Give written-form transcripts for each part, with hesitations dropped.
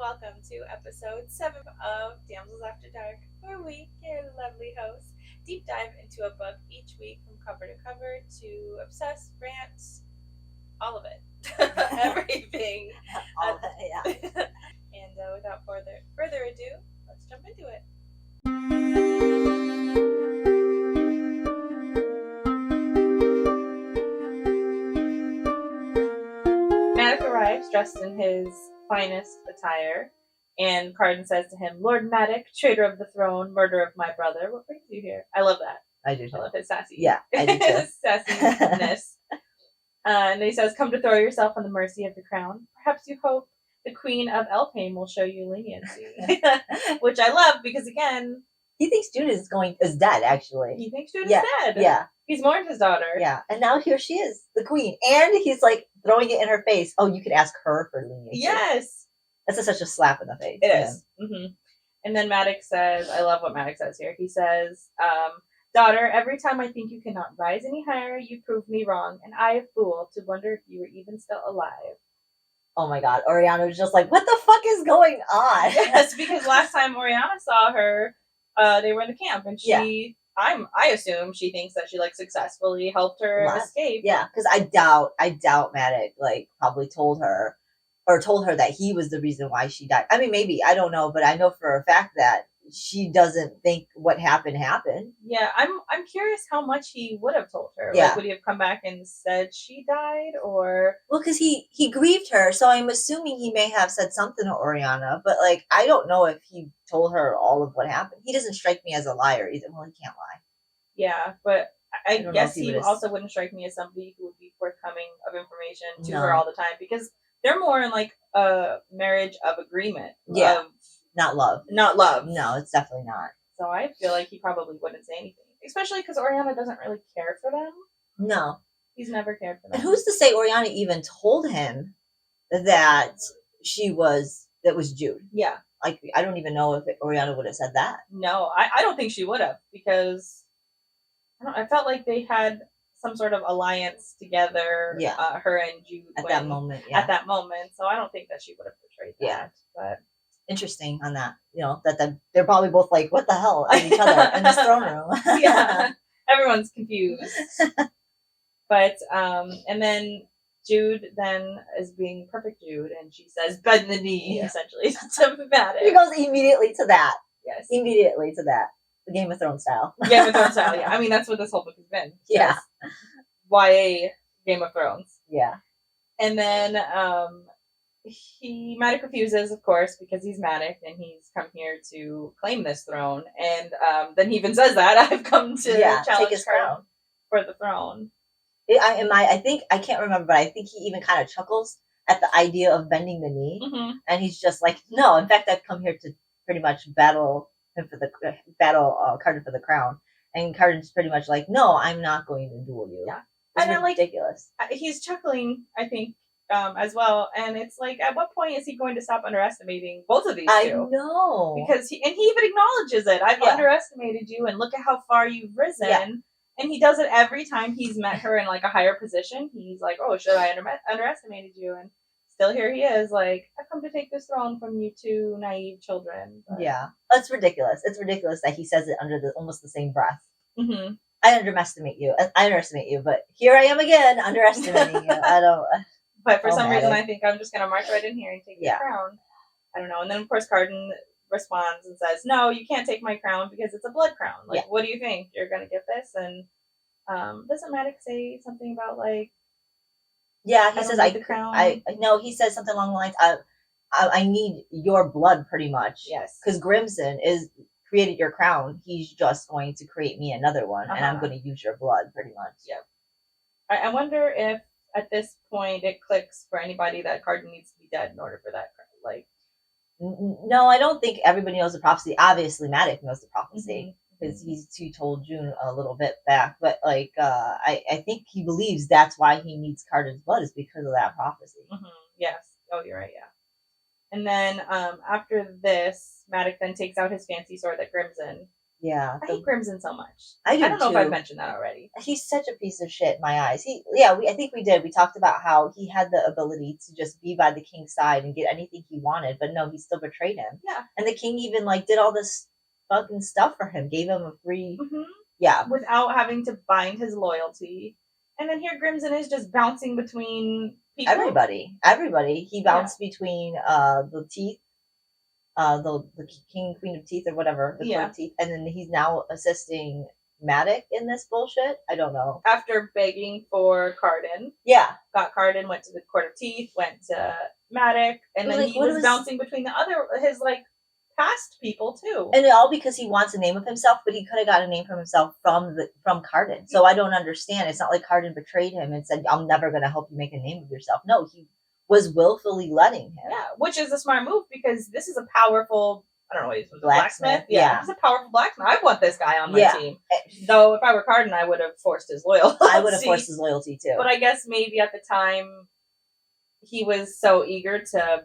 welcome to episode 7 of Damsels After Dark, where we, your lovely hosts, deep dive into a book each week from cover to cover to obsess, rant, all of it. Everything. All that, yeah. And without further ado, let's jump into it. Maddox arrives dressed in his finest attire, and Carden says to him, "Lord Maddox, traitor of the throne, murderer of my brother, what brings you here?" I love that. I do too. I love his sassy. Yeah, I do too. His sassiness. And then he says, "Come to throw yourself on the mercy of the crown. Perhaps you hope the Queen of Elpame will show you leniency." Which I love because, again, he thinks Jude is dead, actually. He thinks Jude is dead. Yeah. He's mourned his daughter. Yeah. And now here she is, the queen. And he's like throwing it in her face. Oh, you could ask her for leniency. Yes. That's such a slap in the face. It is. Mm-hmm. And then Maddox says, I love what Maddox says here. He says, "Daughter, every time I think you cannot rise any higher, you prove me wrong, and I, a fool, to wonder if you were even still alive." Oh my God. Oriana was just like, what the fuck is going on? Yes, because last time Oriana saw her, they were in the camp, and she, I assume she thinks that she successfully helped her escape. Yeah, because I doubt Maddox probably told her that he was the reason why she died. I mean, maybe, I don't know, but I know for a fact that she doesn't think what happened. Yeah, I'm curious how much he would have told her. Yeah. Would he have come back and said she died, or? Well, because he grieved her, so I'm assuming he may have said something to Oriana, but I don't know if he told her all of what happened. He doesn't strike me as a liar either. Well, he can't lie. Yeah, but I guess he also wouldn't strike me as somebody who would be forthcoming of information to her all the time, because they're more in a marriage of agreement. Yeah. Not love. Not love. No, it's definitely not. So I feel like he probably wouldn't say anything. Especially because Oriana doesn't really care for them. No. He's never cared for them. And who's to say Oriana even told him that that was Jude? Yeah. I don't even know if Oriana would have said that. No, I don't think she would have, because I felt like they had some sort of alliance together. Yeah. Her and Jude at that moment. Yeah. At that moment. So I don't think that she would have portrayed that. Yeah. But interesting on that, that they're probably both like, what the hell, at each other in this throne room. Yeah, everyone's confused. But and then Jude then is being perfect Jude, and she says, "Bend the knee," essentially to Maddox. He goes immediately to that. Yes, immediately to that. The Game of Thrones style. Game of Thrones style. Yeah, I mean that's what this whole book has been. Yeah, YA Game of Thrones. Yeah, and then Maddox refuses, of course, because he's Maddox and he's come here to claim this throne. And then he even says that I've come to challenge his crown for the throne. I think, I can't remember, but I think he even kind of chuckles at the idea of bending the knee. Mm-hmm. And he's just like, no, in fact, I've come here to pretty much battle him for Carden for the crown. And Carden's pretty much like, no, I'm not going to duel you. Yeah. It's ridiculous. He's chuckling, I think, as well, and it's at what point is he going to stop underestimating both of these two? I know, because he even acknowledges it. I've underestimated you, and look at how far you've risen. Yeah. And he does it every time he's met her in a higher position. He's like, "Oh, should I underestimated you?" And still here he is, I've come to take this throne from you two naive children. But... Yeah, that's ridiculous. It's ridiculous that he says it under almost the same breath. Mm-hmm. I underestimate you, but here I am again underestimating you. I don't. But for some reason, I think I'm just going to march right in here and take the crown. I don't know. And then, of course, Carden responds and says, "No, you can't take my crown because it's a blood crown. What do you think? You're going to get this?" And doesn't Maddox say something about, Yeah, he says, the crown? No, he says something along the lines, I need your blood, pretty much. Yes. Because Grimson created your crown. He's just going to create me another one, and I'm going to use your blood, pretty much. Yeah. I wonder if at this point it clicks for anybody that Carden needs to be dead in order for that. No, I don't think everybody knows the prophecy. Obviously, Maddox knows the prophecy because he told June a little bit back. But I think he believes that's why he needs Carden's blood, is because of that prophecy. Mm-hmm. Yes. Oh, you're right. Yeah. And then after this, Maddox then takes out his fancy sword that Grimson Yeah. I hate Crimson so much. I don't know too. if I've mentioned that already. He's such a piece of shit in my eyes. I think we did. We talked about how he had the ability to just be by the king's side and get anything he wanted, but no, he still betrayed him. Yeah. And the king even like did all this fucking stuff for him, gave him a free without having to bind his loyalty. And then here Grimson is just bouncing between people. Everybody. He bounced between the teeth, the king and queen of teeth or whatever, the court of teeth, and then he's now assisting Maddox in this bullshit. I don't know. After begging for Carden. Yeah. Got Carden, went to the court of teeth, went to Maddox, and then he was bouncing between his past people too. And all because he wants a name of himself, but he could have got a name for himself from Carden. So I don't understand. It's not like Carden betrayed him and said, I'm never gonna help you make a name of yourself. No, he was willfully letting him. Yeah, which is a smart move because this is a powerful, I don't know what he was, blacksmith? Yeah, he's a powerful blacksmith. I want this guy on my team. Though if I were Carden, I would have forced his loyalty. I would have forced his loyalty too. But I guess maybe at the time he was so eager to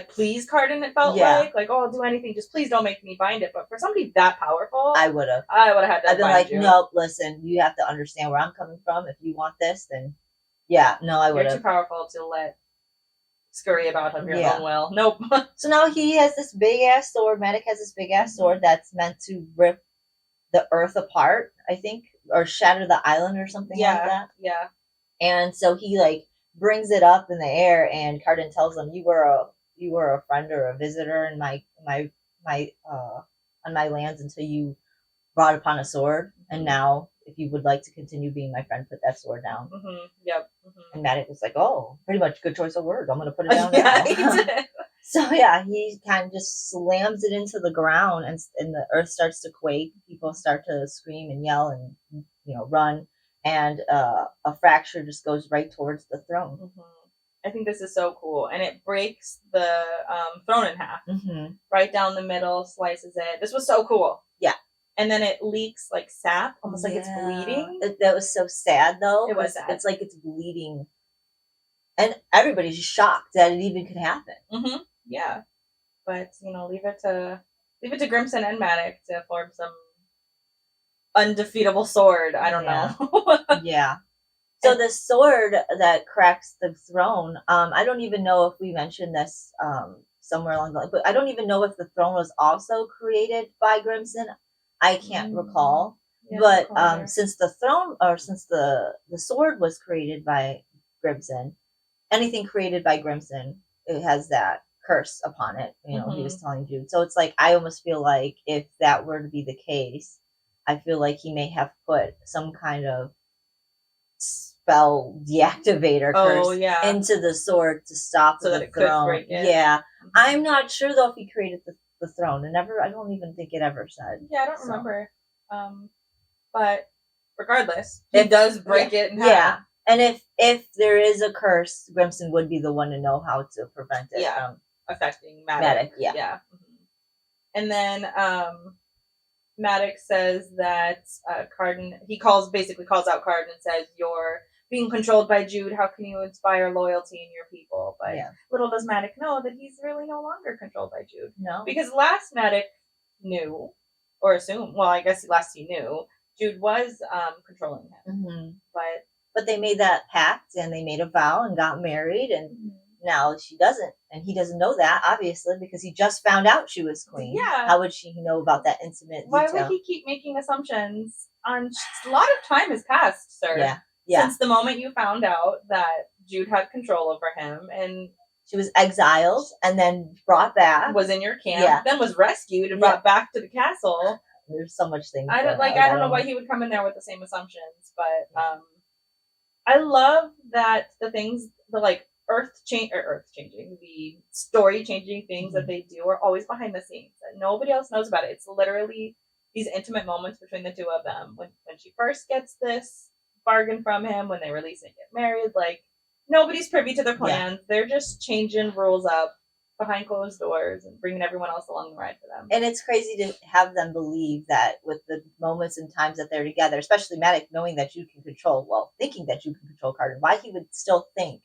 please Carden, it felt like, oh, I'll do anything, just please don't make me bind it. But for somebody that powerful, I would have had to I've been like, nope, listen, you have to understand where I'm coming from. If you want this, then I would have. You're too powerful to let scurry about of your own will. Nope. So now he has this big ass sword. Maddox has this big ass sword that's meant to rip the earth apart, I think, or shatter the island or something like that. Yeah. And so he brings it up in the air, and Carden tells him, you were a friend or a visitor in my on my lands until you brought upon a sword, and now if you would like to continue being my friend, put that sword down. Yep. And Maddox was like, oh, pretty much good choice of words. I'm gonna put it down. Yeah, he did. So he kind of just slams it into the ground, and the earth starts to quake. People start to scream and yell and run, and a fracture just goes right towards the throne. I think this is so cool, and it breaks the throne in half, right down the middle, slices it. This was so cool. Yeah, and then it leaks like sap, almost like it's bleeding. That was so sad, though. It was sad. It's like it's bleeding, and everybody's shocked that it even could happen. Yeah, but leave it to Grimson and Maddox to form some undefeatable sword. I don't know. Yeah. So the sword that cracks the throne, I don't even know if we mentioned this somewhere along the line, but I don't even know if the throne was also created by Grimson. I can't recall. Yeah, but since the throne, or since the sword was created by Grimson, anything created by Grimson, it has that curse upon it. He was telling Jude. So it's like, I almost feel like if that were to be the case, I feel like he may have put some kind of spell deactivator curse into the sword to stop so that it throne. Could break it. Yeah. I'm not sure though if he created the throne. I don't even think it ever said. Yeah, I don't remember. But regardless, he does break it in half. Yeah. And if there is a curse, Grimson would be the one to know how to prevent it from affecting Maddox. Yeah. And then Maddox says that Carden, basically calls out Carden and says, you're being controlled by Jude. How can you inspire loyalty in your people? But little does Maddox know that he's really no longer controlled by Jude. No. Because last Maddox knew, or assumed, well, I guess last he knew, Jude was controlling him. But they made that pact and they made a vow and got married, and now she doesn't, and he doesn't know that, obviously, because he just found out she was queen. Yeah. How would she know about that intimate detail? Why would he keep making assumptions on... A lot of time has passed, sir. Yeah. Since the moment you found out that Jude had control over him, and... She was exiled and then brought back. Was in your camp, then was rescued and brought back to the castle. There's so much things. I don't know why he would come in there with the same assumptions, but I love that the things, the earth-changing, the story-changing things that they do are always behind the scenes. And nobody else knows about it. It's literally these intimate moments between the two of them. When she first gets this bargain from him, when they release and get married, nobody's privy to their plans. Yeah. They're just changing rules up behind closed doors and bringing everyone else along the ride for them. And it's crazy to have them believe that with the moments and times that they're together, especially Maddox knowing that you can control, thinking that you can control Carden, why he would still think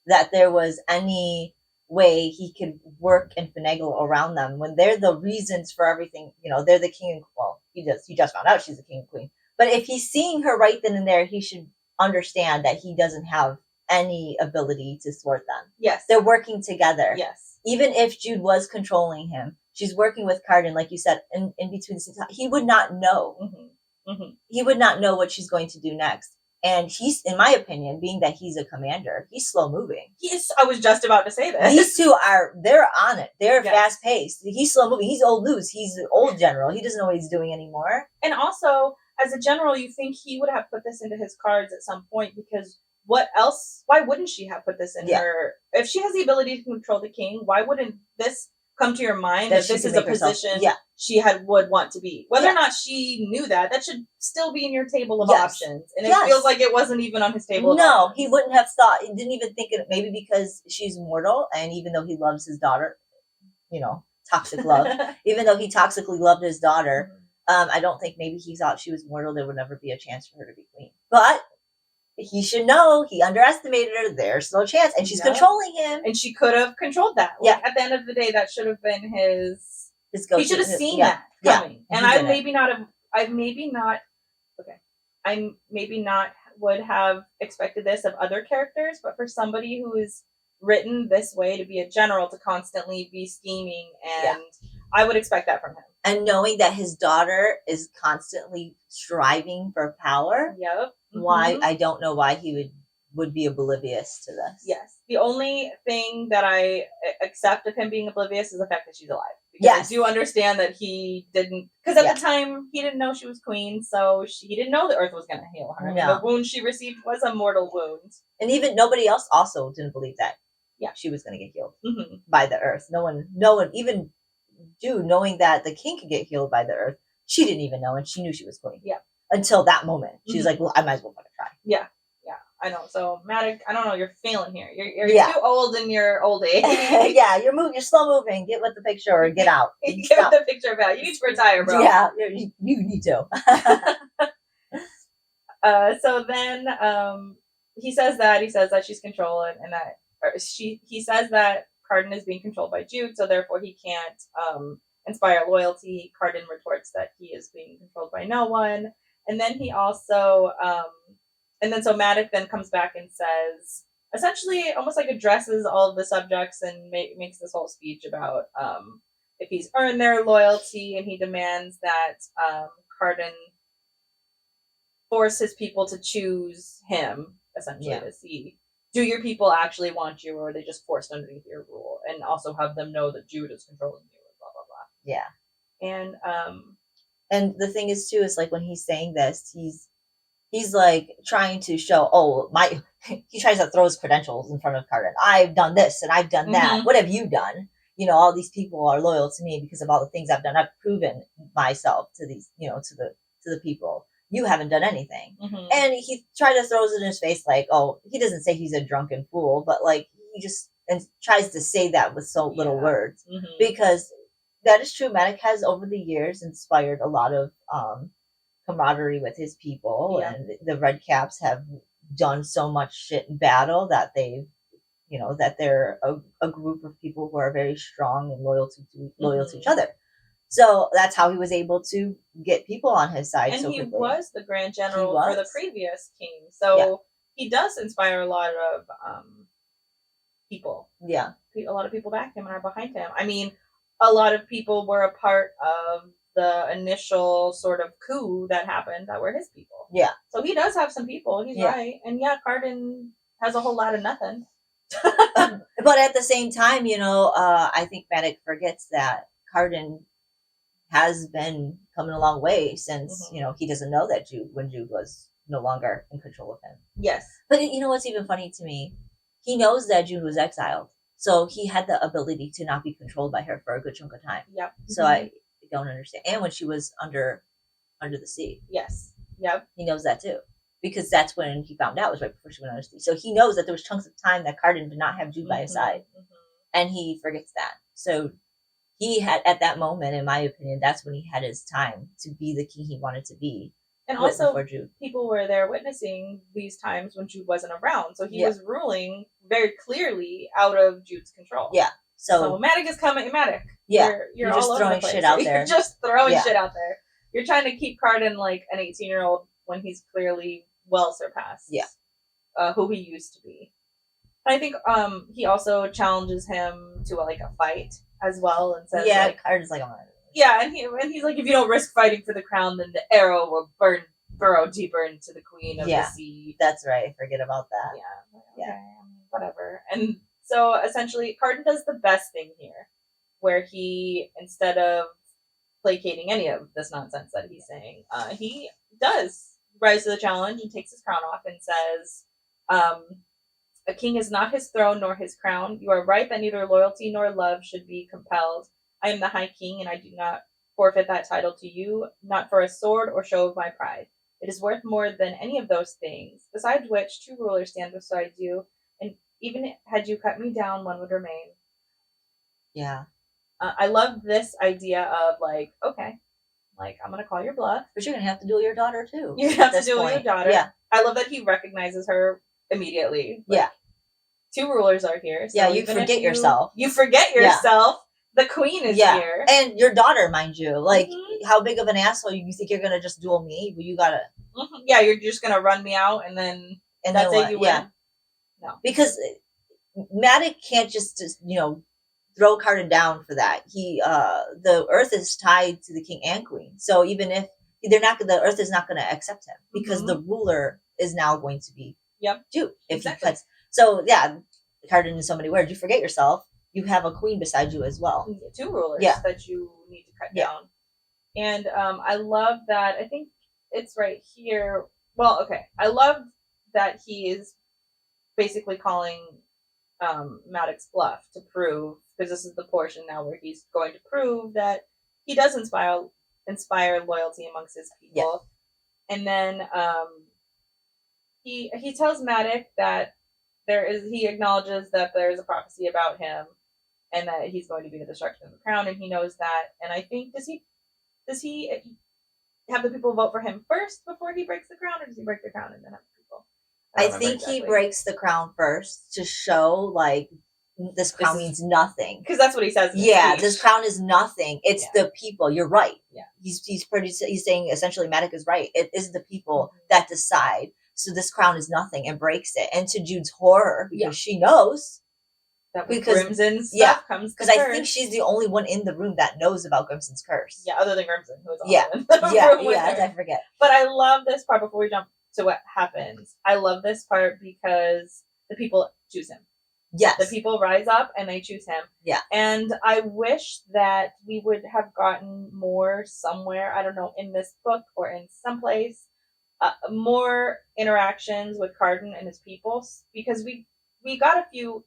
that there was any way he could work and finagle around them when they're the reasons for everything. They're the king and well, he just found out she's the king and queen. But if he's seeing her right then and there, he should understand that he doesn't have any ability to thwart them. Yes. They're working together. Yes. Even if Jude was controlling him, she's working with Carden, like you said, in between the scenes. He would not know. He would not know what she's going to do next. And he's, in my opinion, being that he's a commander, he's slow moving. Yes, I was just about to say that. These two they're on it. They're fast paced. He's slow moving. He's old news. He's an old general. He doesn't know what he's doing anymore. And also, as a general, you think he would have put this into his cards at some point, because what else? Why wouldn't she have put this in her? If she has the ability to control the king, why wouldn't this come to your mind that this is a position she would want to be? Whether or not she knew that should still be in your table of options. And it feels like it wasn't even on his table. No, he wouldn't have thought. He didn't even think it. Maybe because she's mortal, and even though he loves his daughter, toxic love. Even though he toxically loved his daughter, I don't think maybe he thought she was mortal. There would never be a chance for her to be queen. But he should know he underestimated her. There's no chance, and she's controlling him. And she could have controlled that. Like, at the end of the day, that should have been his go. He should have seen that coming. And I maybe not would have expected this of other characters, but for somebody who is written this way to be a general, to constantly be scheming, and I would expect that from him. And knowing that his daughter is constantly striving for power. Yep. Why? I don't know why he would be oblivious to this. Yes. The only thing that I accept of him being oblivious is the fact that she's alive. Because I do understand that he didn't, because at the time he didn't know she was queen, so he didn't know the earth was going to heal her. No. The wound she received was a mortal wound. And even nobody else also didn't believe that she was going to get healed by the earth. No one, even Jude, knowing that the king could get healed by the earth, she didn't even know, and she knew she was queen. Yeah. Until that moment. She's like, well, I might as well fucking try. Yeah. Yeah. I know. So, Maddox, I don't know, you're failing here. You're too old in your old age. You're slow moving. Get with the picture or get out. Get with the picture about. You need to retire, bro. Yeah, you need to. So then he says that she's controlled, and that he says that Carden is being controlled by Jude, so therefore he can't inspire loyalty. Carden retorts that he is being controlled by no one. And then he also, so Maddox then comes back and says, essentially almost like addresses all of the subjects and makes this whole speech about if he's earned their loyalty, and he demands that Carden force his people to choose him, essentially, to see, do your people actually want you, or are they just forced underneath your rule? And also have them know that Jude is controlling you, and blah, blah, blah. Yeah. And the thing is, too, is like when he's saying this, he's like trying to show, he tries to throw his credentials in front of Carden. I've done this and I've done that. What have you done? All these people are loyal to me because of all the things I've done. I've proven myself to these, to the people. You haven't done anything. And he tried to throw it in his face like, he doesn't say he's a drunken fool, but like he just tries to say that with so little words. Because that is true. Maddox has over the years inspired a lot of camaraderie with his people, and the Red Caps have done so much shit in battle that they've, that they're a group of people who are very strong and loyal to each other. So that's how he was able to get people on his side. And so he quickly. Was the Grand General for the previous king, so he does inspire a lot of people. Yeah, a lot of people back him and are behind him. I mean, a lot of people were a part of the initial sort of coup that happened that were his people. Yeah. So he does have some people. He's right. And Carden has a whole lot of nothing. But at the same time, I think Maddox forgets that Carden has been coming a long way since, he doesn't know that when Jude was no longer in control of him. Yes. But what's even funny to me? He knows that Jude was exiled. So he had the ability to not be controlled by her for a good chunk of time. Yep. So I don't understand. And when she was under the sea. Yes. Yep. He knows that too. Because that's when he found out, was right before she went under the sea. So he knows that there was chunks of time that Carden did not have Jude by his side. And he forgets that. So he had, at that moment, in my opinion, that's when he had his time to be the king he wanted to be. And also, people were there witnessing these times when Jude wasn't around. So he was ruling very clearly out of Jude's control. Yeah. So Matic is coming. Matic. Yeah. You're just all throwing over the place. shit out there. You're just throwing shit out there. You're trying to keep Carden like an 18-year-old when he's clearly well surpassed who he used to be. And I think he also challenges him to like a fight as well and says like, Carden's like, and he's like, if you don't risk fighting for the crown, then the arrow will burrow deeper into the queen of the sea. That's right. Forget about that. Okay, whatever. And so essentially, Carden does the best thing here, where he, instead of placating any of this nonsense that he's saying, he does rise to the challenge and takes his crown off and says, a king is not his throne nor his crown. You are right that neither loyalty nor love should be compelled. I am the High King, and I do not forfeit that title to you, not for a sword or show of my pride. It is worth more than any of those things, besides which 2 rulers stand beside you, and even had you cut me down, one would remain. Yeah. I love this idea of like, okay, like I'm going to call your bluff. But you're going to have to duel your daughter too. You have to duel your daughter. Yeah. I love that he recognizes her immediately. Like, 2 rulers are here. So you forget yourself. You forget yourself. The queen is here. And your daughter, mind you. Like, how big of an asshole you think you're going to just duel me? Well, you got to... Yeah, you're just going to run me out and then that's it, you win? No. Because Matic can't just, throw Carden down for that. The earth is tied to the king and queen. So even if the earth is not going to accept him because the ruler is now going to be Jude. If he cuts. So Carden in so many words, you forget yourself. You have a queen beside you as well. 2 rulers that you need to cut down. And I love that. I think it's right here. Well, okay. I love that he is basically calling Matic's bluff to prove, because this is the portion now where he's going to prove that he does inspire loyalty amongst his people. And then he tells Matic that he acknowledges that there is a prophecy about him and that he's going to be the destruction of the crown, and he knows that. And I think, does he have the people vote for him first before he breaks the crown, or does he break the crown and then have the people? I think he breaks the crown first to show like this crown means nothing, because that's what he says. This crown is nothing. It's the people. You're right. Yeah, he's saying essentially Matic is right. It is the people that decide. So this crown is nothing, and breaks it. And to Jude's horror, because she knows that Grimson's stuff comes. Because I think she's the only one in the room that knows about Grimson's curse. Yeah, other than Grimson, who is also in the room with her. I forget. But I love this part before we jump to what happens. I love this part because the people choose him. Yes. The people rise up and they choose him. Yeah. And I wish that we would have gotten more somewhere, I don't know, in this book or in someplace, more interactions with Carden and his people, because we got a few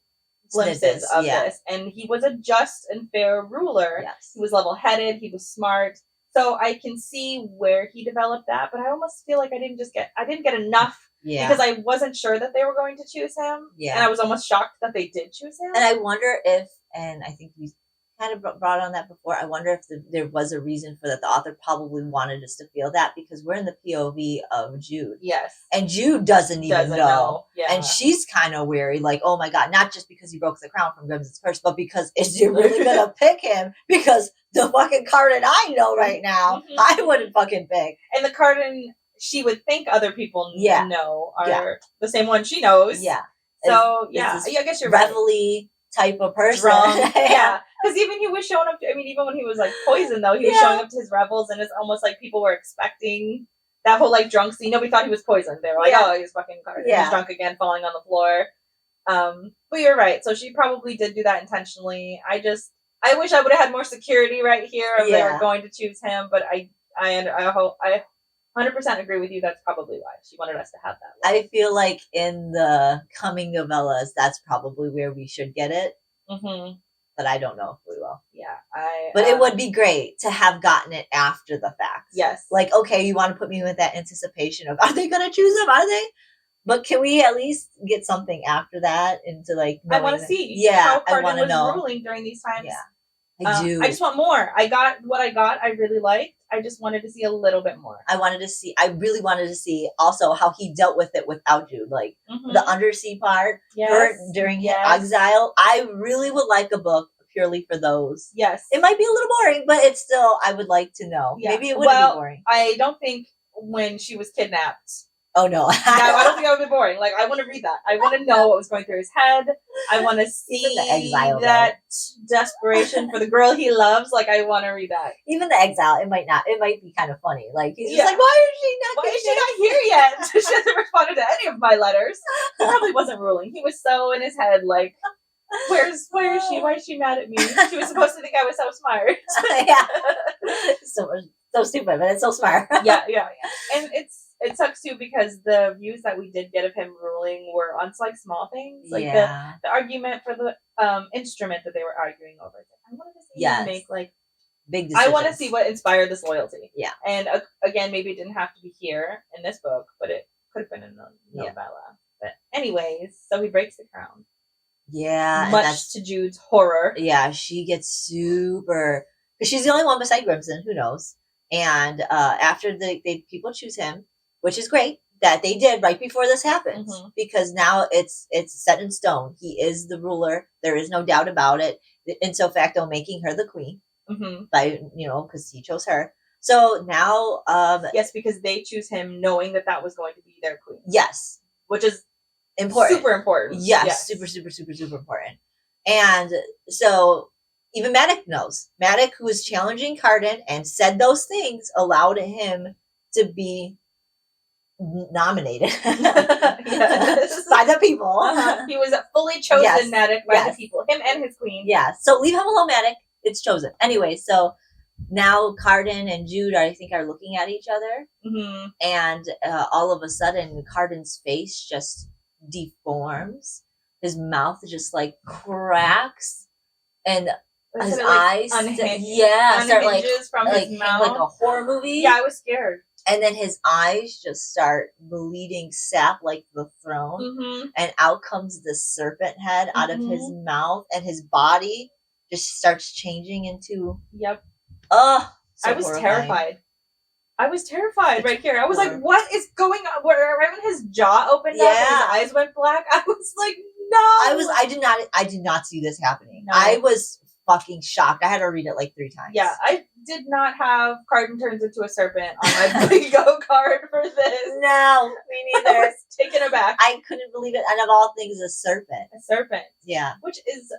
glimpses of this, and he was a just and fair ruler. Yes. He was level-headed, he was smart. So I can see where he developed that, but I almost feel like I didn't get enough. Yeah. Because I wasn't sure that they were going to choose him. Yeah. And I was almost shocked that they did choose him. And I wonder if, and I think we kind of brought on that before, I wonder if there was a reason for that. The author probably wanted us to feel that, because we're in the POV of Jude. Yes. And Jude doesn't even know. Yeah. And she's kind of weary, like, oh my God, not just because he broke the crown from Grimson's curse, but because is you really going to pick him? Because the fucking Carden I know right now, I wouldn't fucking pick. And the Carden she would think other people know are the same one she knows. Yeah. So, I guess you're revelry type of person. Yeah. Because even he was showing up to, even when he was like poisoned though, he was showing up to his revels, and it's almost like people were expecting that whole like drunk scene. Nobody thought he was poisoned. They were like, oh, he's fucking Carden. He's drunk again, falling on the floor. But you're right. So she probably did do that intentionally. I wish I would have had more security right here if they were going to choose him, but I 100% agree with you. That's probably why she wanted us to have that. I feel like in the coming novellas, that's probably where we should get it. Mm-hmm. But I don't know if we will. Yeah, But it would be great to have gotten it after the fact. Yes. Like, okay, you want to put me with that anticipation of, are they going to choose him? Are they? But can we at least get something after that into like? I want to see. Yeah, how I want to know. Ruling during these times. Yeah. I do. I just want more. I got what I got. I really liked. I just wanted to see a little bit more. I really wanted to see also how he dealt with it without Jude. Like the undersea part during his exile. I really would like a book purely for those. Yes. It might be a little boring, but it's still, I would like to know. Yeah. Maybe it wouldn't be boring. I don't think when she was kidnapped. Oh, no. I don't think that would be boring. Like, I want to read that. I want to know what was going through his head. I want to see the exile, that desperation for the girl he loves. Like, I want to read that. Even the exile, it might be kind of funny. Like, he's just like, why is she not here yet? She hasn't responded to any of my letters. He probably wasn't ruling. He was so in his head, like, where is she? Why is she mad at me? She was supposed to think I was so smart. Yeah. So stupid, but it's so smart. Yeah. And it sucks too because the views that we did get of him ruling were on like small things, like the argument for the instrument that they were arguing over. I wanted to see him make like big decisions. I want to see what inspired this loyalty. Yeah, and again, maybe it didn't have to be here in this book, but it could have been in the novella. Yeah. But anyways, so he breaks the crown. Yeah, much to Jude's horror. Yeah, she gets super because she's the only one beside Grimson. Who knows? And after people choose him, which is great that they did right before this happens, because now it's set in stone. He is the ruler. There is no doubt about it. Ipso facto making her the queen by because he chose her. So now, yes, because they choose him knowing that was going to be their queen. Yes, which is important, super important. Yes, super important. And so even Maddox knows. Maddox, who is challenging Cardan and said those things, allowed him to be nominated by the people. He was fully chosen, Maddox, by the people. Him and his queen. Yeah. So leave him alone, Maddox. It's chosen. Anyway, so now Cardan and Jude are looking at each other. And all of a sudden, Cardan's face just deforms. His mouth just like cracks. And his eyes start like from his mouth. Like a horror movie. Yeah, I was scared. And then his eyes just start bleeding sap like the throne. And out comes the serpent head out of his mouth, and his body just starts changing into I was terrified. I was terrified right here. I was like, what is going on? Right when his jaw opened up and his eyes went black, I was like, no. I did not see this happening. No. I was fucking shocked. I had to read it like 3 times. Yeah, I did not have Cardan turns into a serpent on my bingo card for this. No, me neither. I was taken aback. I couldn't believe it. And of all things, a serpent. A serpent. Yeah. Which is,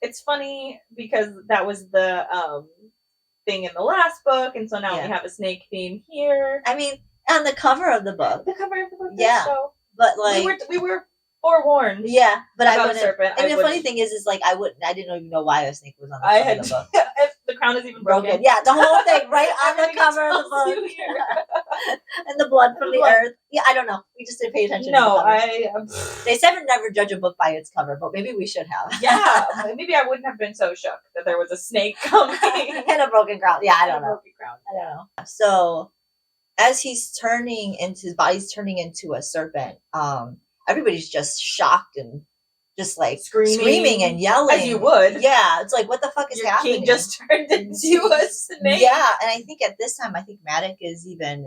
it's funny because that was the thing in the last book, and so now we have a snake theme here. I mean, on the cover of the book. The cover of the book. Yeah. So but like we were forewarned. Yeah, but I wouldn't. Serpent. And the funny thing is like I didn't even know why a snake was on the cover of the book. The crown is even broken. Yeah, the whole thing right on the cover of the book. And the blood from the earth. Yeah, I don't know. We just didn't pay attention. No, they said never judge a book by its cover, but maybe we should have. Yeah, maybe I wouldn't have been so shook that there was a snake coming and a broken crown. Yeah, I don't know. Broken crown. I don't know. So as his body's turning into a serpent, everybody's just shocked and just like screaming and yelling. As you would. Yeah. It's like, what the fuck is happening? King just turned into a snake. Yeah. And I think at this time, Maddox is even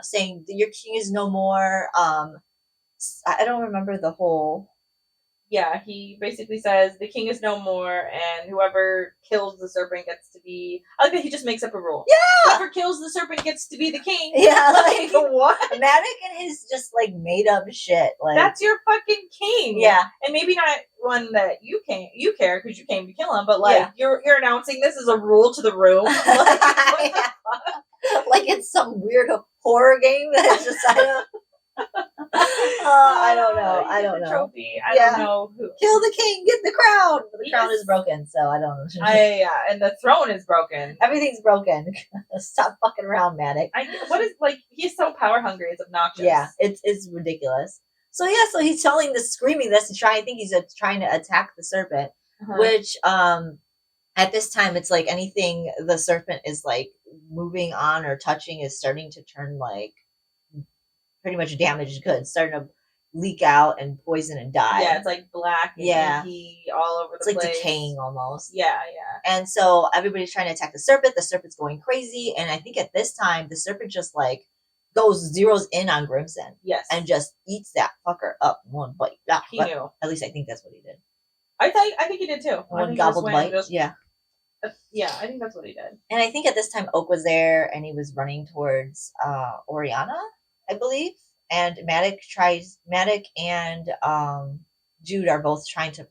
saying your king is no more. I don't remember the whole. Yeah, he basically says the king is no more, and whoever kills the serpent gets to be. I like that he just makes up a rule. Yeah, whoever kills the serpent gets to be the king. Yeah, like what? Maddox and his just like made up shit. Like that's your fucking king. Yeah, and maybe not one that you care because you came to kill him, but like you're announcing this as a rule to the room. Like, what the fuck? Like it's some weird horror game that's just I don't know. I don't know. Trophy. I don't know who. Kill the king. Get the crown. The crown is broken, so I don't know. And the throne is broken. Everything's broken. Stop fucking around, Maddox. He's so power hungry. It's obnoxious. Yeah, it's ridiculous. So so he's screaming this and I think he's trying to attack the serpent, which at this time it's like anything the serpent is like moving on or touching is starting to turn like pretty much damaged goods, starting to leak out and poison and die. Yeah, it's like black and inky all over the place. It's like decaying almost. Yeah. And so everybody's trying to attack the serpent. The serpent's going crazy. And I think at this time, the serpent just like zeroes in on Grimson. Yes. And just eats that fucker up in one bite. He knew. At least I think that's what he did. I think he did too. One gobbled bite. Yeah, I think that's what he did. And I think at this time Oak was there and he was running towards Oriana, I believe. And Maddox and Jude are both trying to,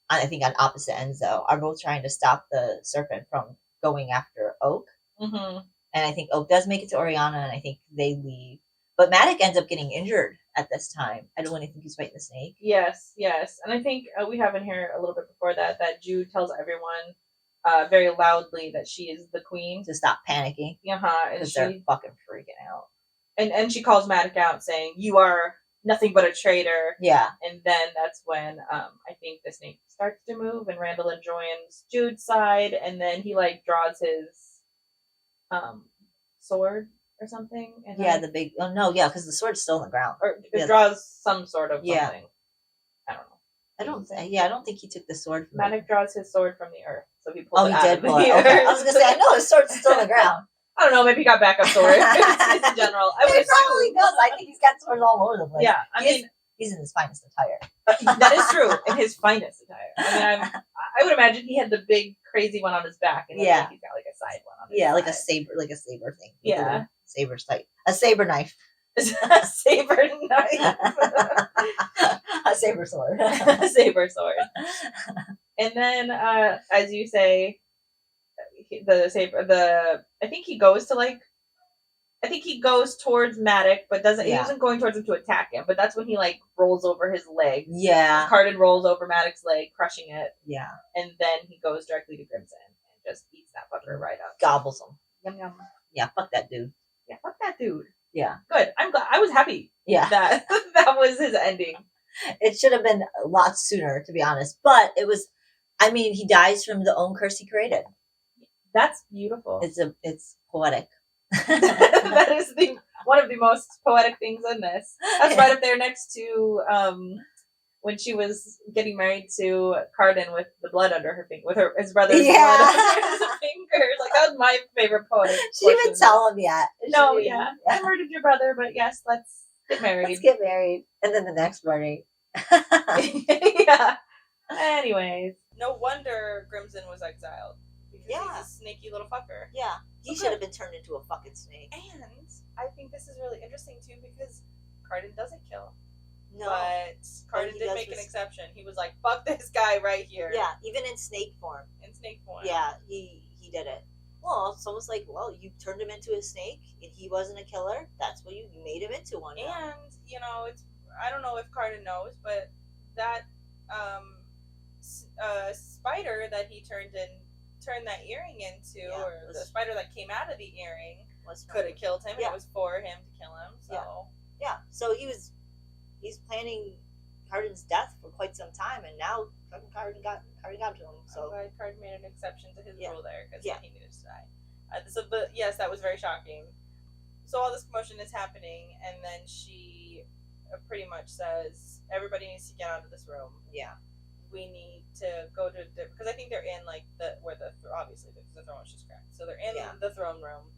I think on opposite ends though, are both trying to stop the serpent from going after Oak. Mm-hmm. And I think Oak does make it to Oriana, and I think they leave. But Maddox ends up getting injured at this time. I don't really think he's fighting the snake. Yes. And I think we have in here a little bit before that Jude tells everyone very loudly that she is the queen. To stop panicking. Because they're fucking freaking out. And she calls Maddox out saying, "You are nothing but a traitor." Yeah. And then that's when I think the snake starts to move and Randall joins Jude's side, and then he like draws his sword or something. And the big. Oh no, yeah, because the sword's still on the ground. Or it draws some sort of something. I don't know. I don't think he took the sword from Maddox draws his sword from the earth, so he pulled it out did of the pull it. earth. Okay. I was gonna say I know his sword's still on the ground. I don't know, maybe he got backup sword. In general, I would probably does. I think he's got swords all over the place. Yeah, I mean, he's in his finest attire. That is true. In his finest attire. I mean, I would imagine he had the big crazy one on his back, and then he's got like a side one on his side. like a saber thing. Yeah, saber sight, a saber knife, a saber knife, a saber sword, a saber sword. And then, as you say, the saber. I think he goes to like. I think he goes towards Maddox, but doesn't. He wasn't going towards him to attack him, but that's when he like rolls over his leg. Yeah. Carden rolls over Maddox's leg, crushing it. Yeah. And then he goes directly to Grimson and just eats that fucker right up. Gobbles him. Yum yum. Yeah. Fuck that dude. Yeah. Fuck that dude. Yeah. Good. I'm glad. I was happy. Yeah. That was his ending. It should have been a lot sooner, to be honest. But it was. I mean, he dies from the own curse he created. That's beautiful. It's poetic. That is one of the most poetic things in this. That's right up there next to when she was getting married to Carden with the blood under her finger, with his brother's blood under his fingers. Like that was my favorite poetic. She didn't even tell him yet. No, I murdered your brother, but yes, let's get married. Let's get married, and then the next morning. Yeah. Anyways, no wonder Grimson was exiled. He's a snaky little fucker. Yeah. He should have been turned into a fucking snake. And I think this is really interesting too because Carden doesn't kill. No. But Carden did make an exception. He was like, fuck this guy right here. Yeah, even in snake form. Yeah, he did it. Well, it's almost like, well, you turned him into a snake and he wasn't a killer. That's what you made him into one. And, it's I don't know if Carden knows, but that spider that he turned that earring into, or the spider that came out of the earring could have killed him. Yeah. It was for him to kill him. So so he's planning Carden's death for quite some time, and now Carden got to him. So I'm glad Carden made an exception to his rule there because he needed to die. But yes, that was very shocking. So all this commotion is happening, and then she pretty much says everybody needs to get out of this room. Yeah. We need to go to because I think they're in like obviously because the throne was just cracked, so they're in the throne room,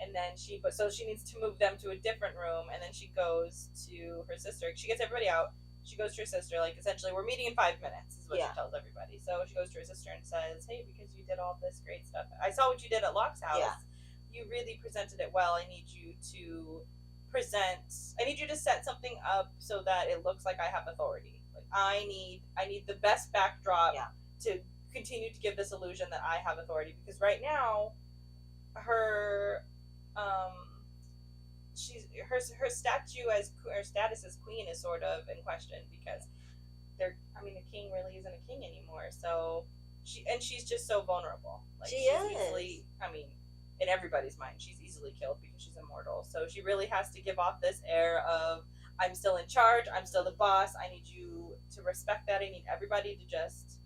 and then she needs to move them to a different room, and then she goes to her sister. She gets everybody out. She goes to her sister, like essentially we're meeting in 5 minutes is what she tells everybody. So she goes to her sister and says, "Hey, because you did all this great stuff, I saw what you did at Locke's house. Yeah. You really presented it well. I need you to set something up so that it looks like I have authority. I need the best backdrop to continue to give this illusion that I have authority, because right now her statue as her status as queen is sort of in question because a king really isn't a king anymore. So she's just so vulnerable. Like, she's easily, in everybody's mind, she's easily killed because she's immortal. So she really has to give off this air of, I'm still in charge, I'm still the boss, I need you to respect that, I need everybody to just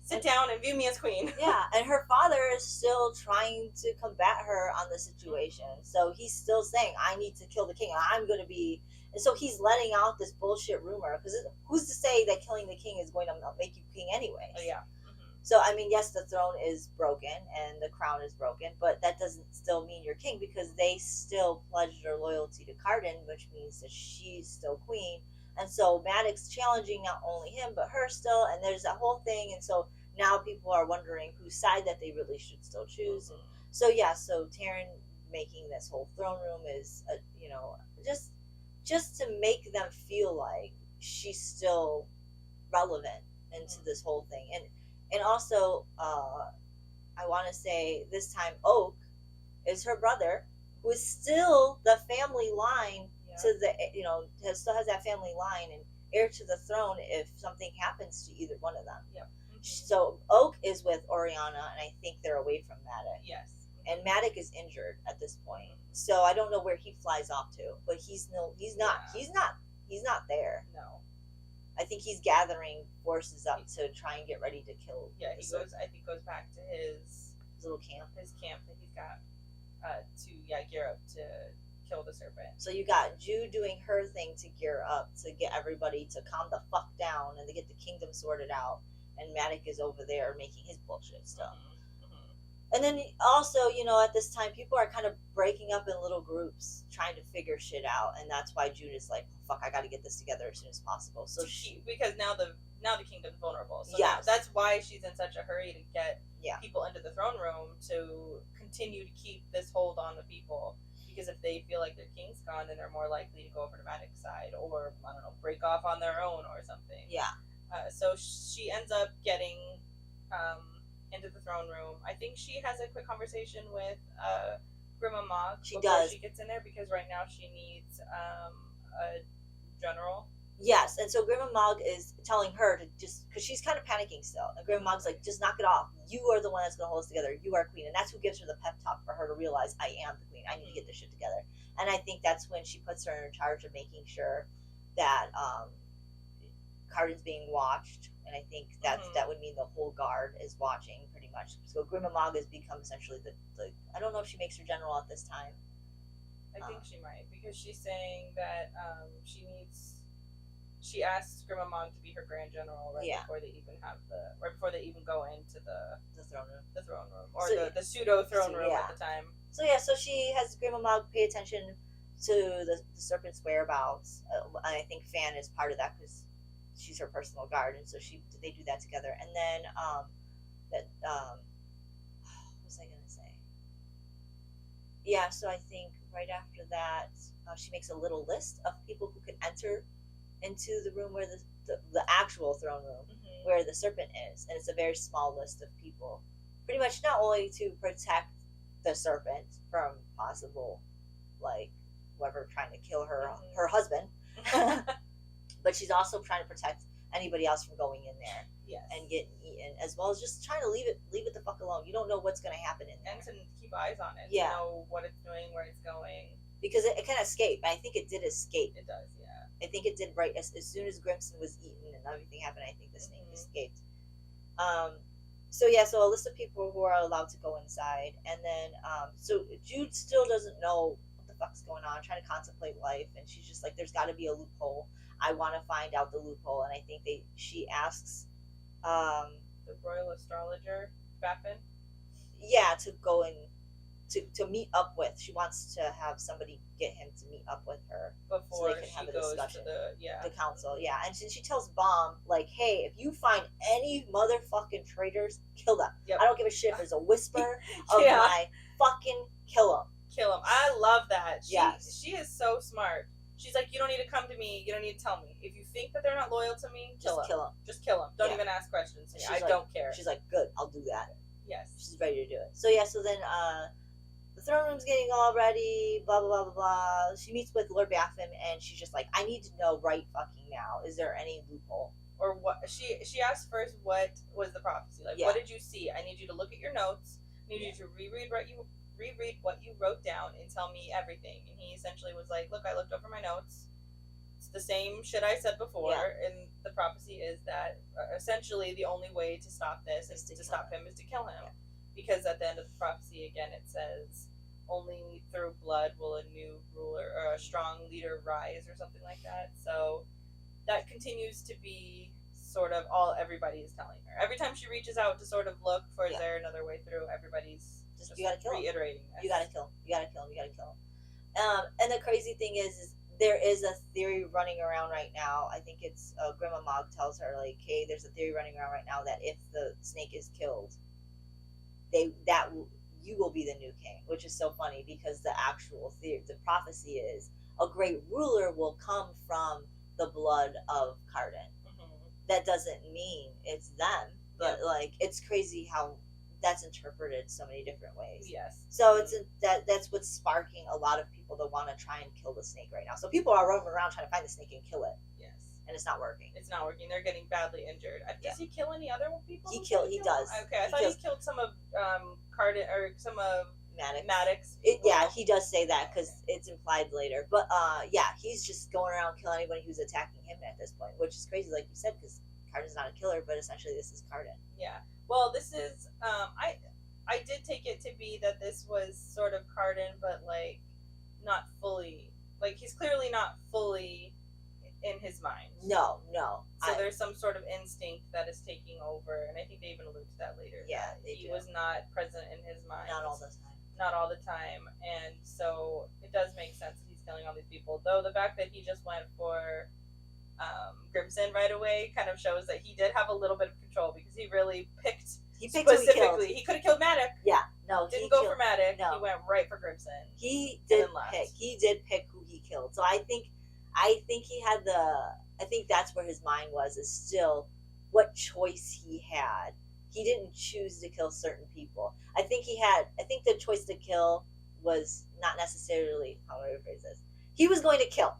sit down and view me as queen. Yeah, and her father is still trying to combat her on the situation. So he's still saying, I need to kill the king, I'm going to be And so he's letting out this bullshit rumor, because who's to say that killing the king is going to make you king anyway? Oh, yeah. So, I mean, yes, the throne is broken and the crown is broken, but that doesn't still mean you're king, because they still pledged their loyalty to Cardan, which means that she's still queen. And so Maddox challenging not only him, but her still, and there's that whole thing. And so now people are wondering whose side that they really should still choose. And so, yeah, so Taryn making this whole throne room is, just to make them feel like she's still relevant into this whole thing. And also, I want to say this time, Oak is her brother, who is still the family line to the, still has that family line and heir to the throne if something happens to either one of them. Yeah. So Oak is with Oriana, and I think they're away from Maddox. Yes. And Maddox is injured at this point, so I don't know where he flies off to. But he's not there. No. I think he's gathering forces up to try and get ready to kill. Yeah, he goes. I think goes back to his little camp. His camp that he's got to gear up to kill the serpent. So you got Jude doing her thing to gear up to get everybody to calm the fuck down and to get the kingdom sorted out, and Maddox is over there making his bullshit stuff. And then also, at this time, people are kind of breaking up in little groups, trying to figure shit out, and that's why Jude is like, oh, "Fuck, I got to get this together as soon as possible." So because now the kingdom's vulnerable. So yes. That's why she's in such a hurry to get people into the throne room to continue to keep this hold on the people. Because if they feel like their king's gone, then they're more likely to go over to Maddox's side, or I don't know, break off on their own or something. Yeah. So she ends up getting into the throne room. I think she has a quick conversation with Grima Mog before she gets in there, because right now she needs a general. Yes, and so Grima Mog is telling her to just, because she's kind of panicking still, and Grima Mog's like, just knock it off. You are the one that's going to hold us together. You are queen. And that's who gives her the pep talk for her to realize, I am the queen. I need to get this shit together. And I think that's when she puts her in charge of making sure that Cardan's being watched, and I think that would mean the whole guard is watching pretty much. So Grima Mog has become essentially the I don't know if she makes her general at this time. I think she might, because she's saying that she asked Grima Mog to be her grand general before they even go into the throne room, or the pseudo throne room at the time. So so she has Grima Mog pay attention to the serpent's whereabouts. I think Fan is part of that because she's her personal guard, and so they do that together. And then what was I gonna say? Yeah, so I think right after that, she makes a little list of people who can enter into the room where the actual throne room, where the serpent is, and it's a very small list of people, pretty much not only to protect the serpent from possible, like, whoever trying to kill her husband, but she's also trying to protect anybody else from going in there and getting eaten, as well as just trying to leave it the fuck alone. You don't know what's going to happen in there, and to keep eyes on it, to know what it's doing, where it's going, because it can escape. I think it did escape. It does, yeah. I think it did right as soon as Grimson was eaten and everything happened. I think the snake escaped. So a list of people who are allowed to go inside, and then so Jude still doesn't know what the fuck's going on, trying to contemplate life, and she's just like, there's got to be a loophole. I want to find out the loophole, and I think she asks the royal astrologer Baffin, to go and to meet up with. She wants to have somebody get him to meet up with her before so she goes to the council. Yeah, and she tells Bomb, like, hey, if you find any motherfucking traitors, kill them. I don't give a shit if there's a whisper of my fucking kill them. Kill them. I love that. She is so smart. She's like, you don't need to come to me. You don't need to tell me. If you think that they're not loyal to me, kill them. Just kill them. Don't even ask questions. I don't care. She's like, good, I'll do that. Yes. She's ready to do it. So then the throne room's getting all ready, blah, blah, blah, blah, blah. She meets with Lord Baffin, and she's just like, I need to know right fucking now. Is there any loophole? Or what? She asked first, what was the prophecy? Like, what did you see? I need you to look at your notes. I need you to reread what you wrote down and tell me everything. And he essentially was like, look, I looked over my notes. It's the same shit I said before. And the prophecy is that essentially the only way to stop this is to stop him is to kill him. Because at the end of the prophecy, again, it says, only through blood will a new ruler or a strong leader rise, or something like that. So that continues to be sort of all everybody is telling her. Every time she reaches out to sort of look for is there another way through, everybody's just you gotta kill reiterating him. this. You gotta kill him. You gotta kill him. You gotta kill him. And the crazy thing is there is a theory running around right now. I think it's Grandma Mog tells her like, "Hey, there's a theory running around right now that if the snake is killed, you will be the new king," which is so funny because the actual theory, the prophecy is a great ruler will come from the blood of Cardan. That doesn't mean it's them, but like it's crazy how that's interpreted so many different ways. Yes. So it's that's what's sparking a lot of people to want to try and kill the snake right now. So people are roaming around trying to find the snake and kill it. Yes. And it's not working. It's not working. They're getting badly injured. Does he kill any other people? He does. Okay, I thought he killed some of Cardan or some of Maddox. Yeah, he does say that because it's implied later. But yeah, he's just going around killing anybody who's attacking him at this point, which is crazy, like you said, because Cardan's not a killer, but essentially this is Cardan. Yeah. Well, this is I did take it to be that this was sort of Cardan, but like not fully. Like he's clearly not fully in his mind. No. So there's some sort of instinct that is taking over, and I think they even allude to that later. Yeah, he was not present in his mind. Not all the time. Not all the time, and so it does make sense that he's killing all these people. Though the fact that he just went for Grimson right away kind of shows that he did have a little bit of control because he really picked specifically. He could have killed Maddox. Yeah, no, didn't go for Maddox. No. He went right for Grimson. He did pick. He did pick who he killed. So I think he had I think that's where his mind was, is still what choice he had. He didn't choose to kill certain people. I think the choice to kill was not necessarily, how do I rephrase this? He was going to kill.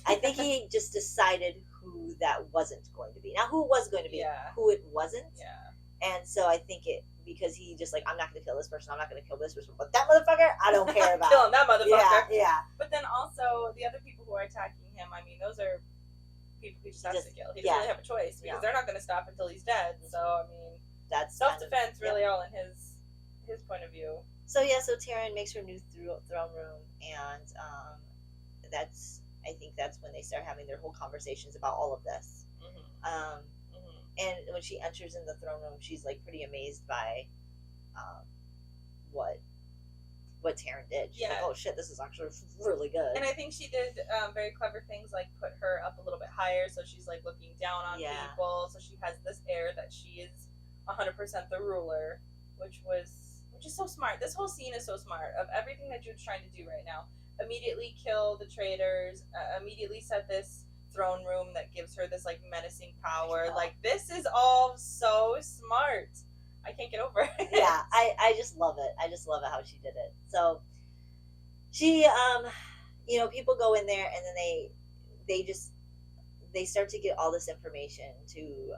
I think he just decided who that wasn't going to be. Now, who it was going to be, who it wasn't. Yeah. And so I think because he just like, I'm not going to kill this person, I'm not going to kill this person, but that motherfucker, I don't care about. Killing that motherfucker. Yeah. But then also, the other people who are attacking him, I mean, those are people he just has to kill. He doesn't really have a choice because they're not going to stop until he's dead. So, I mean, that's self-defense really all in his point of view. So so Taryn makes her new throne room, and I think that's when they start having their whole conversations about all of this. And when she enters in the throne room, she's like pretty amazed by what Taryn did. She's like, oh shit, this is actually really good. And I think she did very clever things, like put her up a little bit higher, so she's like looking down on people, so she has this air that she is 100% the ruler, which is so smart. This whole scene is so smart. Of everything that Jude's trying to do right now, immediately kill the traitors, immediately set this throne room that gives her this like menacing power. Like, this is all so smart. I can't get over it. Yeah, I just love it. I just love it how she did it. So she people go in there, and then they start to get all this information to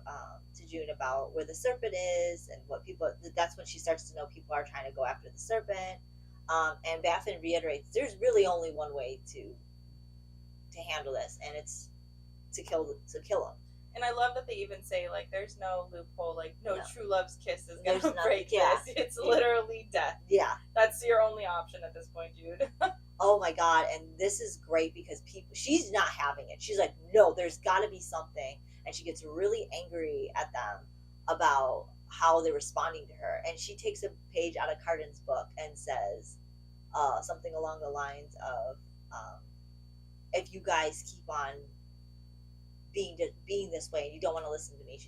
June about where the serpent is and what people. That's when she starts to know people are trying to go after the serpent. And Baffin reiterates, there's really only one way to handle this, and it's to kill him. And I love that they even say, like, there's no loophole, like, no true love's kiss is going to break this. It's literally death. Yeah. That's your only option at this point, Jude. Oh my God. And this is great because she's not having it. She's like, no, there's got to be something. And she gets really angry at them about how they're responding to her. And she takes a page out of Cardan's book and says something along the lines of, if you guys keep on being this way and you don't want to listen to me,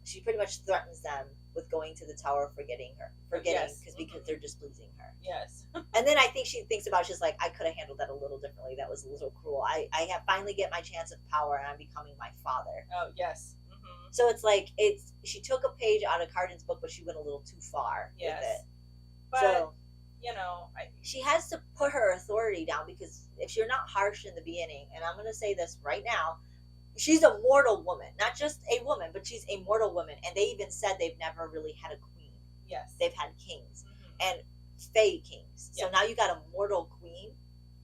she pretty much threatens them with going to the tower, forgetting because they're displeasing her. Yes. And then I think she thinks about it, she's like, I could have handled that a little differently. That was a little cruel. I have finally get my chance of power, and I'm becoming my father. Oh yes. Mm-hmm. So it's like she took a page out of Cardan's book, but she went a little too far with it. But so, she has to put her authority down, because if you're not harsh in the beginning, and I'm going to say this right now, she's a mortal woman, not just a woman, but she's a mortal woman. And they even said they've never really had a queen. Yes. They've had kings and fae kings. So now you got a mortal queen.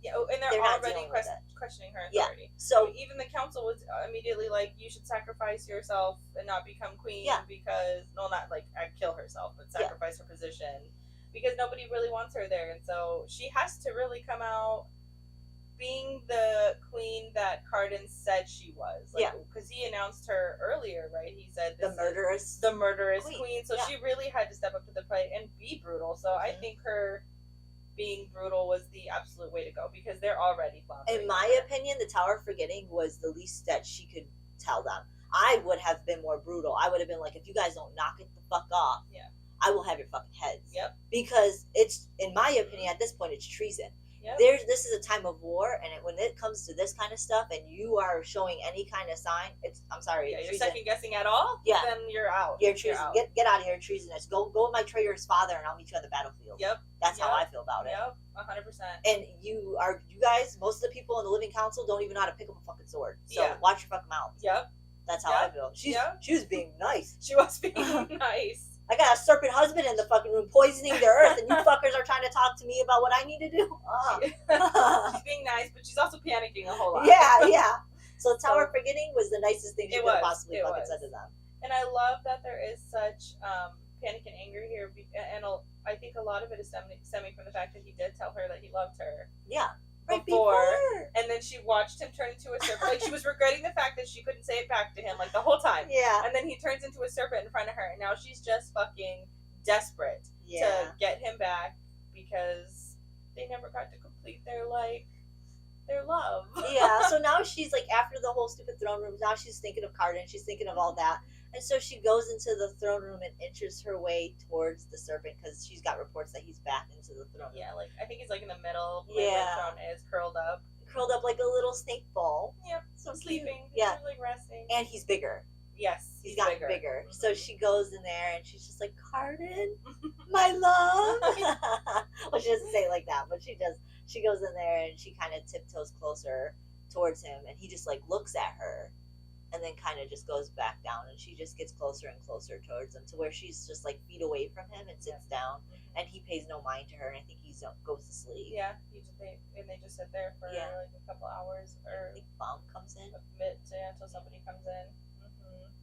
Yeah, and they're already questioning her authority. Yeah. So even the council was immediately like, you should sacrifice yourself and not become queen because, not like kill herself, but sacrifice her position. because nobody really wants her there, and so she has to really come out being the queen that Cardin said she was. Like, because he announced her earlier, right? He said the murderous queen. So she really had to step up to the plate and be brutal. So I think her being brutal was the absolute way to go, because they're already floundering. In my opinion, the Tower of Forgetting was the least that she could tell them. I would have been more brutal. I would have been like, if you guys don't knock it the fuck off, I will have your fucking heads. Yep. Because it's, in my opinion, at this point, it's treason. Yep. This is a time of war, and when it comes to this kind of stuff, and you are showing any kind of sign, I'm sorry. Yeah, you're second guessing at all? Yeah. Then you're out. You're treason. Get out of here, treasonous. Go with my traitorous father, and I'll meet you on the battlefield. Yep. That's how I feel about it. Yep. 100%. And you guys, most of the people in the Living Council don't even know how to pick up a fucking sword. So watch your fucking mouth. Yep. That's how I feel. She was being nice. She was being nice. I got a serpent husband in the fucking room poisoning the earth, and you fuckers are trying to talk to me about what I need to do. She's being nice, but she's also panicking a whole lot. Yeah. So Tower of Forgetting was the nicest thing she could have possibly fucking said to them. And I love that there is such panic and anger here, and I think a lot of it is stemming from the fact that he did tell her that he loved her. Yeah. Right before, and then she watched him turn into a serpent. Like, she was regretting the fact that she couldn't say it back to him, like, the whole time. Yeah. And then he turns into a serpent in front of her, and now she's just fucking desperate to get him back, because they never got to complete their love. Yeah, so now she's, like, after the whole stupid throne room, now she's thinking of Cardin, she's thinking of all that. And so she goes into the throne room and inches her way towards the serpent, because she's got reports that he's back into the throne room. Yeah, like, I think he's, like, in the middle where the throne is, curled up. Curled up like a little snake ball. Yep, so sleeping. Yeah. He's, like, resting. And he's bigger. Yes, he's gotten bigger. Mm-hmm. So she goes in there, and she's just like, Cardin, my love. Well, she doesn't say it like that, but she does. She goes in there, and she kind of tiptoes closer towards him, and he just, like, looks at her. And then kind of just goes back down, and she just gets closer and closer towards him, to where she's just, like, feet away from him and sits down, and he pays no mind to her, and I think he goes to sleep. Yeah, they just sit there for like a couple hours, or I think Bomb comes in. A bit until somebody comes in.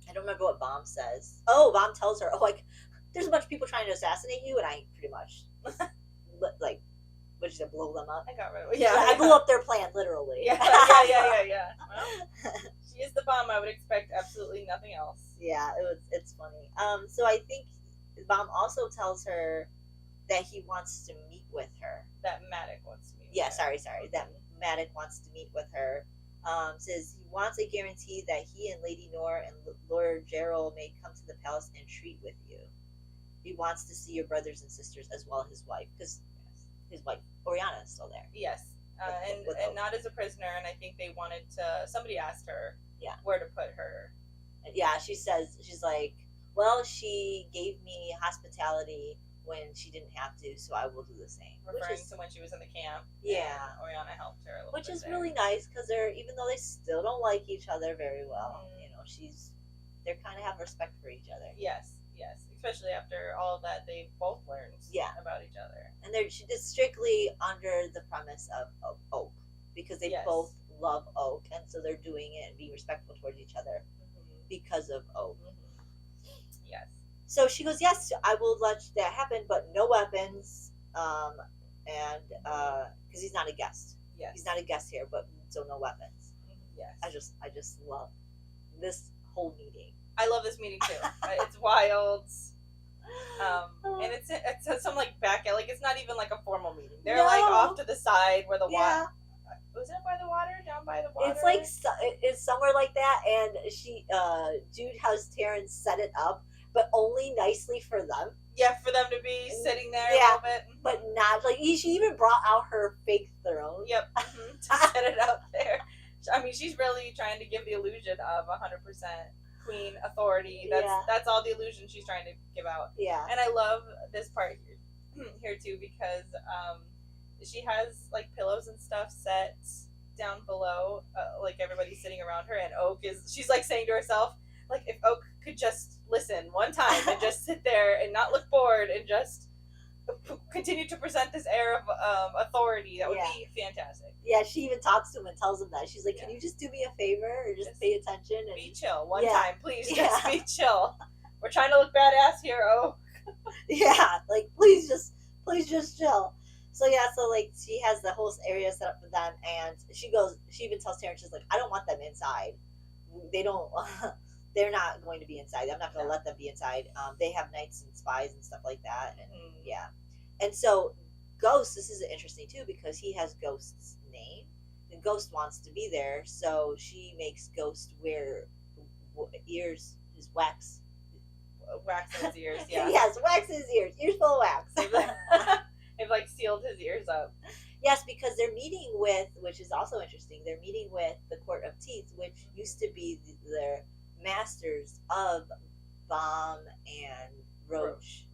I don't remember what Bomb says. Oh, Bomb tells her, like, there's a bunch of people trying to assassinate you, and I pretty much, like, what did you say, blow them up? I got rid of it. Yeah, I blew up their plan, literally. Yeah. Well, she is the bomb. I would expect absolutely nothing else. Yeah, it's funny. So I think Bomb also tells her that he wants to meet with her. That Maddox wants to meet with her. Yeah, sorry. That Maddox wants to meet with her. Says he wants a guarantee that he and Lady Nor and Lord Gerald may come to the palace and treat with you. He wants to see your brothers and sisters as well as his wife, because his wife Oriana is still there. Yes, and not as a prisoner. And I think they wanted to. Somebody asked her, where to put her. Yeah, she says, she's like, well, she gave me hospitality when she didn't have to, so I will do the same. Referring to when she was in the camp. Yeah, Oriana helped her a little bit. Which is really nice, because even though they still don't like each other very well, you know, they kind of have respect for each other. Yes. Especially after all that they both learned about each other. And it's strictly under the premise of Oak, because they both love Oak, and so they're doing it and being respectful towards each other because of Oak. Yes. So she goes, yes, I will let that happen, but no weapons, and because he's not a guest. Yes. He's not a guest here, but so no weapons. Yes. I just love this whole meeting. I love this meeting too. It's wild. And it's some like back, like it's not even like a formal meeting. They're like off to the side where the water. Was it by the water? Down by the water? It's like it's somewhere like that, and Jude has Terrence set it up, but only nicely for them. Yeah, for them to be sitting there a little bit, but not like she even brought out her fake throne. Yep, to set it out there. I mean, she's really trying to give the illusion of 100% queen authority. That's all the illusion she's trying to give out. Yeah. And I love this part here too, because she has like pillows and stuff set down below, like everybody's sitting around her, and she's like saying to herself, like, if Oak could just listen one time and just sit there and not look bored and just continue to present this air of authority, that would be fantastic. Yeah, she even talks to him and tells him that. She's like, can you just do me a favor or just pay attention? And be chill one time, please. Just be chill. We're trying to look badass here, Oak. Yeah, like, please Please just chill. So yeah, so like she has the whole area set up for them, and she even tells Terrence, she's like, I don't want them inside. They don't. They're not going to be inside. I'm not going to let them be inside. They have knights and spies and stuff like that, and yeah. And so Ghost, this is interesting too because he has Ghost's name, and Ghost wants to be there, so she makes Ghost wear ears, his wax his ears. Yeah. Yes, wax his ears full of wax. They've like sealed his ears up. Yes, because they're meeting with, which is also interesting, they're meeting with the Court of Teeth, which used to be their masters of Bomb and Roach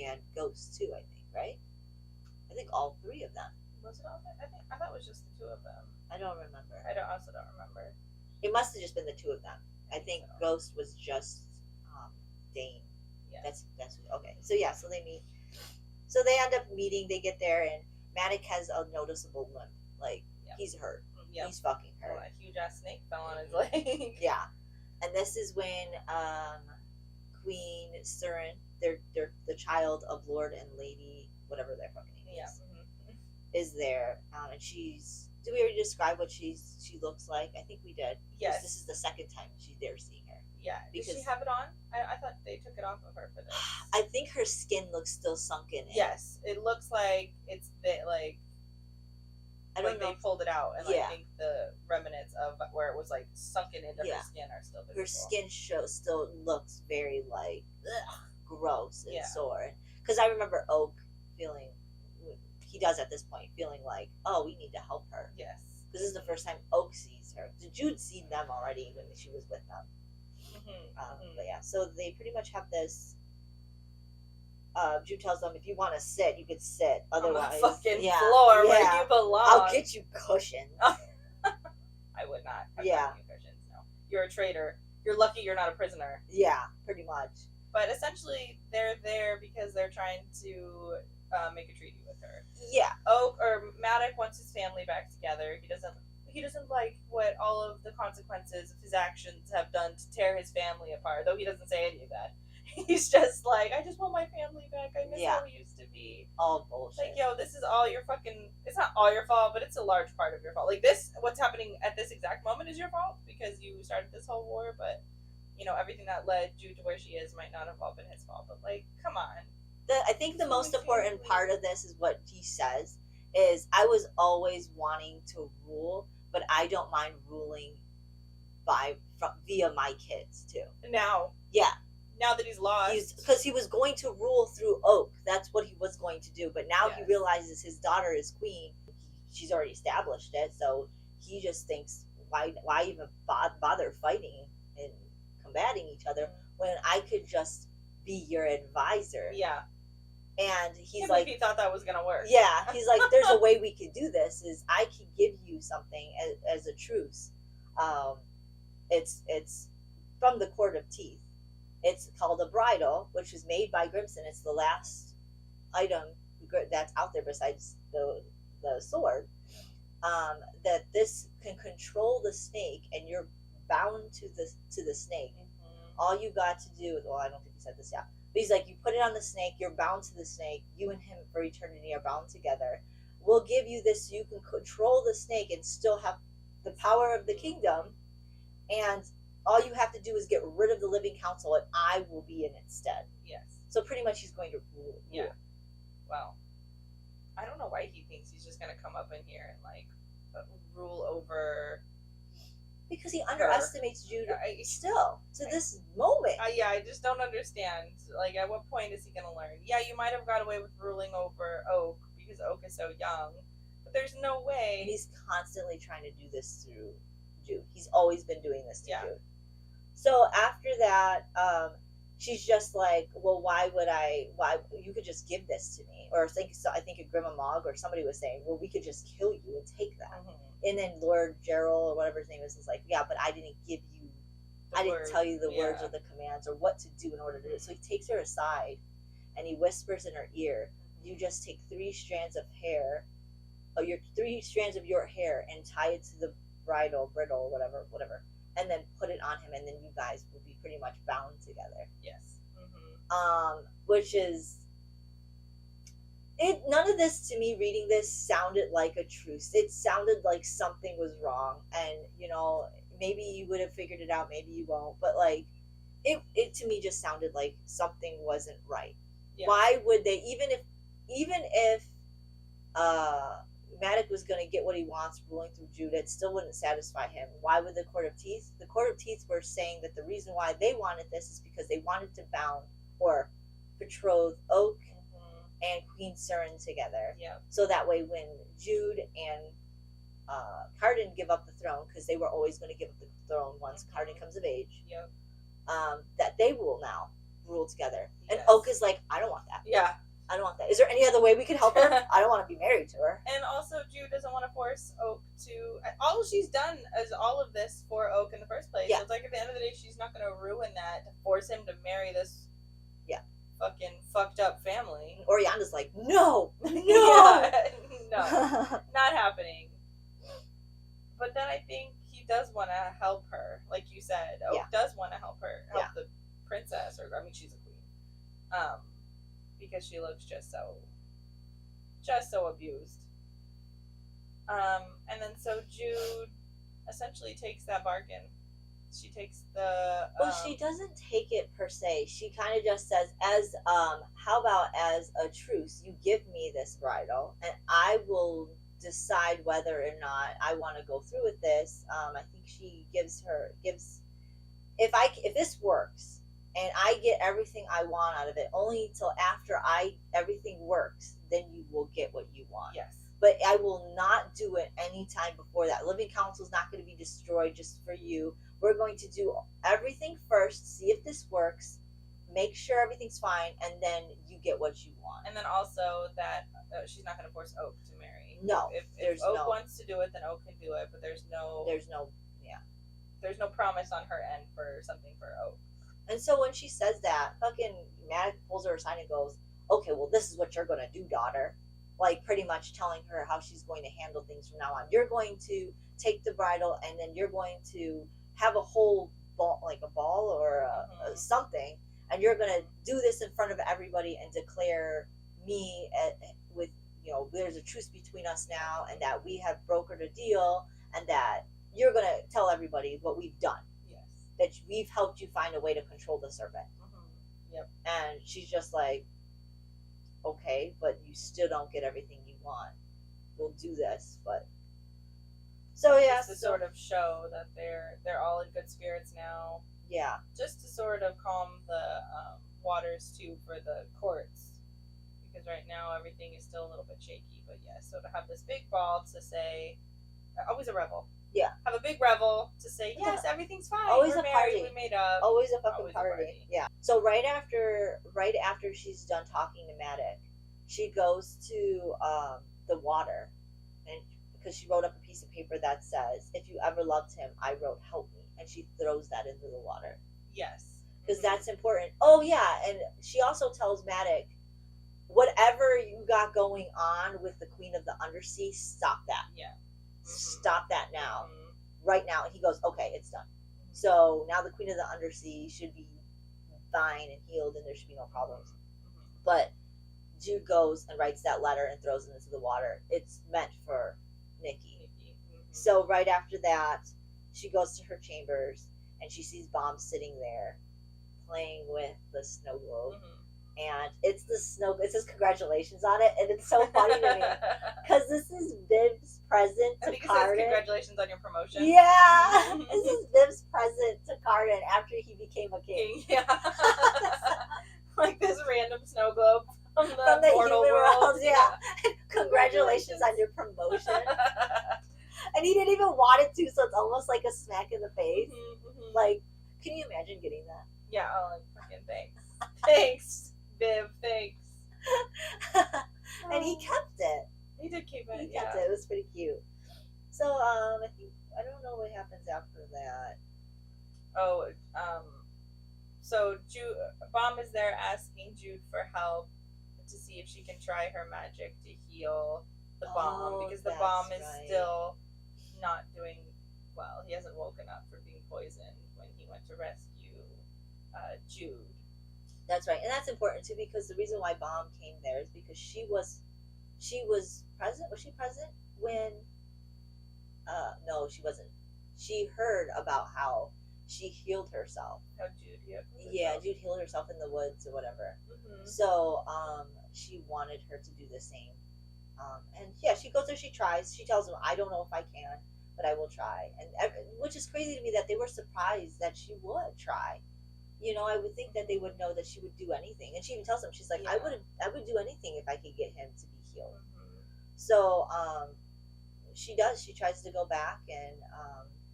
and Ghost too, I think, right? I think all three of them. Was it all? I thought it was just the two of them. I don't remember. I also don't remember. It must have just been the two of them. I think so. Ghost was just Dane. Yeah. That's okay. So yeah, so they meet. So they end up meeting. They get there, and Matic has a noticeable limp. Like he's hurt. Yep. He's fucking hurt. Oh, a huge ass snake fell on his leg. Yeah, and this is when Queen Surin, they're the child of Lord and Lady, whatever their fucking name is, is there, and she's. Did we already describe what she looks like? I think we did. Yes. This is the second time they're seeing her. Yeah. Does she have it on? I thought they took it off of her for this. I think her skin looks still sunken in. Yes. It looks like it's like I don't know. They pulled it out, and I think the remnants of where it was like sunken into her skin are still visible. Her skin still looks very like gross and sore. Because I remember Oak feeling. He does at this point, feeling like, oh, we need to help her. Yes. This is the first time Oak sees her. Jude's seen them already when she was with them. But yeah, so they pretty much have this. Jude tells them, if you want to sit, you could sit. Otherwise, on the fucking floor where you belong. I'll get you cushions. I would not. Cushions. No, you're a traitor. You're lucky you're not a prisoner. Yeah, pretty much. But essentially, they're there because they're trying to make a treaty with her. Yeah. Matic wants his family back together. He doesn't like what all of the consequences of his actions have done to tear his family apart, though he doesn't say any of that. He's just like, I just want my family back. I miss how we used to be. All bullshit. Like, yo, this is all your fucking... It's not all your fault, but it's a large part of your fault. Like, what's happening at this exact moment is your fault, because you started this whole war, but, everything that led Jude to where she is might not have all been his fault. But, like, come on. I think the most important part of this is what he says, is I was always wanting to rule, but I don't mind ruling via my kids, too. Now. Yeah. Now that he's lost. Because he was going to rule through Oak. That's what he was going to do. But now he realizes his daughter is queen. She's already established it. So he just thinks, why even bother fighting and combating each other when I could just be your advisor? Yeah. And he's like... he thought that was going to work. Yeah. He's like, there's a way we could do this. Is I could give you something as a truce. It's from the Court of Teeth. It's called a bridle, which is made by Grimson. It's the last item that's out there besides the sword. That this can control the snake, and you're bound to the snake. All you got to do, well, I don't think he said this yet, but he's like, you put it on the snake, you're bound to the snake. You and him for eternity are bound together. We'll give you this so you can control the snake and still have the power of the kingdom, and all you have to do is get rid of the living council, and I will be in its stead. Yes. So pretty much he's going to rule. Yeah. Well, I don't know why he thinks he's just going to come up in here and, like, rule over... Because he underestimates Jude still, to this moment. I just don't understand. Like, at what point is he going to learn? Yeah, you might have got away with ruling over Oak, because Oak is so young. But there's no way... He's constantly trying to do this through Jude. He's always been doing this to Jude. So after that, she's just like, well, why you could just give this to me? Or I think a Grimamog or somebody was saying, well, we could just kill you and take that. And then Lord Gerald or whatever his name is like, yeah, but I didn't give you, I didn't tell you the words or the commands or what to do in order to do it. So he takes her aside and he whispers in her ear, you just take 3 strands of hair, or your 3 strands of your hair, and tie it to the bridle, whatever, and then put it on him, and then you guys will be pretty much bound together. Yes. Which is, None of this to me reading this sounded like a truce. It sounded like something was wrong, and maybe you would have figured it out, maybe you won't, but like it to me just sounded like something wasn't right. Yeah. Why would they, even if Maddox was going to get what he wants ruling through Jude, it still wouldn't satisfy him. Why would the Court of Teeth? The Court of Teeth were saying that the reason why they wanted this is because they wanted to bound or betroth Oak and Queen Surin together. Yeah. So that way, when Jude and Cardan give up the throne, because they were always going to give up the throne once Cardan comes of age. Yep. That they will now rule together. Yes. And Oak is like, I don't want that. Yeah. I don't want that. Is there any other way we could help her? I don't want to be married to her. And also, Jude doesn't want to force Oak to. All she's done is all of this for Oak in the first place. Yeah. So it's like at the end of the day, she's not going to ruin that to force him to marry this. Yeah. Fucking fucked up family. Oriana's like, no, no, no, not happening. But then I think he does want to help her, like you said. Oak does want to help the princess, or I mean, she's a queen, because she looks just so abused. And then so Jude essentially takes that bargain. She takes the. Well, she doesn't take it per se. She kind of just says, how about as a truce, you give me this bridal, and I will decide whether or not I want to go through with this. I think she gives if this works and I get everything I want out of it, only until after everything works, then you will get what you want. Yes. But I will not do it any time before that. Living Council is not going to be destroyed just for you. We're going to do everything first, see if this works, make sure everything's fine, and then you get what you want. And then also that she's not going to force Oak to marry. No, if Oak wants to do it, then Oak can do it. But there's no promise on her end for something for Oak. And so when she says that, fucking Maddox pulls her aside and goes, "Okay, well, this is what you're going to do, daughter." Like pretty much telling her how she's going to handle things from now on. You're going to take the bridal, and then you're going to have a whole ball, like a ball or something, and you're going to do this in front of everybody and declare me there's a truce between us now, and that we have brokered a deal, and that you're going to tell everybody what we've done. Yes. That we've helped you find a way to control the serpent. Mm-hmm. Yep. And she's just like, okay, but you still don't get everything you want. We'll do this, but so yeah, just to sort of show that they're all in good spirits now. Yeah, just to sort of calm the waters too for the courts, because right now everything is still a little bit shaky. But yeah, so to have this big ball to say, always a revel. Yeah, have a big revel to say yes, everything's fine. Always We're a married, party. We made up. Always a fucking party. Yeah. So right after she's done talking to Maddox, she goes to the water, and because she wrote up a piece of paper that says, "If you ever loved him, I wrote help me," and she throws that into the water. Yes, because that's important. Oh yeah, and she also tells Maddox, whatever you got going on with the Queen of the Undersea, stop that. Yeah. Stop that now, right now. And he goes, okay, it's done. So now the Queen of the Undersea should be fine and healed, and there should be no problems. But Jude goes and writes that letter and throws it into the water. It's meant for Nikki. So right after that, she goes to her chambers and she sees Bomb sitting there playing with the snow globe. And it's the snow. It says congratulations on it, and it's so funny to me because this is Viv's present to Cardan. Congratulations on your promotion. Yeah, this is Viv's present to Cardan after he became a king. Yeah, like this random snow globe from the mortal world. Yeah, congratulations on your promotion. And he didn't even want it to, so it's almost like a smack in the face. Like, can you imagine getting that? Yeah, like fucking thanks, thanks. Viv, thanks. And he kept it. He did keep it. He kept it. It was pretty cute. So I don't know what happens after that. Oh, so Bomb is there asking Jude for help to see if she can try her magic to heal the bomb, because the bomb is still not doing well. He hasn't woken up from being poisoned when he went to rescue Jude. That's right, and that's important too, because the reason why Bomb came there is because she was she was present. Was she present when? No, she wasn't. She heard about how she healed herself. How Jude healed herself. Yeah, Jude healed herself in the woods or whatever. Mm-hmm. So, she wanted her to do the same. And yeah, she goes there. She tries. She tells him, "I don't know if I can, but I will try." And which is crazy to me that they were surprised that she would try. You know, I would think that they would know that she would do anything. And she even tells him, she's like, Yeah. I would do anything if I could get him to be healed. Mm-hmm. So, she does. She tries to go back and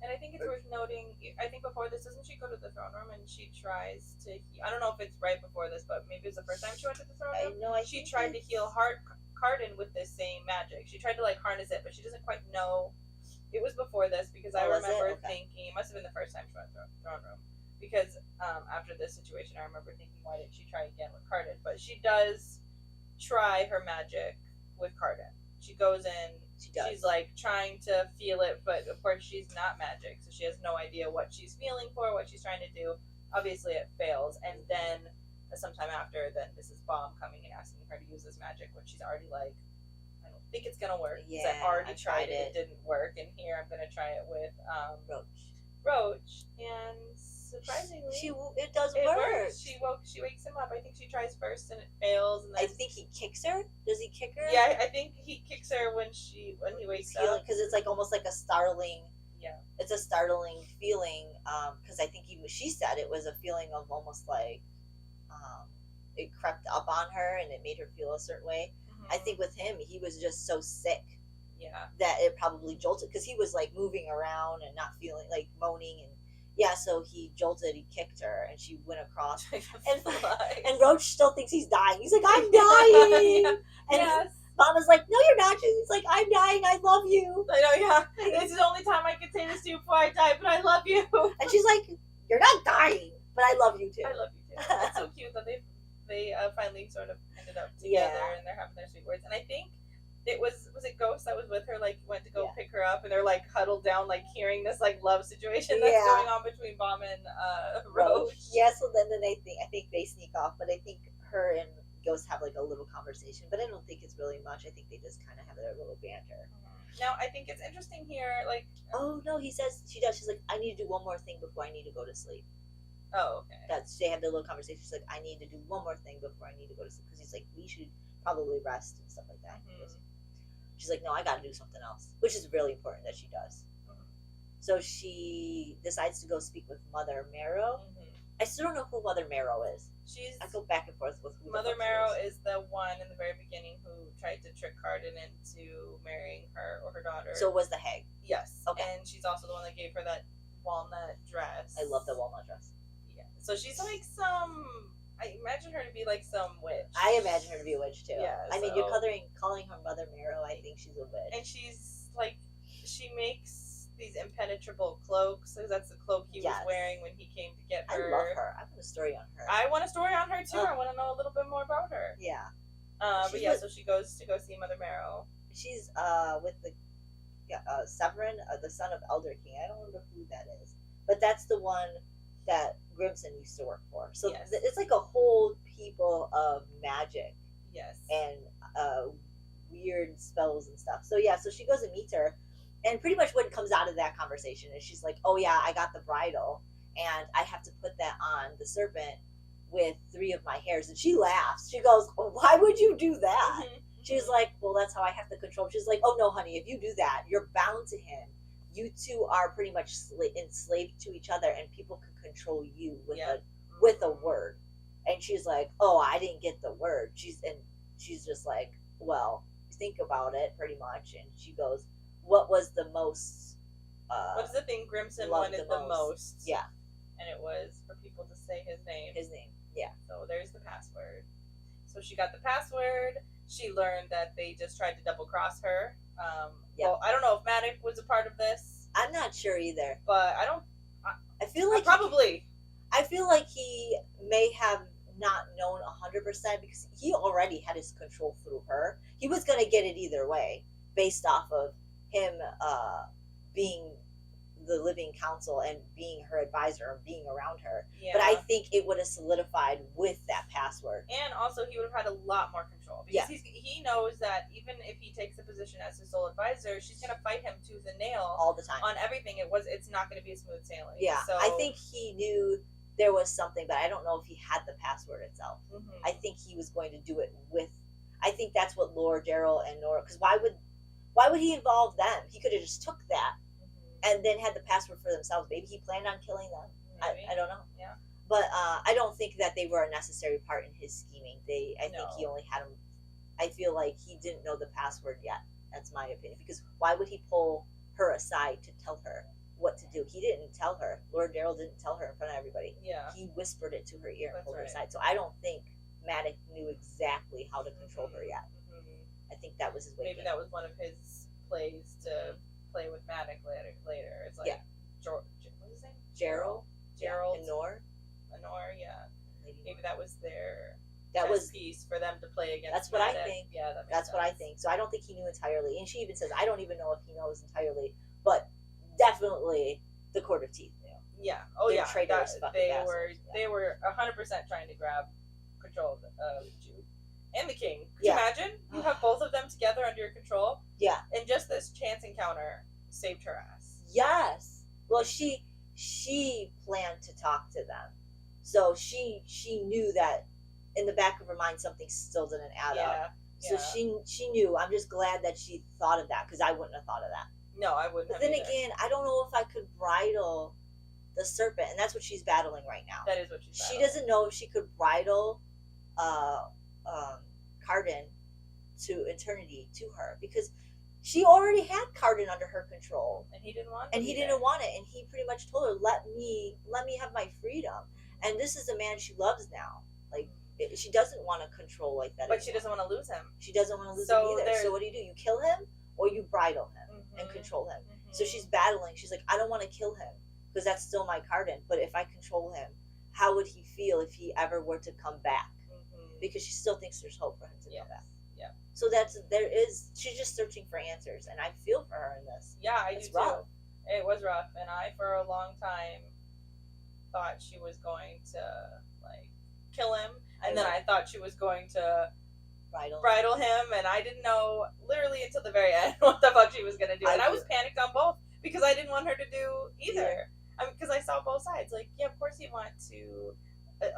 I think it's worth noting. I think before this, doesn't she go to the throne room and she tries to? I don't know if it's right before this, but maybe it's the first time she went to the throne room. I know. She tried to heal Cardin with this same magic. She tried to like harness it, but she doesn't quite know. It was before this because I remember thinking it must have been the first time she went to the throne room. Because after this situation, I remember thinking, why didn't she try again with Cardin? But she does try her magic with Cardin. She goes in. She's like trying to feel it, but of course she's not magic, so she has no idea what she's feeling for, what she's trying to do. Obviously, it fails, and then sometime after, then Mrs. Baum coming and asking her to use this magic when she's already like, I don't think it's gonna work. Yeah, I've already tried it. It didn't work, and here I'm gonna try it with Roach, and surprisingly, it does work. Works. She wakes him up. I think she tries first and it fails, and then I think he kicks her. Does he kick her? Yeah, I think he kicks her when he wakes up, because it's like almost like a startling. Yeah, it's a startling feeling. Because I think she said it was a feeling of almost like, it crept up on her and it made her feel a certain way. Mm-hmm. I think with him, he was just so sick. Yeah, that it probably jolted because he was like moving around and not feeling like moaning and. Yeah, so he jolted, he kicked her, and she went across. And Roach still thinks he's dying. He's like, I'm dying! Yeah. And yes. Mama's like, no, you're not. He's like, I'm dying, I love you. I know, yeah. This is the only time I can say this to you before I die, but I love you. And she's like, you're not dying, but I love you too. I love you too. It's so cute that they finally sort of ended up together and they're having their sweet words. And I think it was it Ghost that was with her, like went to go pick her up, and they're like huddled down, like hearing this like love situation that's going on between Baum and Roach. Yeah, so then I think they sneak off, but I think her and Ghost have like a little conversation, but I don't think it's really much. I think they just kind of have their little banter. Mm-hmm. Now I think it's interesting here, like oh no, she's like, I need to do one more thing before I need to go to sleep. Oh, okay. They have their little conversation. She's like, I need to do one more thing before I need to go to sleep, because he's like, we should probably rest and stuff like that. Mm-hmm. She's like, no, I got to do something else, which is really important that she does. Mm-hmm. So she decides to go speak with Mother Marrow. Mm-hmm. I still don't know who Mother Marrow is. I go back and forth with who Mother Marrow is the one in the very beginning who tried to trick Cardin into marrying her or her daughter. So it was the hag? Yes. Okay. And she's also the one that gave her that walnut dress. I love the walnut dress. Yeah. So she's like I imagine her to be like some witch. I imagine her to be a witch too. Yeah. I mean, you're calling her Mother Marrow. I think she's a witch. And she's like, she makes these impenetrable cloaks. So that's the cloak he was wearing when he came to get her. I love her. I want a story on her. I want a story on her too. I want to know a little bit more about her. Yeah. But yeah, so she goes to go see Mother Marrow. She's with the Severin, the son of Elder King. I don't remember who that is, but that's the one that Grimson used to work for. So it's like a whole people of magic. Yes. And weird spells and stuff. So yeah, so she goes and meets her, and pretty much what comes out of that conversation is she's like, oh yeah, I got the bridle, and I have to put that on the serpent with 3 of my hairs. And she laughs. She goes, oh, why would you do that? Mm-hmm. She's like, well, that's how I have to control him. She's like, oh no, honey, if you do that, you're bound to him. You two are pretty much enslaved to each other, and people can control you with a word. And she's like, oh, I didn't get the word. She's just like, well, think about it, pretty much. And she goes, what was the most what's the thing Grimson wanted the most? Yeah. And it was for people to say his name. Yeah. So there's the password. So she got the password. She learned that they just tried to double cross her. Well, I don't know if Matic was a part of this. I'm not sure either. But I feel like I feel like he may have not known 100% because he already had his control through her. He was going to get it either way based off of him being the living council and being her advisor or being around her. Yeah. But I think it would have solidified with that password. And also, he would have had a lot more control because he knows that even if he takes the position as his sole advisor, she's going to fight him tooth and nail all the time on everything. It's not going to be a smooth sailing. Yeah, so I think he knew there was something, but I don't know if he had the password itself. Mm-hmm. I think he was going to do it with. I think that's what Laura, Daryl, and Nora. Because why would he involve them? He could have just took that and then had the password for themselves. Maybe he planned on killing them. I don't know. Yeah. But I don't think that they were a necessary part in his scheming. I think he only had them. I feel like he didn't know the password yet. That's my opinion. Because why would he pull her aside to tell her what to do? He didn't tell her. Lord Daryl didn't tell her in front of everybody. Yeah. He whispered it to her ear and pulled her right. aside. So I don't think Maddox knew exactly how to control her yet. Mm-hmm. I think that was his way. Maybe that was one of his plays to play with Maddox later. It's like George, what's his name? Gerald, and Nor. Honor, yeah. Maybe that was their piece for them to play against. That's what Maddox. I think. Yeah, that's what I think. So I don't think he knew entirely. And she even says, I don't even know if he knows entirely, but definitely the Court of Teeth knew. Yeah. Oh They're yeah. Traitors, They were 100% trying to grab control of Jude and the king. Could you imagine? You have both of them together under your control. Yeah. And just this chance encounter saved her ass. Yes. Well, she planned to talk to them, so she knew that in the back of her mind something still didn't add up. So she knew. I'm just glad that she thought of that because I wouldn't have thought of that. No, I wouldn't. But then again, I don't know if I could bridle the serpent, and that's what she's battling right now. That is what she's battling. She doesn't know if she could bridle Cardin to eternity to her because she already had Cardin under her control, and he didn't want it. And he didn't want it, and he pretty much told her, "Let me have my freedom." And this is a man she loves now. Like she doesn't want to control like that. But she doesn't want to lose him. She doesn't want to lose him either. So what do? You kill him or you bridle him and control him. Mm-hmm. So she's battling. She's like, I don't want to kill him because that's still my Cardin. But if I control him, how would he feel if he ever were to come back? Mm-hmm. Because she still thinks there's hope for him to come back. Yeah. So she's just searching for answers, and I feel for her in this. Yeah, I do too. It was rough, and I for a long time thought she was going to like kill him, and then I thought she was going to bridle him, and I didn't know literally until the very end what the fuck she was going to do, and I was panicked on both because I didn't want her to do either. I mean, because I saw both sides. Like, yeah, of course you want to.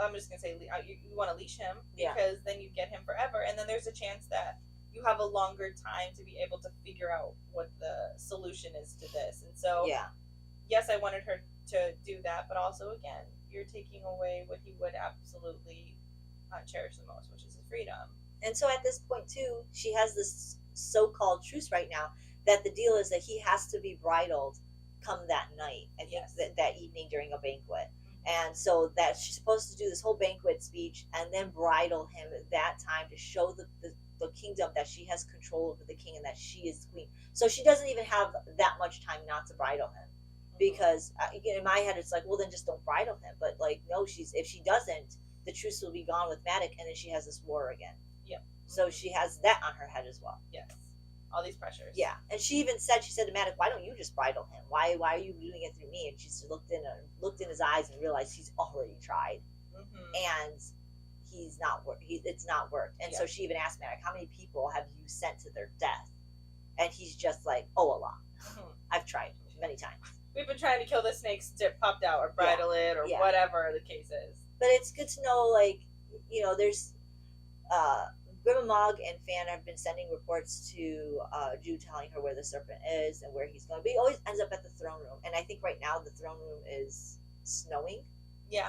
I'm just gonna say you want to leash him because then you get him forever, and then there's a chance that you have a longer time to be able to figure out what the solution is to this. And so, yes, I wanted her to do that, but also again, you're taking away what he would absolutely cherish the most, which is his freedom. And so at this point too, she has this so-called truce right now that the deal is that he has to be bridled come that night. I think that evening during a banquet. And so that she's supposed to do this whole banquet speech and then bridle him at that time to show the kingdom that she has control over the king and that she is queen. So she doesn't even have that much time not to bridle him. Because in my head, it's like, well, then just don't bridle him. But like, no, if she doesn't, the truce will be gone with Maddox, and then she has this war again. Yep. So she has that on her head as well. Yes. All these pressures. Yeah. And she said to Maddox, why don't you just bridle him? Why are you doing it through me? And she looked in his eyes and realized he's already tried. Mm-hmm. And it's not worked. And so she even asked Maddox, how many people have you sent to their death? And he's just like, a lot. Mm-hmm. I've tried many times. We've been trying to kill the snakes that popped out or bridle it or whatever the case is. But it's good to know, like, there's Grimamog and Fan have been sending reports to Jude telling her where the serpent is and where he's going. But he always ends up at the throne room. And I think right now the throne room is snowing. Yeah.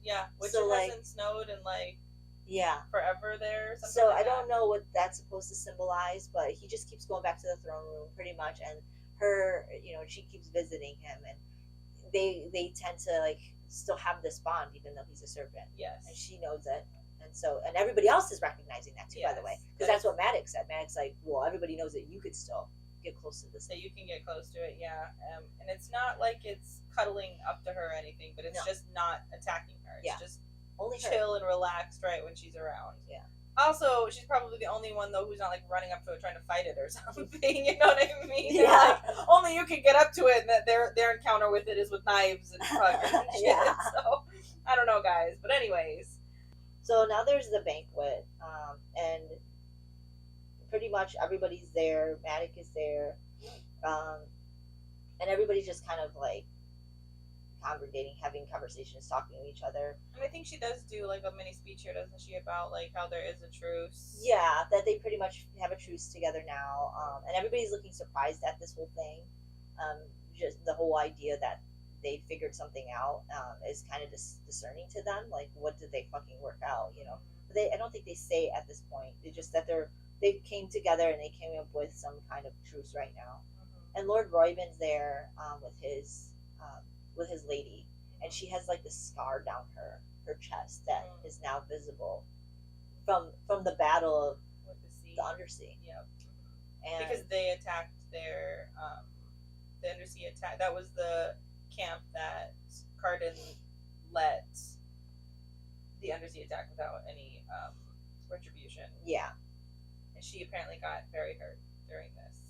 Yeah. Which hasn't snowed in forever there. So like I don't know what that's supposed to symbolize, but he just keeps going back to the throne room pretty much. And her, she keeps visiting him. And they tend to still have this bond even though he's a serpent. Yes. And she knows it. And everybody else is recognizing that too, by the way, because that's what Maddox said. Maddox well, everybody knows that you could still get close to this. So you can get close to it, yeah. And it's not like it's cuddling up to her or anything, but it's just not attacking her. It's just only chill and relaxed right when she's around. Yeah. Also, she's probably the only one though who's not like running up to it trying to fight it or something. You know what I mean? Yeah. Like, only you can get up to it, and that their encounter with it is with knives and fucking shit. Yeah. So I don't know, guys. But anyways, So now there's the banquet, and pretty much everybody's there. Matic is there, and everybody's just kind of like congregating, having conversations, talking to each other. and I think she does do like a mini speech here, doesn't she, about like how there is a truce? Yeah, that they pretty much have a truce together now, and everybody's looking surprised at this whole thing. Just the whole idea that they figured something out is kind of discerning to them. Like, what did they fucking work out? You know, but I don't think they say at this point. It's just that they came together and they came up with some kind of truce right now. And Lord Royvin's there with his lady, and she has like this scar down her chest that is now visible from the battle of with the sea, the undersea. Yep. And because they attacked their the undersea attack. That was the camp that Carden let the undersea attack without any retribution. Yeah. And she apparently got very hurt during this.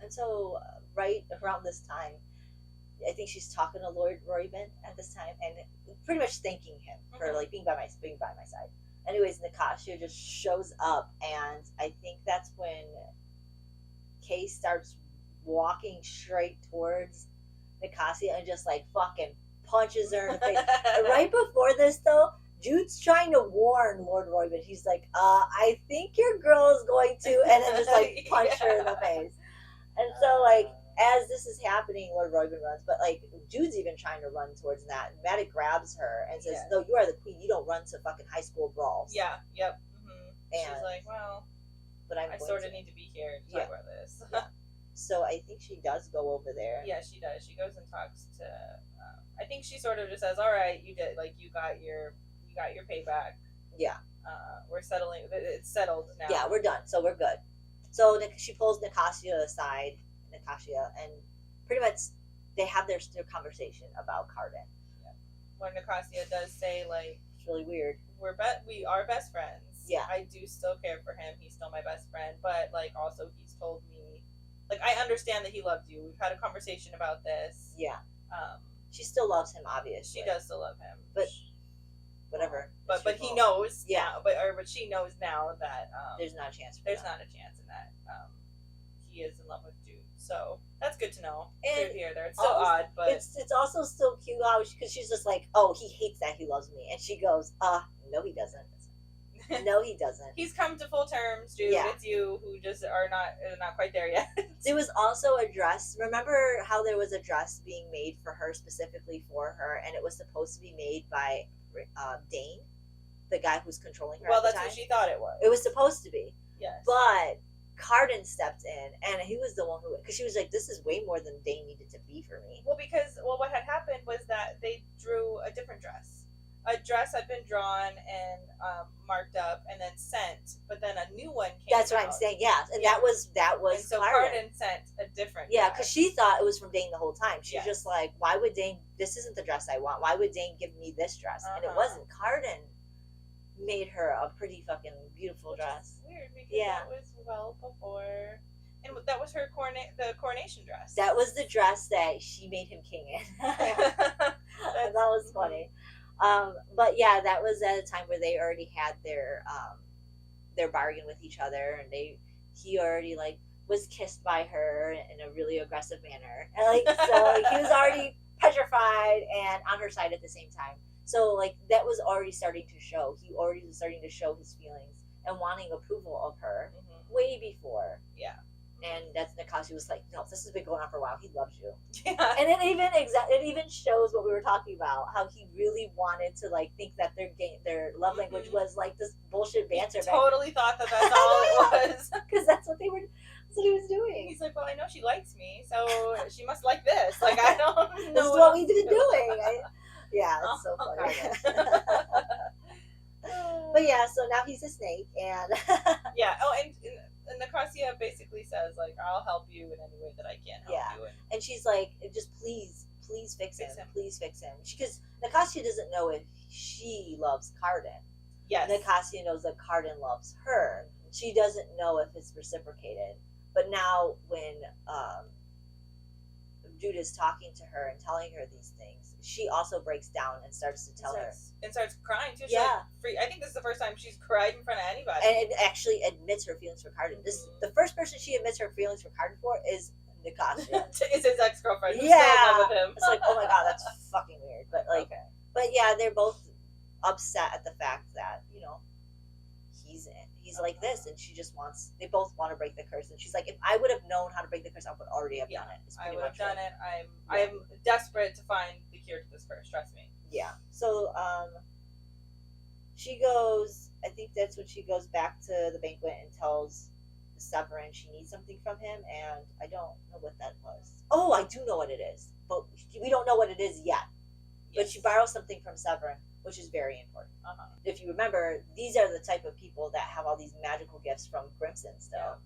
And so, right around this time, I think she's talking to Lord Royvin at this time, and pretty much thanking him for like being by my side. Anyways, Natasha just shows up, and I think that's when Kay starts walking straight towards Nicasia and just like fucking punches her in the face. Right before this, though, Jude's trying to warn Lord Royvin. He's like, I think your girl is going to, and then just like punch her in the face. And so, like, as this is happening, Lord Royvin runs, but like Jude's even trying to run towards that. And Matic grabs her and says, "No, you are the queen. You don't run to fucking high school brawls." Yeah. Yep. And she's like, "Well, but I sort of need to be here to talk about this." Yeah. So I think she does go over there. Yeah, she does. She goes and talks to. I think she sort of just says, "All right, you did. Like, you got your payback. Yeah. We're settling. It's settled now. Yeah, we're done. So we're good." So she pulls Nicasia aside, and pretty much they have their conversation about Carden. Yeah. When Nicasia does say, like, it's really weird. We are best friends. Yeah. I do still care for him. He's still my best friend. But like, also, he's told me, like, I understand that he loved you. We've had a conversation about this. Yeah. She still loves him, obviously. She does still love him. But whatever. But he knows. Yeah. Now, but she knows now that there's not a chance. There's not a chance in that. He is in love with Jude, so that's good to know. And here, there, it's still odd, but it's also still cute how because she's just like, oh, he hates that he loves me, and she goes, no, he doesn't. No, he doesn't. He's come to full terms, Jude. Yeah. It's you who just are not quite there yet. There was also a dress. Remember how there was a dress being made for her, specifically for her, and it was supposed to be made by Dane, the guy who's controlling her. Well, that's what she thought it was. It was supposed to be. Yes. But Carden stepped in, and he was the one who, because she was like, this is way more than Dane needed to be for me. Well, what had happened was that they drew a different dress. A dress had been drawn and marked up and then sent, but then a new one came That's what I'm saying, yes. And that was and so Carden sent a different dress. Because she thought it was from Dane the whole time. She's just like, why would Dane, this isn't the dress I want. Why would Dane give me this dress? And it wasn't. Carden made her a pretty fucking beautiful dress. Weird, because that was well before, and that was her the coronation dress. That was the dress that she made him king in. That was funny. But yeah, that was at a time where they already had their bargain with each other, and he already like was kissed by her in a really aggressive manner, and like so he was already petrified and on her side at the same time. So, like, that was already starting to show. He already was starting to show his feelings and wanting approval of her way before. Yeah. And that's Nicasia was like, no, this has been going on for a while. He loves you. Yeah. And it even shows what we were talking about, how he really wanted to, like, think that their love language was, like, this bullshit banter. He totally thought that that's all it was. Because that's what he was doing. He's like, well, I know she likes me, so she must like this. Like, I don't know. This is what we've been doing. Yeah, it's so funny. But yeah, so now he's a snake, and yeah. Oh, and Nicasia basically says, like, I'll help you in any way that I can help you. And she's like, just please fix him. Please fix him. Because Nicasia doesn't know if she loves Carden. Yes. Nicasia knows that Cardan loves her. She doesn't know if it's reciprocated. But now when Judah's talking to her and telling her these things, she also breaks down and starts to tell her. And starts crying too. Yeah. I think this is the first time she's cried in front of anybody. And it actually admits her feelings for Cardan. The first person she admits her feelings for Cardan for is Nicasia. Is his ex-girlfriend. Who's Yeah. still in love with him. It's like, oh my god, that's fucking weird. But like, okay. But yeah, they're both upset at the fact that, you know, he's like this, and they both want to break the curse, and she's like, if I would have known how to break the curse, I would already have done it. I would have done it. I'm desperate to find the cure to this curse, trust me. Yeah. So she goes, I think that's when she goes back to the banquet and tells the Severin she needs something from him, and I don't know what that was. Oh, I do know what it is, but we don't know what it is yet. Yes. But she borrows something from Severin, which is very important. If you remember, these are the type of people that have all these magical gifts from Grimson still,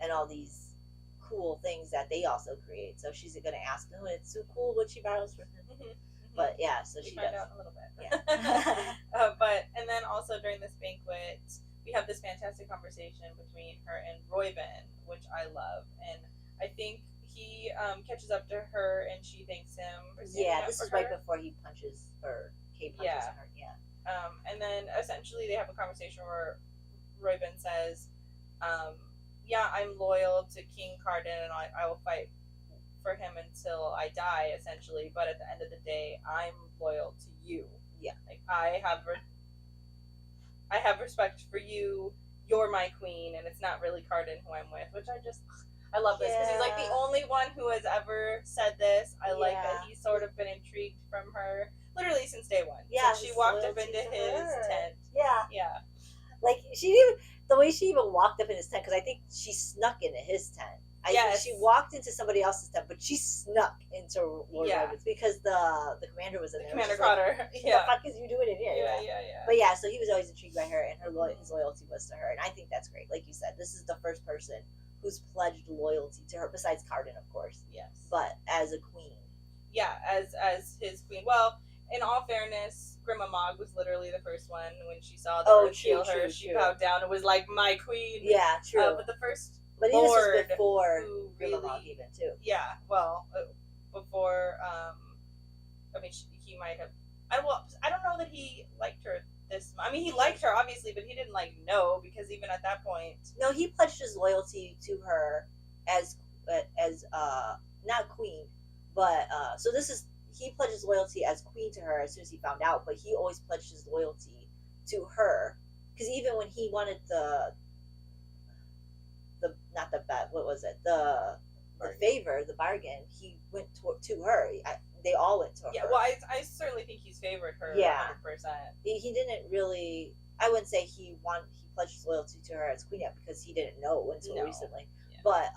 and all these cool things that they also create. So she's going to ask, oh, it's so cool what she borrows from him. But yeah, so she find does. out in a little bit. Yeah. And then also during this banquet, we have this fantastic conversation between her and Royben, which I love. And I think he catches up to her, and she thanks him for standing up this for is her. right before he punches her. Kay punches her. Yeah. And then essentially they have a conversation where Royben says, yeah, I'm loyal to King Cardan, and I will fight for him until I die, essentially. But at the end of the day, I'm loyal to you. Yeah. Like, I have respect for you. You're my queen, and it's not really Cardan who I'm with, which I love this, because he's like the only one who has ever said this. I like that he's sort of been intrigued from her literally since day one. Yeah, since she walked up into his tent. Yeah. Like, the way she even walked up in his tent, because I think she snuck into his tent. I think she walked into somebody else's tent, but she snuck into Lord Royben's because the commander was in there. Commander caught her. What the fuck is you doing in here? Yeah. But yeah, so he was always intrigued by her, and his loyalty was to her, and I think that's great. Like you said, this is the first person who's pledged loyalty to her, besides Cardan, of course. Yes. But as a queen. Yeah, as his queen. Well, in all fairness, Grima Mog was literally the first one when she saw the kill her. She bowed down and was like, my queen. Yeah, true. But the first this was before Grima Mog even, too. Yeah, well, before, I mean, he might have, I don't know that he liked her this much. I mean, he liked her, obviously, but he didn't, know, because even at that point. No, he pledged his loyalty to her as not queen, but, so he pledged his loyalty as queen to her as soon as he found out, but he always pledged his loyalty to her, because even when he wanted the favor, the bargain, he went to her. They all went to her. Yeah, well, I certainly think he's favored her. Yeah, 100%. He didn't really. I wouldn't say he pledged his loyalty to her as queen yet, because he didn't know until recently. Yeah. But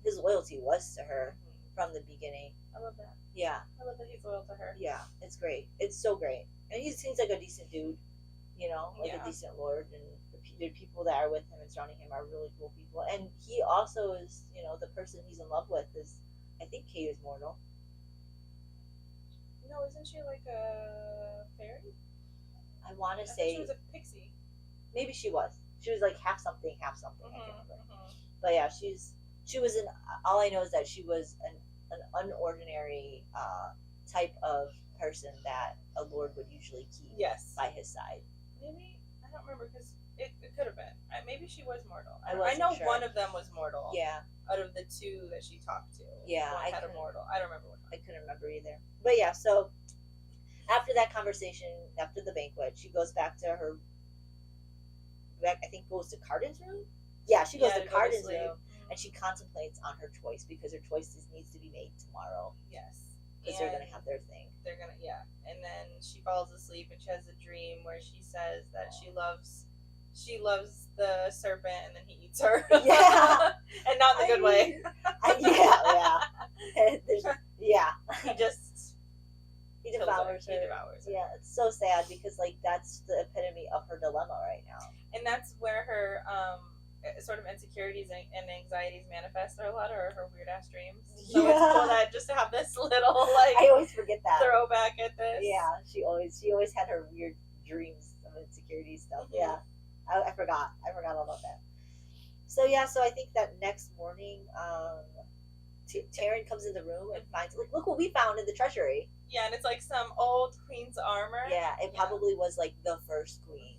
his loyalty was to her from the beginning. I love that. Yeah, I love that he's loyal to her. Yeah, it's great. It's so great, and he seems like a decent dude. A decent lord, and the people that are with him and surrounding him are really cool people. And he also is, the person he's in love with is, I think Kate is mortal. No, isn't she like a fairy? I want to say she was a pixie. Maybe she was. She was like half something. I can't remember. But yeah, she was an. All I know is that she was an unordinary type of person that a lord would usually keep by his side. Maybe, I don't remember, because it could have been. Maybe she was mortal. I know one of them was mortal. Yeah. Out of the two that she talked to. Yeah. One had a mortal. I don't remember what. I couldn't remember either. But yeah, so after that conversation, after the banquet, she goes back to her. I think goes to Cardan's room. Yeah, she goes to Cardan's room, and she contemplates on her choice, because her choice needs to be made tomorrow. Yes. Because they're going to have their thing. And then she falls asleep, and she has a dream where she says that she loves the serpent, and then he eats her. Yeah. And not in the good way. Yeah. He devours her. He devours her. Yeah, it's so sad, because that's the epitome of her dilemma right now. And that's where her sort of insecurities and anxieties manifest a lot, or her weird ass dreams. So it's cool that just to have this little I always forget that throwback at this. Yeah, she always had her weird dreams, some insecurity stuff. Yeah, I forgot all about that. So yeah, so I think that next morning, Taryn comes in the room and finds, like, look what we found in the treasury. Yeah, and it's like some old queen's armor. Yeah, it probably was like the first queen,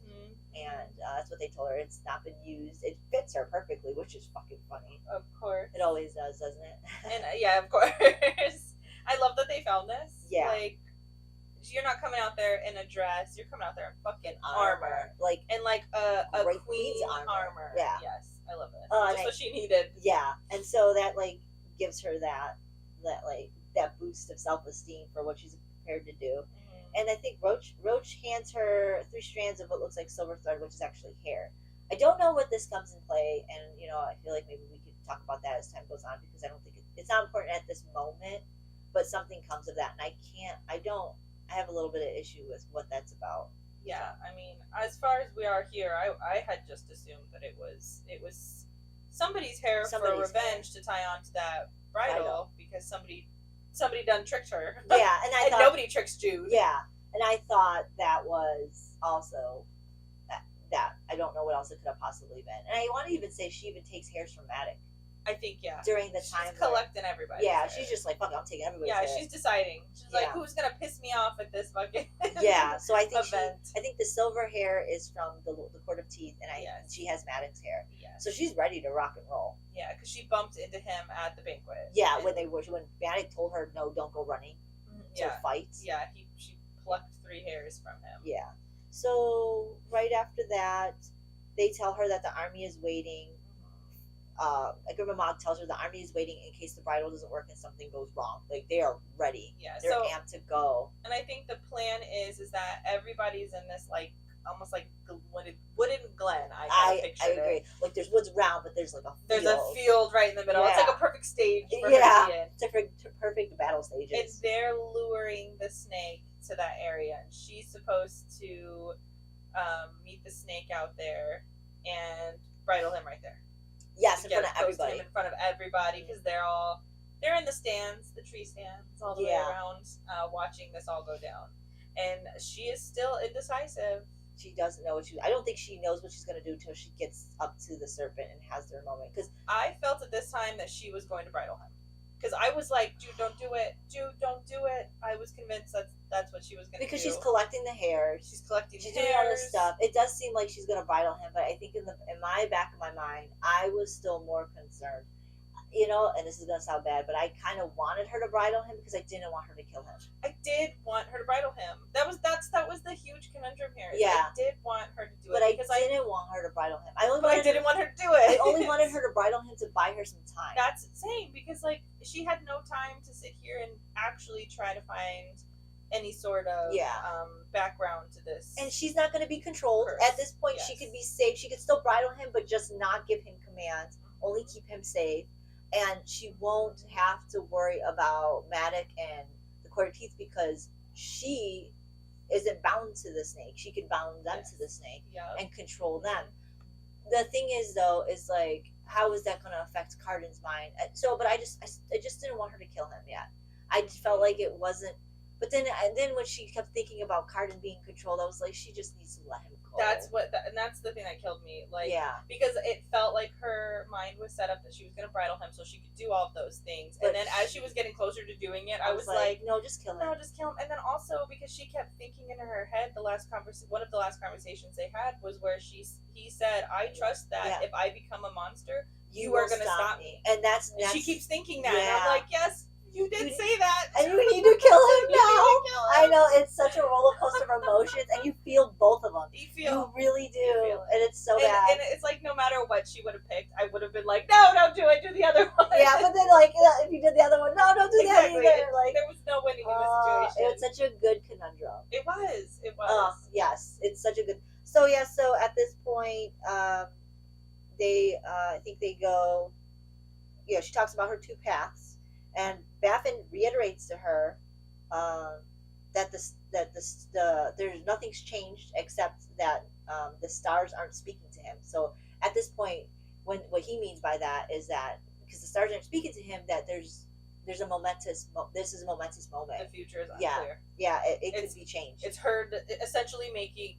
and that's what they told her. It's not been used. It fits her perfectly, which is fucking funny. Of course, it always does, doesn't it? And yeah, of course. I love that they found this. Yeah, like, you're not coming out there in a dress. You're coming out there in fucking armor, like, and like a queen's armor. Yeah, yes, I love it. That's what she needed. Yeah, and so that like gives her that boost of self-esteem for what she's prepared to do. And I think Roach hands her 3 strands of what looks like silver thread, which is actually hair. I don't know what this comes in play, and I feel like maybe we could talk about that as time goes on, because I don't think it's not important at this moment, but something comes of that, and I have a little bit of issue with what that's about. Yeah, I mean, as far as we are here, I had just assumed that it was somebody's hair for revenge to tie onto that bridle, because somebody done tricked her. Yeah, and I thought nobody tricks Jude. Yeah, and I thought that was also that I don't know what else it could have possibly been. And I want to even say she even takes hairs from Matic. I think, yeah. During the time, she's collecting everybody. Yeah, she's just like, fuck it, I'm taking everybody's hair. Yeah, she's deciding. She's like, who's gonna piss me off at this fucking yeah. So I think event. I think the silver hair is from the Court of Teeth, and she has Maddox's hair. Yeah. So she's ready to rock and roll. Yeah, because she bumped into him at the banquet. Yeah, when Maddox told her no, don't go running to fight. Yeah, she plucked 3 hairs from him. Yeah. So right after that, they tell her that the army is waiting. Mog tells her the army is waiting in case the bridal doesn't work and something goes wrong. Like, they are ready. Yeah, they're amped to go. And I think the plan is that everybody's in this like almost like wooden glen. I agree. It. Like, there's woods around, but there's like a field. There's a field right in the middle. Yeah. It's like a perfect stage for her to be in. It's a perfect battle stages. It's they're luring the snake to that area, and she's supposed to meet the snake out there and bridle him right there. Yes, in front of everybody. In front of everybody, because they're in the stands, the tree stands, all the way around, watching this all go down. And she is still indecisive. She doesn't know I don't think she knows what she's going to do until she gets up to the serpent and has their moment. Because I felt at this time that she was going to bridle him. Because I was like, Jude, don't do it. Jude, don't do it. I was convinced that's what she was going to do. Because she's collecting the hairs. She's collecting She's doing all this stuff. It does seem like she's going to bridle him, but I think in my back of my mind, I was still more concerned. And this is going to sound bad, but I kind of wanted her to bridle him because I didn't want her to kill him. I did want her to bridle him. That was the huge conundrum here. Yeah. I did want her to do it. But I didn't want her to bridle him. I didn't want her to do it. I only wanted her to bridle him to buy her some time. That's insane, because like she had no time to sit here and actually try to find any sort of background to this. And she's not going to be controlled. At this point, she could be safe. She could still bridle him, but just not give him commands. Only keep him safe. And she won't have to worry about Matic and the Court of Teeth because she isn't bound to the snake. She can bound them to the snake and control them. The thing is, though, is like, how is that going to affect Cardin's mind? But I just didn't want her to kill him yet. I just felt like it wasn't. But then when she kept thinking about Cardin being controlled, I was like, she just needs to let him go. That's the thing that killed me. Like, because it felt like her mind was set up that she was going to bridle him so she could do all of those things. But and then as she was getting closer to doing it, I was like, no, just kill him. No, just kill him. And then also because she kept thinking in her head, one of the last conversations they had was where he said, I trust that if I become a monster, you are going to stop me. And she keeps thinking that. And I'm like, yes. You did say that. And you need to kill him now. I know, it's such a roller coaster of emotions, and you feel both of them. You really do. And it's so bad. And it's like, no matter what she would have picked, I would have been like, no, don't do it, do the other one. Yeah, but then, like, if you did the other one, no, don't do that either. Like, there was no winning in this situation. It was such a good conundrum. It was. Yes, it's such a good. So at this point, I think they go. Yeah, she talks about her 2 paths. And Baffin reiterates to her that there's nothing's changed except that the stars aren't speaking to him. So at this point, what he means by that is that because the stars aren't speaking to him, that there's there's a momentous. This is a momentous moment. The future is unclear. Yeah, it could be changed. It's her essentially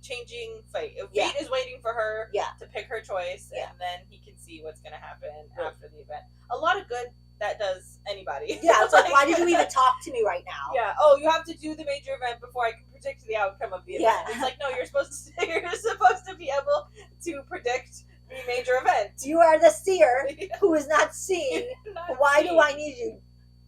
changing fate. Fate is waiting for her to pick her choice, and then he can see what's going to happen after the event. A lot of good that does anybody. Yeah, it's like, why did you even talk to me right now? Yeah. Oh, you have to do the major event before I can predict the outcome of the event. Yeah. It's like, no, you're supposed to be able to predict the major event. You are the seer who is not seeing. Why do I need you?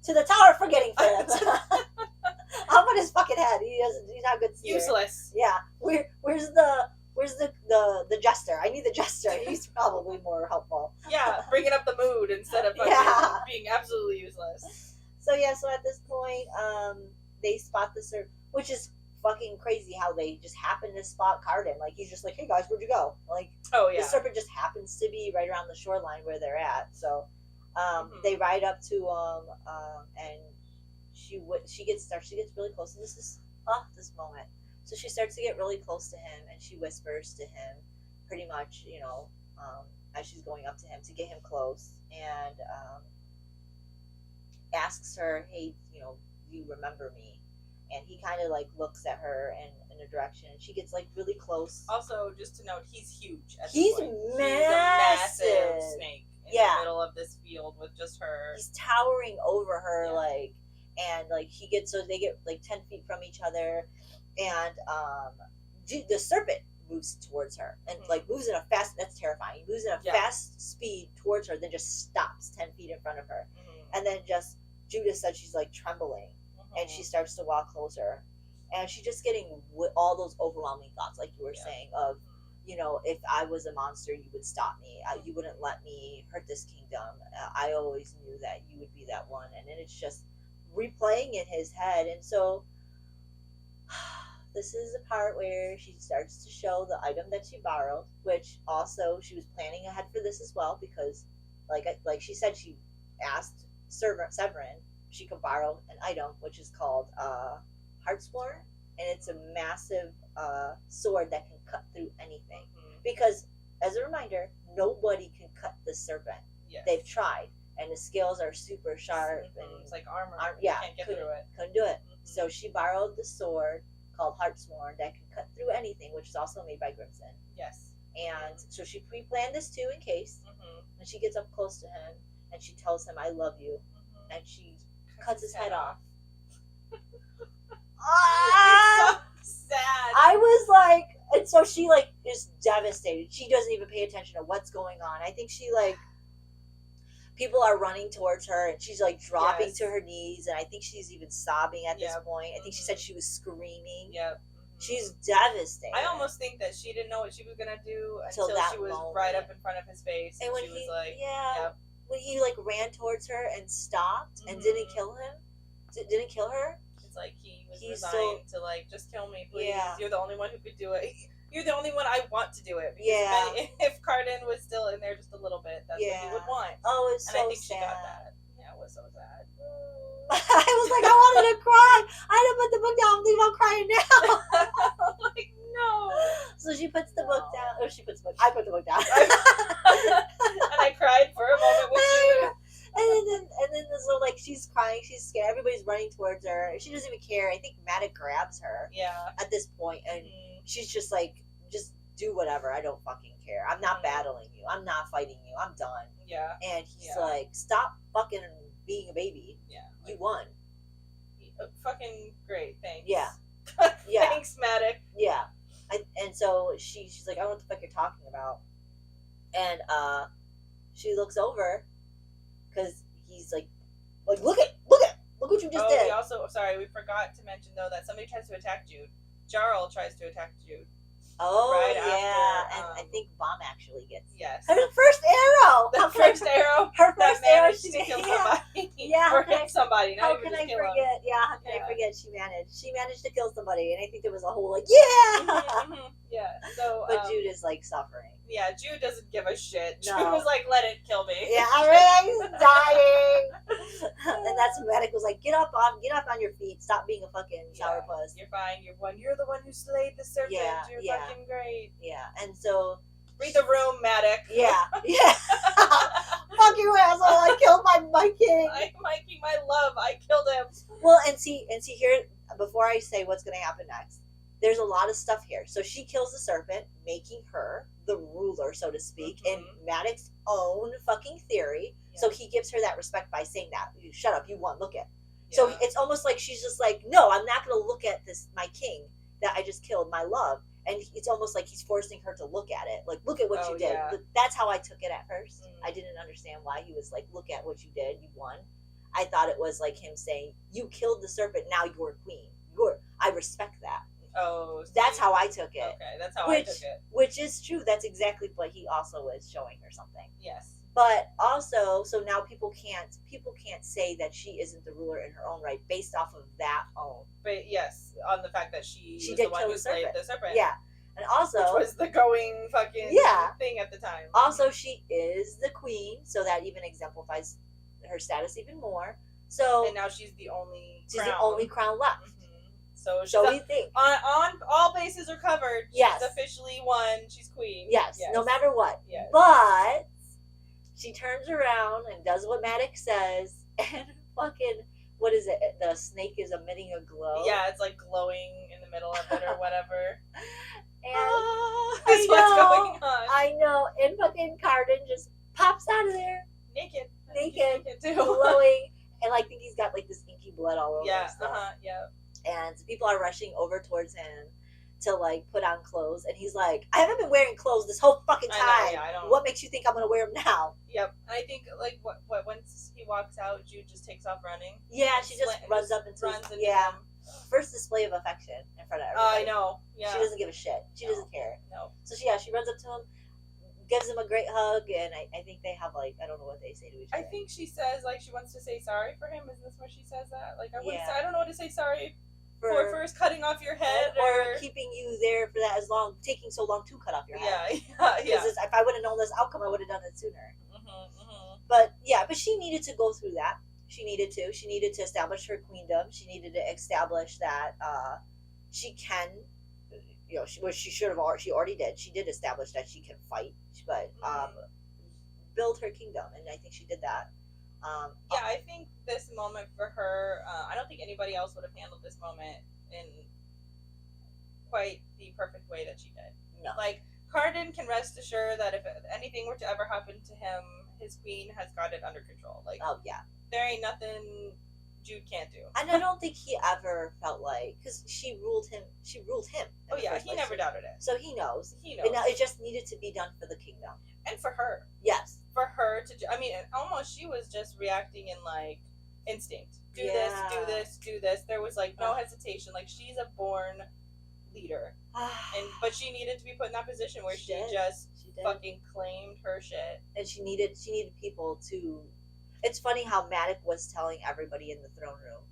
To the Tower of Forgetting Fans. Up on his fucking head. He's not good seer. Useless. Yeah. Where's the jester? I need the jester. He's probably more helpful. Yeah, bringing up the mood instead of being absolutely useless. So at this point, they spot the serpent, which is fucking crazy how they just happen to spot Carden. Like, he's just like, hey guys, where'd you go? Like, the serpent just happens to be right around the shoreline where they're at. So they ride up to him, and she gets really close. And this is this moment. So she starts to get really close to him, and she whispers to him, pretty much, as she's going up to him to get him close, and asks her, "Hey, do you remember me?" And he kind of like looks at her in a direction, and she gets like really close. Also, just to note, he's huge. He's massive. He's a massive snake in the middle of this field with just her. He's towering over her, and he gets, so they get like 10 feet from each other, and the serpent moves towards her and moves in a fast. That's terrifying. He moves in a fast speed towards her, then just stops 10 feet in front of her, and then just Judah said she's like trembling. And she starts to walk closer, and she's just getting all those overwhelming thoughts, like you were saying, of, if I was a monster, you would stop me. You wouldn't let me hurt this kingdom. I always knew that you would be that one. And then it's just replaying in his head. And so this is the part where she starts to show the item that she borrowed, which also she was planning ahead for this as well, because like she said, she asked Severin she could borrow an item, which is called Heartsworn, and it's a massive sword that can cut through anything. Because, as a reminder, nobody can cut the serpent. Yes. They've tried, and the scales are super sharp. And it's like armor. Can't get through it. Couldn't do it. So she borrowed the sword called Heartsworn that can cut through anything, which is also made by Grimson. Yes. And so she pre-planned this too in case. And she gets up close to him, and she tells him, "I love you," and she cuts his head off. It's so sad. I was like, and so she is devastated. She doesn't even pay attention to what's going on. I think she people are running towards her, and she's dropping to her knees, and I think she's even sobbing at this point. I think she said she was screaming. Yep. She's devastated. I almost think that she didn't know what she was gonna do until she was right up in front of his face, and when she was like, "Yep." When he ran towards her and stopped and didn't kill him, didn't kill her. It's like he was resigned to just kill me, please. Yeah. You're the only one who could do it. You're the only one I want to do it. Because if Carden was still in there just a little bit, that's what he would want. Oh, it's and so I think sad. she got that. Yeah, it was so sad. I was like, I wanted to cry. I had to put the book down. Leave, I'm crying now. No. So she puts the book down. Or she puts the book. I put the book down. And I cried for a moment with you. And then so she's crying, she's scared, everybody's running towards her. She doesn't even care. I think Maddox grabs her. Yeah. At this point, and she's just like, just do whatever. I don't fucking care. I'm not battling you. I'm not fighting you. I'm done. Yeah. And he's like, stop fucking being a baby. Yeah. You won. Fucking great. Thanks. Yeah. Thanks, Maddox. Yeah. And so she's like, I don't know what the fuck you're talking about. And she looks over because he's like look what you just did. We also, sorry, we forgot to mention though that somebody tries to attack Jude. Jarl tries to attack Jude. Oh, right after, and I think Bomb actually gets her first arrow. Her first arrow to kill somebody. Yeah, or hit somebody. How can I forget? Yeah, how can I forget? She managed to kill somebody, and I think there was a whole yeah. So, but Jude is suffering. Yeah, Jude doesn't give a shit. No. Jude was like, "Let it kill me." Yeah, I'm dying. And that's when Medic was like, "Get up on your feet. Stop being a fucking sourpuss. You're fine. You're the one who slayed the serpent. You're fucking great." Yeah, and so read the room, Maddox. Yeah. Fuck you, asshole! I killed my I'm my king. I'm my king, my love. I killed him. Well, and see here, before I say what's going to happen next, there's a lot of stuff here. So she kills the serpent, making her the ruler, so to speak, in Maddox's own fucking theory. Yeah. So he gives her that respect by saying that. You shut up, you won, look at. Yeah. So it's almost like she's just like, no, I'm not going to look at this, my king that I just killed, my love. And it's almost like he's forcing her to look at it. Like, look at what you did. Yeah. That's how I took it at first. I didn't understand why he was like, look at what you did, you won. I thought it was like him saying, you killed the serpent, now you're queen. I respect that. Oh, so that's how I took it. Okay, that's how I took it. Which is true. That's exactly what he also was showing her something. Yes. But also, so now people can't say that she isn't the ruler in her own right based off of that own. But yes, on the fact that she was did the one who slayed the serpent. Yeah. And also, which was the going fucking thing at the time. Also, she is the queen, so that even exemplifies her status even more. So and now she's the only crown left. Mm-hmm. So we think on all bases are covered. Yes. She's officially won. She's queen. Yes. No matter what. Yes. But she turns around and does what Maddox says, and fucking what is it? The snake is emitting a glow. Yeah, it's like glowing in the middle of it or whatever. And that's what's going on. I know. And fucking Carden just pops out of there. Naked too. Glowing. And I think he's got like this inky blood all over him. Yeah. And people are rushing over towards him to like put on clothes. And he's like, I haven't been wearing clothes this whole fucking time. I know. What makes you think I'm going to wear them now? Yep. And I think like what once he walks out, Jude just takes off running. Yeah, she just runs up into him. First display of affection in front of everybody. I know. Yeah. She doesn't give a shit. She doesn't care. No. So she runs up to him, gives him a great hug, and I think they have like, I don't know what they say to each other. I think she says like she wants to say sorry for him. Isn't this where she says that? Like I don't know what to say sorry for first cutting off your head or keeping you there for that taking so long to cut off your head. Yeah. Because if I would have known this outcome, I would have done it sooner. But she needed to go through that. She needed to establish her queendom. She needed to establish that she can, she already did. She did establish that she can fight, but build her kingdom, and I think she did that. I think this moment for her, I don't think anybody else would have handled this moment in quite the perfect way that she did. No. Like, Carden can rest assured that if anything were to ever happen to him, his queen has got it under control. Like, there ain't nothing Jude can't do. And I don't think he ever felt like, because she ruled him. Oh yeah, he never doubted it. So he knows. And now it just needed to be done for the kingdom. And for her. Yes. For her to, almost she was just reacting in like instinct. Do this. There was like no hesitation. Like, she's a born leader. But she needed to be put in that position where she fucking claimed her shit. And she needed people to. It's funny how Maddox was telling everybody in the throne room,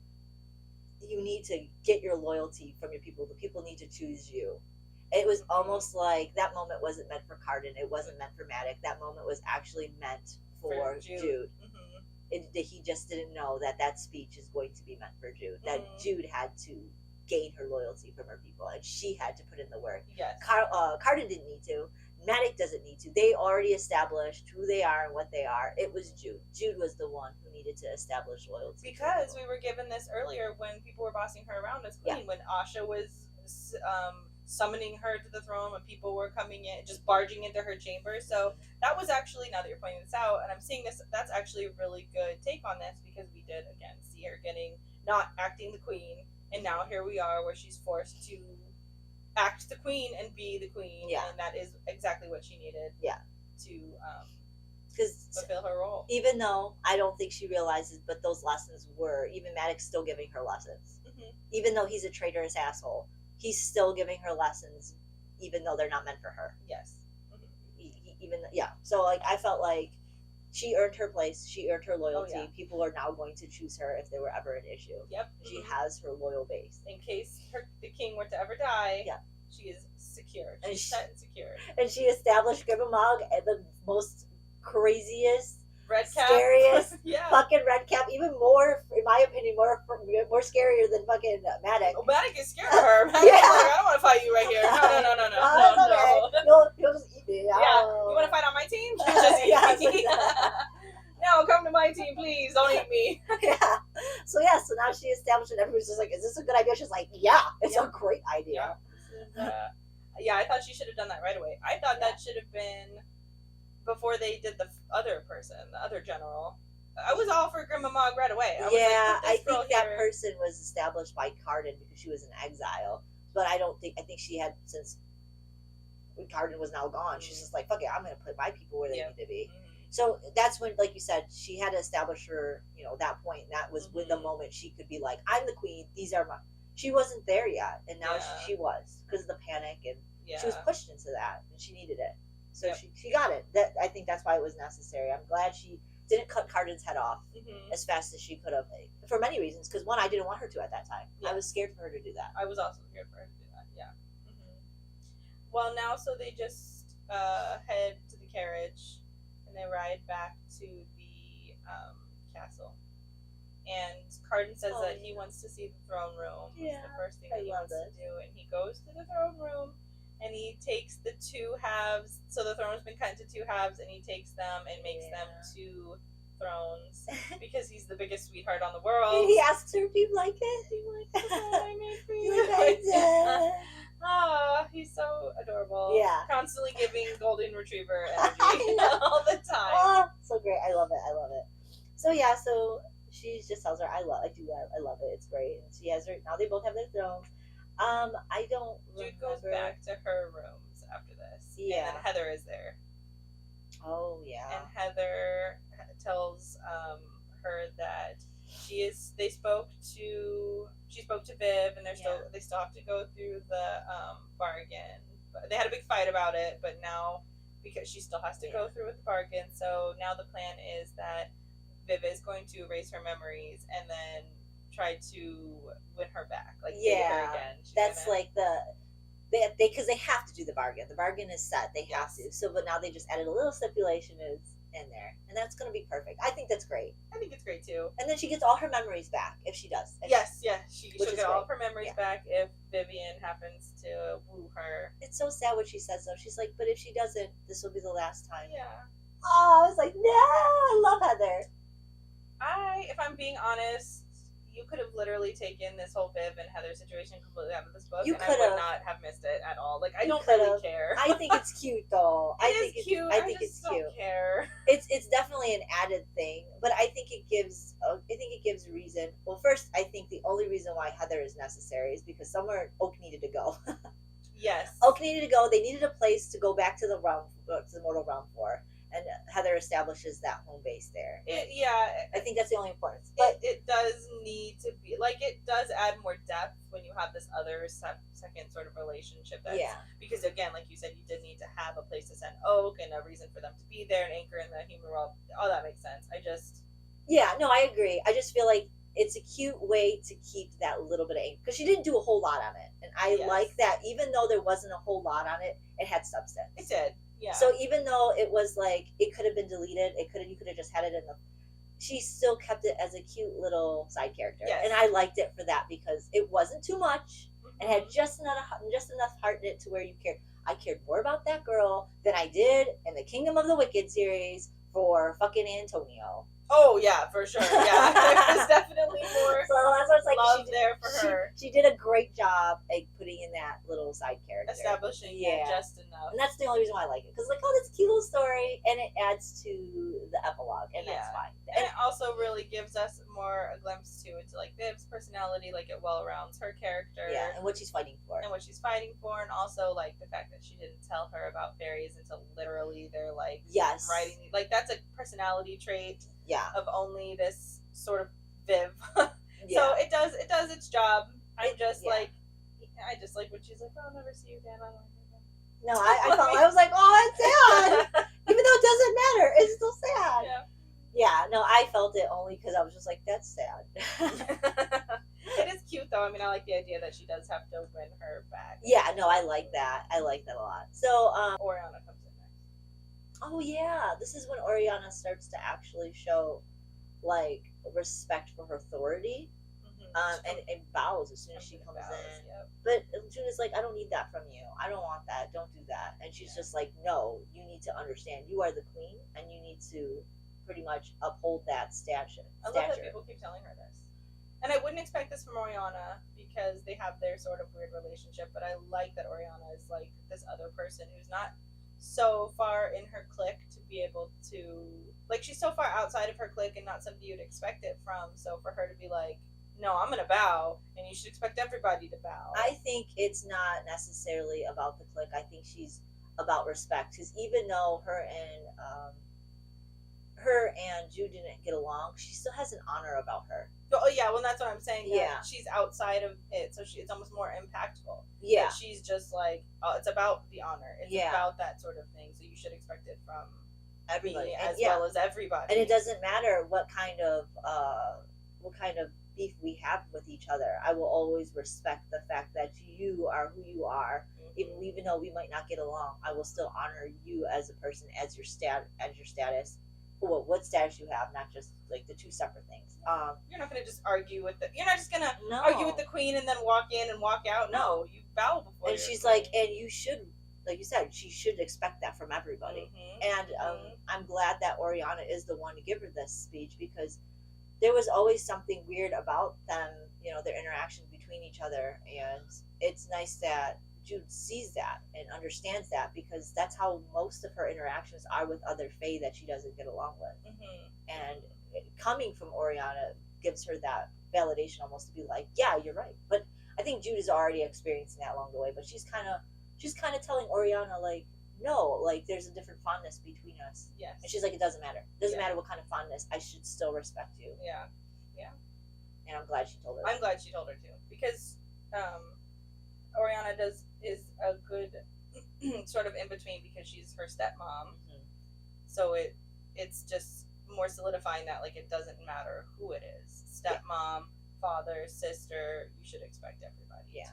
you need to get your loyalty from your people. The people need to choose you. It was almost like that moment wasn't meant for Carden. It wasn't meant for Maddox. That moment was actually meant for Jude. He just didn't know that speech is going to be meant for Jude. That Jude had to gain her loyalty from her people, and she had to put in the work. Yes. Carden didn't need to. Maddox doesn't need to. They already established who they are and what they are. It was Jude. Jude was the one who needed to establish loyalty. Because we were given this earlier when people were bossing her around as queen, when Asha was summoning her to the throne, when people were coming in, just barging into her chamber. So that was actually, now that you're pointing this out, and I'm seeing this, that's actually a really good take on this, because we did, again, see her not acting the queen, and now here we are where she's forced to act the queen and be the queen, and that is exactly what she needed to fulfill her role. Even though I don't think she realizes, but those lessons were, even Maddox still giving her lessons. Even though he's a traitorous asshole, he's still giving her lessons, even though they're not meant for her. Yes. So like, I felt like she earned her place. She earned her loyalty. Oh, yeah. People are now going to choose her if there were ever an issue. Yep. She has her loyal base. In case the king were to ever die, she is secure. She's set and secure. And she established Grimmamog at the most craziest, red cap, scariest fucking red cap. Even more, in my opinion, more scarier than fucking Maddox. Oh, Maddox is scared of her. Maddox is like, I don't want to fight you right here. No. You'll just eat me. Yeah. You want to fight on my team? Just eat me. No, come to my team. team, please don't eat me. Yeah. So now she established it. Everybody's just like, is this a good idea? She's like, yeah, it's a great idea. Yeah, I thought she should have done that right away. I thought that should have been before they did the other person, the other general. I was all for Grandma Mog right away. I think that person was established by Carden because she was in exile. But I think she had, since Carden was now gone, she's just like, fuck it, I'm going to put my people where they need to be. So that's when, like you said, she had to establish her, that point. And that was when the moment she could be like, I'm the queen. These are my. She wasn't there yet, and now she was because of the panic, and she was pushed into that, and she needed it. So she got it. That I think that's why it was necessary. I'm glad she didn't cut Carden's head off as fast as she could have, for many reasons. Because one, I didn't want her to at that time. I was scared for her to do that. I was also scared for her to do that. Yeah. Well, now so they just head to the carriage, and they ride back to the castle. And Carden says that he wants to see the throne room. It's the first thing that he wants to do. And he goes to the throne room, and he takes the two halves. So the throne's been cut into two halves, and he takes them and makes them two thrones because he's the biggest sweetheart on the world. And he asks her, do you like it? I made for you. Oh, he's so adorable. Yeah. Constantly giving golden retriever energy all the time. Oh, so great. I love it. So she just tells her, I love it. It's great. And she has her, now they both have their thrones. I don't Jude goes back to her rooms after this. Yeah. And then Heather is there. Oh, yeah. And Heather tells her that she spoke to Viv, and they still have to go through the bargain. But they had a big fight about it, but now, because she still has to go through with the bargain, so now the plan is that Viv is going to erase her memories and then try to win her back, like date her again. That's like because they have to do the bargain. The bargain is set. They have to. So, but now they just added a little stipulation is in there, and that's going to be perfect. I think that's great. I think it's great too. And then she gets all her memories back if she does. She'll get all of her memories back if Vivian happens to woo her. It's so sad what she says though. She's like, but if she doesn't, this will be the last time. Yeah. Oh, I was like, no, I love Heather. If I'm being honest, you could have literally taken this whole Viv and Heather situation completely out of this book, I would not have missed it at all. Like, I don't really care. I think it's cute though. I think it's cute. I just don't care. It's definitely an added thing, but I think it gives reason. Well, first, I think the only reason why Heather is necessary is because somewhere Oak needed to go. Yes. Oak needed to go. They needed a place to go back to the mortal realm for. And Heather establishes that home base there. I think that's the only importance. But it does need to be, like, it does add more depth when you have this other second sort of relationship. Because, again, like you said, you did need to have a place to send Oak and a reason for them to be there and anchor in the human world. All that makes sense. I agree. I just feel like it's a cute way to keep that little bit of ink. Because she didn't do a whole lot on it. And I like that. Even though there wasn't a whole lot on it, it had substance. It did. Yeah. So even though it was like, it could have been deleted, you could have just had it in she still kept it as a cute little side character. Yes. And I liked it for that because it wasn't too much and had just enough heart in it to where you cared. I cared more about that girl than I did in the Kingdom of the Wicked series for fucking Antonio. Oh yeah, for sure. Yeah, there's definitely more. So that's why it's like love there for her. She did a great job at putting in that little side character, establishing just enough. And that's the only reason why I like it, because like, oh, this cute little story, and it adds to the epilogue, and that's fine. And it also really gives us a glimpse into like Viv's personality, like it well rounds her character, and what she's fighting for, and and also like the fact that she didn't tell her about fairies until literally they're like writing, like that's a personality trait. Of only this sort of Viv. So it does its job. I just like when she's like, oh, I'll never see you again. I don't know. No, I was like, oh, it's sad. Even though it doesn't matter, it's still sad. Yeah, no, I felt it only because I was just like, that's sad. It is cute though. I mean, I like the idea that she does have to win her back. Yeah, no, I like that. I like that a lot. So Oriana comes in next. Oh yeah, this is when Oriana starts to actually show like respect for her authority, and bows as soon as she comes in. Yep. But June is like, I don't need that from you. I don't want that. Don't do that. And she's just like, no, you need to understand. You are the queen, and you need to pretty much uphold that stature. I love that people keep telling her this. And I wouldn't expect this from Oriana because they have their sort of weird relationship, but I like that Oriana is like this other person who's not so far in her clique to be able to, like, she's so far outside of her clique and not somebody you'd expect it from. So for her to be like, no, I'm gonna bow, and you should expect everybody to bow. I think it's not necessarily about the clique. I think she's about respect, because even though her and Jude didn't get along, she still has an honor about her. Oh yeah, well that's what I'm saying. Yeah, she's outside of it, so it's almost more impactful. Yeah, but she's just like, it's about the honor. It's about that sort of thing. So you should expect it from everybody as well as everybody. And it doesn't matter what kind of beef we have with each other. I will always respect the fact that you are who you are. Mm-hmm. Even though we might not get along, I will still honor you as a person, as your status. Well, what status you have, not just like the two separate things. You're not gonna just argue with you're not just gonna argue with the queen and then walk in and walk out. No, you bow before. And she's like, and you should, like you said, she should expect that from everybody. Mm-hmm. And I'm glad that Oriana is the one to give her this speech, because there was always something weird about them, their interaction between each other, and it's nice that Jude sees that and understands that, because that's how most of her interactions are with other fae that she doesn't get along with. Mm-hmm. And coming from Oriana gives her that validation, almost to be like, yeah, you're right. But I think Jude is already experiencing that along the way, but she's kind of telling Oriana, like, no, like, there's a different fondness between us. Yes. And she's like, it doesn't matter. It doesn't matter what kind of fondness. I should still respect you. Yeah. Yeah. And I'm glad she told her. I'm glad she told her too, because Oriana is a good sort of in between, because she's her stepmom. Mm-hmm. So it's just more solidifying that, like, it doesn't matter who it is, stepmom, father, sister, you should expect everybody to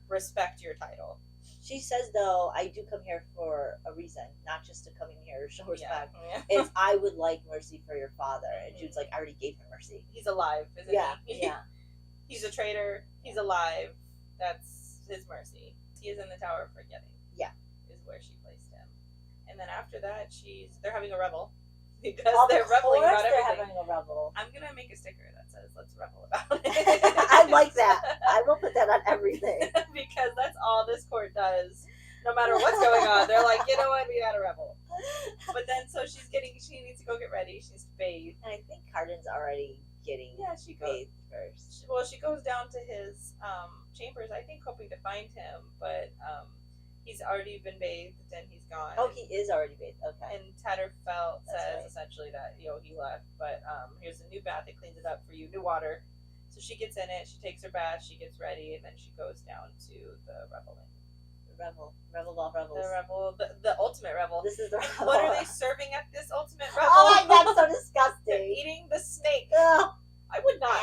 respect your title. She says, though, I do come here for a reason, not just to come in here to show respect. Yeah. It's, I would like mercy for your father. And Jude's like, I already gave him mercy. He's alive, isn't he? Yeah. He's a traitor. He's alive. That's his mercy. He is in the Tower of Forgetting. Yeah. Is where she placed him. And then after that, they're having a revel. Because they're reveling about everything. They're having a revel. I'm going to make a sticker that says, let's revel about it. I like that. I will put that on everything. Because that's all this court does. No matter what's going on. They're like, you know what? We got to revel. But then, so she needs to go get ready. She needs to bathe. And I think Cardin's already getting bathed first. She goes down to his chambers, I think, hoping to find him. But he's already been bathed and he's gone. Oh, he is already bathed. Okay. And Tatterfelt says essentially that he left, but here's a new bath. It cleans it up for you, new water. So she gets in it. She takes her bath. She gets ready, and then she goes down to the reveling. The revel of all revels. The revel, the ultimate revel. This is the revel. What are they serving at this ultimate revel? Oh my God, so disgusting! They're eating the snake. Ugh. I would not.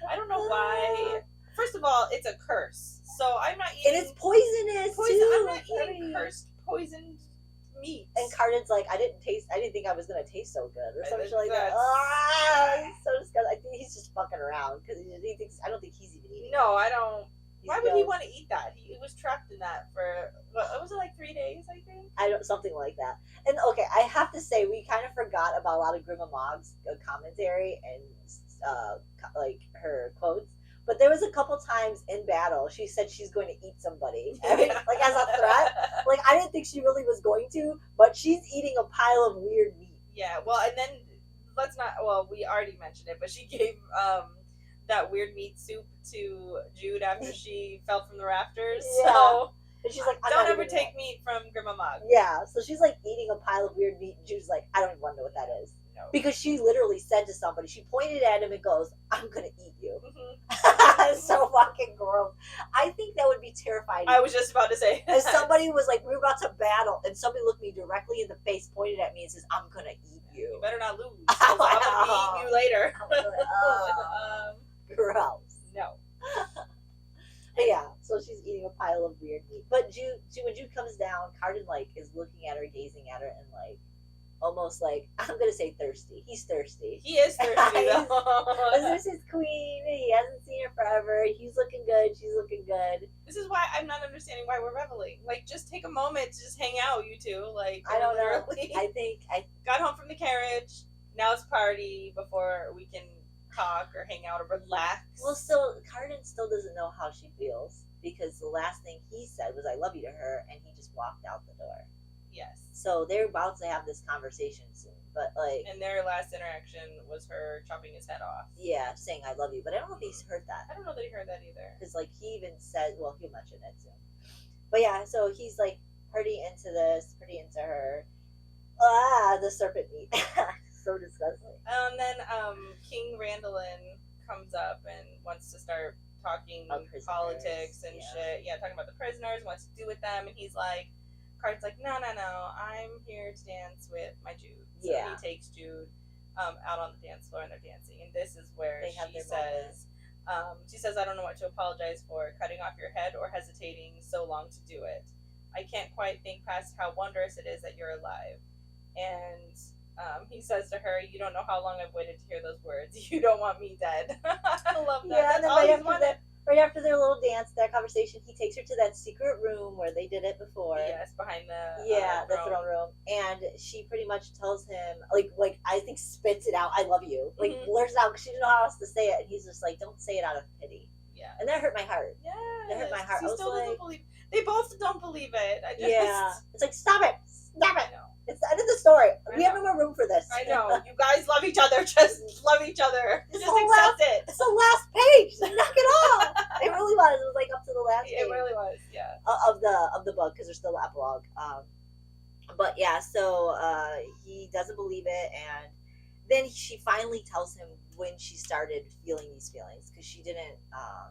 I don't know why. First of all, it's a curse. So I'm not eating. And it's poisonous too. I'm not eating cursed, poisoned meat. And Cardin's like, I didn't think I was gonna taste so good, or something like that. He's so disgusting. I think he's just fucking around, because he thinks. I don't think he's even eating. No, I don't. Why would he want to eat that? He was trapped in that for, was it like 3 days, I think? Something like that. And okay, I have to say, we kind of forgot about a lot of Grima Mog's commentary and like her quotes. But there was a couple times in battle, she said she's going to eat somebody, like as a threat. Like, I didn't think she really was going to, but she's eating a pile of weird meat. Yeah, well, and then we already mentioned it, but she gave that weird meat soup to Jude after she fell from the rafters. Yeah. So and she's like, don't ever take meat from Grima Mog. Yeah, so she's like eating a pile of weird meat, and Jude's like, I don't even want to know what that is. No. Because she literally said to somebody, she pointed at him and goes, I'm going to eat you. Mm-hmm. It's so fucking gross. I think that would be terrifying. I was just about to say. If somebody was like, we were about to battle, and somebody looked me directly in the face, pointed at me, and says, I'm going to eat you. You better not lose. I'm going to eat you later. Gross. No. Yeah, so she's eating a pile of weird meat. But when Jude comes down, Cardin like is looking at her, gazing at her, and like almost like, I'm gonna say thirsty. He's thirsty. He is thirsty though. This is his queen. He hasn't seen her forever. He's looking good. She's looking good. This is why I'm not understanding why we're reveling. Like, just take a moment to just hang out, you two. Like, I don't know. I think I got home from the carriage. now it's party before we can talk or hang out or relax. Well, still, Carden still doesn't know how she feels because the last thing he said was "I love you" to her, and he just walked out the door. Yes. So they're about to have this conversation soon, but like, and their last interaction was her chopping his head off. Yeah, saying "I love you," but I don't know if he's heard that. I don't know that he heard that either. Because like he even said, well, he'll mention it soon. But yeah, so he's like pretty into this, pretty into her. The serpent meat, so disgusting. Then King Randolin comes up and wants to start talking politics and shit. Yeah, talking about the prisoners, wants to do with them, and he's like, Card's like, no, I'm here to dance with my Jude. So he takes Jude out on the dance floor and they're dancing, and this is where she says, I don't know what to apologize for, cutting off your head or hesitating so long to do it. I can't quite think past how wondrous it is that you're alive. And he says to her, you don't know how long I've waited to hear those words. You don't want me dead. I love that. Yeah, and then right after their little dance, that conversation, he takes her to that secret room where they did it before. Yes, behind the throne room. And she pretty much tells him, like I think spits it out, I love you. Like, blurts it out because she didn't know how else to say it. And he's just like, don't say it out of pity. Yeah. And that hurt my heart. Yeah. That hurt my heart. He still doesn't believe. They both don't believe it. It's like, stop it. Stop it. No. It's the end of the story. We have no more room for this. I know. You guys love each other. Just love each other. Just accept it. It's the last page. Knock it off. It really was. It was like up to the last page. It really was, yeah. Of the book, because there's still the epilogue. But yeah, so he doesn't believe it, and then she finally tells him when she started feeling these feelings, because she didn't.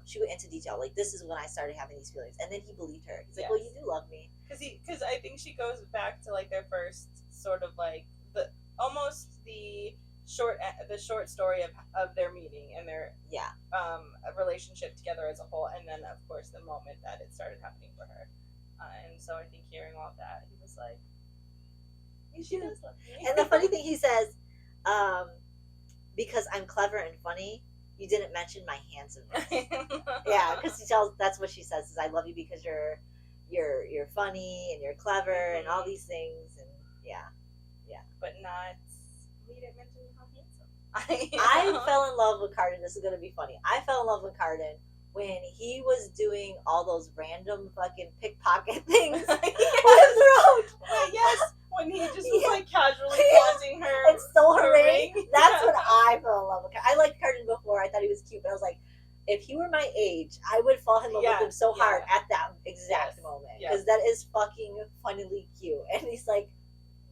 She went into detail, like, this is when I started having these feelings, and then he believed her. He's like, well, you do love me. Because I think she goes back to like their first sort of like the short story of their meeting and their relationship together as a whole, and then of course the moment that it started happening for her, and so I think hearing all that, he was like, she does love me. And the funny thing he says, because I'm clever and funny, you didn't mention my handsomeness. Yeah, because that's what she says, is I love you because you're funny and you're clever and all these things, and but not, we didn't mention how handsome. I fell in love with Carden. This is gonna be funny. I fell in love with Carden when he was doing all those random fucking pickpocket things on his road. Yes, when he just was like casually flaunting her and stole her ring. That's when I fell in love with Carden. I liked Carden before. I thought he was cute, but I was like, if he were my age, I would fall in love with him so hard at that exact moment, because that is fucking funnily cute. And he's like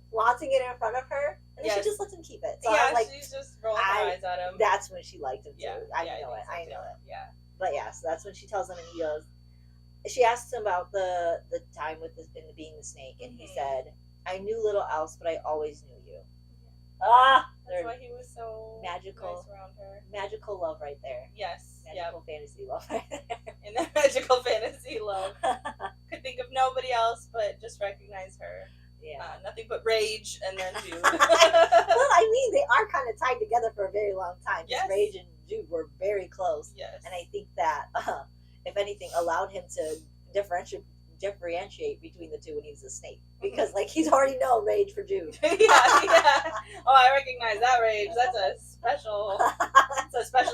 flaunting it in front of her, and then she just lets him keep it. So I'm like, she's just rolling her eyes at him. That's when she liked him too. I know it. Yeah. But yeah, so that's when she tells him, and he goes. She asks him about the time with being the snake, and he said, "I knew little else, but I always knew you." That's why he was so magical nice around her. Magical love right there. Yes. Magical fantasy love right there. And that magical fantasy love. Could think of nobody else but just recognize her. Yeah. Nothing but rage, and then Jude. Well, I mean, they are kind of tied together for a very long time. Yes. Rage and Jude were very close. Yes. And I think that, if anything, allowed him to differentiate between the two when he was a snake. Because, like, he's already known Rage for Jude. yeah. Oh, I recognize that rage. That's a special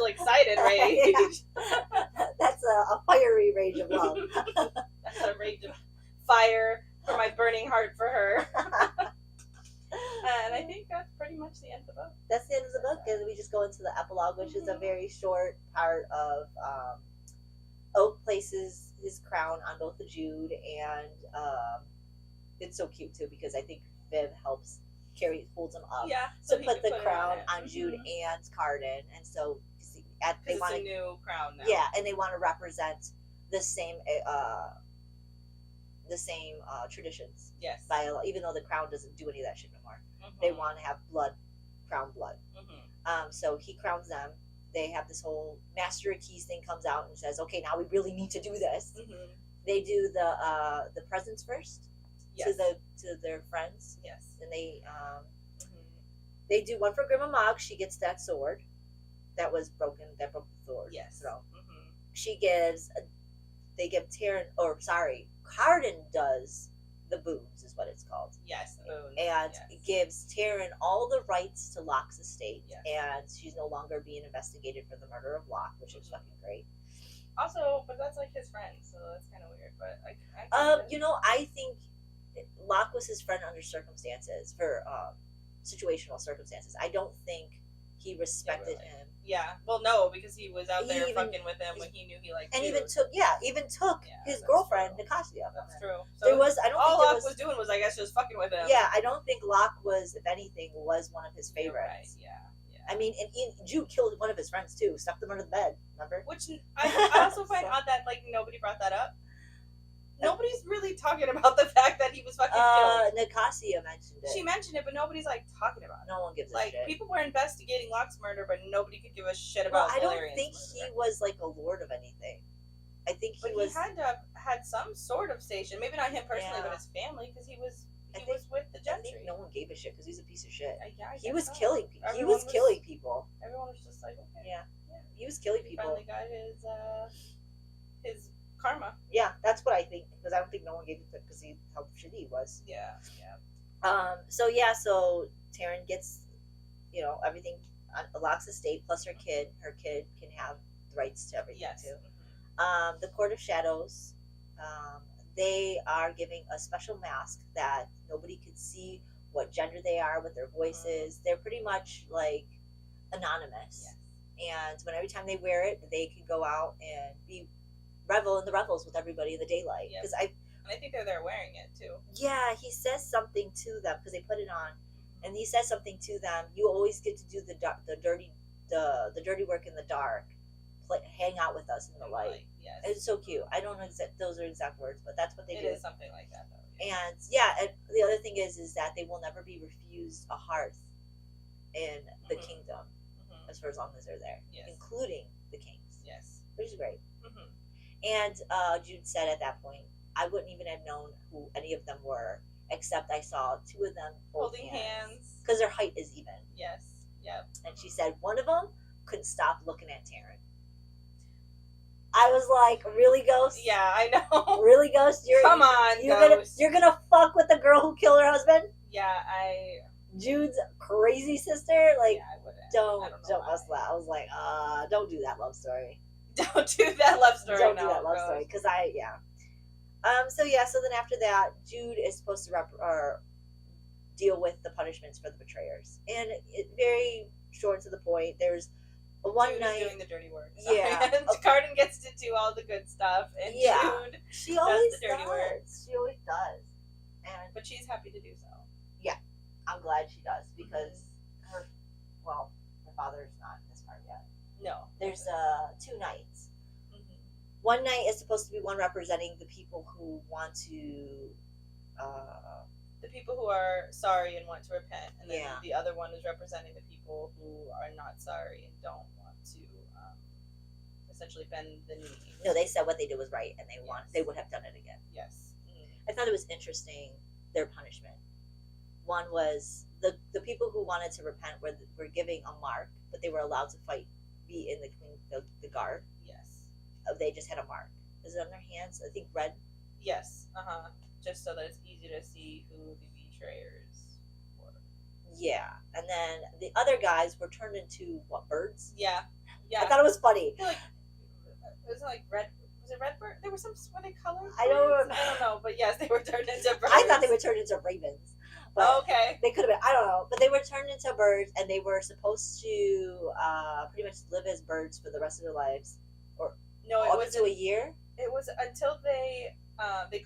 excited rage. That's a fiery rage of love. That's a rage of fire for my burning heart for her. And I think that's pretty much the end of the book. That's the end of the book, and we just go into the epilogue, which is a very short part of Oak places his crown on both the Jude, and it's so cute too, because I think Viv holds him up to put the crown on Jude and Carden, and so they want a new crown now. Yeah, and they want to represent the same traditions. Yes. Even though the crown doesn't do any of that shit no more, they want to have crown blood. So he crowns them. They have this whole Master of Keys thing comes out and says, okay, now we really need to do this. They do the presents first to their friends. Yes. And they do one for Grandma Mog. She gets that sword that was broken, that broke the sword. Yes. She gives, Carden does the Boones is what it's called. Yes, the Boones. And yes. gives Taryn all the rights to Locke's estate, yes. and she's no longer being investigated for the murder of Locke, which is fucking great. Also, but that's like his friend, so that's kind of weird. But I think Locke was his friend under circumstances, for situational circumstances. I don't think he respected him. Yeah, well, no, because he was out there fucking with him when he knew he liked. And even took his girlfriend Nicasia. That's true. So there was, I don't all think Locke was doing was, I guess, just fucking with him. Yeah, I don't think Locke was, if anything, was one of his favorites. Right. Yeah. I mean, and Jude killed one of his friends too, stuffed them under the bed. Remember? Which I also find odd that like nobody brought that up. Nobody's really talking about the fact that he was fucking killed. Nicasia mentioned it. She mentioned it, but nobody's like talking about it. No one gives a shit. Like people were investigating Locke's murder, but nobody could give a shit about. I don't think he was like a lord of anything. I think he was. He had to have had some sort of station. Maybe not him personally, but his family, because he was. He was with the gentry. I think no one gave a shit because he's a piece of shit. He was killing people. He was killing people. Everyone was just like, okay. Yeah. He was killing people. Finally got his karma. Yeah, that's what I think, because I don't think no one gave it because how shitty he was. Yeah. So Taryn gets, everything on Locke's estate plus her kid. Her kid can have the rights to everything too. Mm-hmm. The Court of Shadows. They are giving a special mask that nobody could see what gender they are, what their voice is. They're pretty much like anonymous. Yes. And when every time they wear it, they can go out and revel in the revels with everybody in the daylight. Because I think they're there wearing it too. Yeah, he says something to them because they put it on, and he says something to them. You always get to do the dirty work in the dark. Hang out with us in the light. Yes. It's so cute. I don't know those are exact words, but that's what they do. It is something like that, though. And and the other thing is that they will never be refused a hearth in the kingdom, as far as long as they're there, including the kings. Yes, which is great. And Jude said at that point, I wouldn't even have known who any of them were, except I saw two of them holding hands because their height is even. Yes. Yep. And she said one of them couldn't stop looking at Taryn. I was like, really, Ghost? Yeah, I know. Really, Ghost? Come on, Ghost. You're gonna fuck with the girl who killed her husband? Yeah, Jude's crazy sister? Like, yeah, I wouldn't. Don't bust that. I was like, don't do that love story. Don't do that love story. Don't do that love story. Because so then after that, Jude is supposed to deal with the punishments for the betrayers. And it very short to the point. There's one night doing the dirty work. Yeah. Carden gets to do all the good stuff, and Jude she always does the dirty work. She always does. But she's happy to do so. Yeah. I'm glad she does, because her father's not in this part yet. No. There's 2 nights. Mm-hmm. One night is supposed to be one representing the people who want to the people who are sorry and want to repent, and then the other one is representing the people who are not sorry and don't want to essentially bend the knee. No, they said what they did was right, and they would have done it again. Yes. I thought it was interesting, their punishment. One was the people who wanted to repent were giving a mark, but they were allowed to be in the guard. Yes. They just had a mark. Is it on their hands? I think red. Yes. Just so that it's easy to see who the betrayers were. Yeah, and then the other guys were turned into birds? Yeah. I thought it was funny. It was like red. Was it red bird? There were were they colored? I don't know, but yes, they were turned into birds. I thought they were turned into ravens. But okay. They could have been. I don't know, but they were turned into birds, and they were supposed to pretty much live as birds for the rest of their lives, or up to a year. It was until they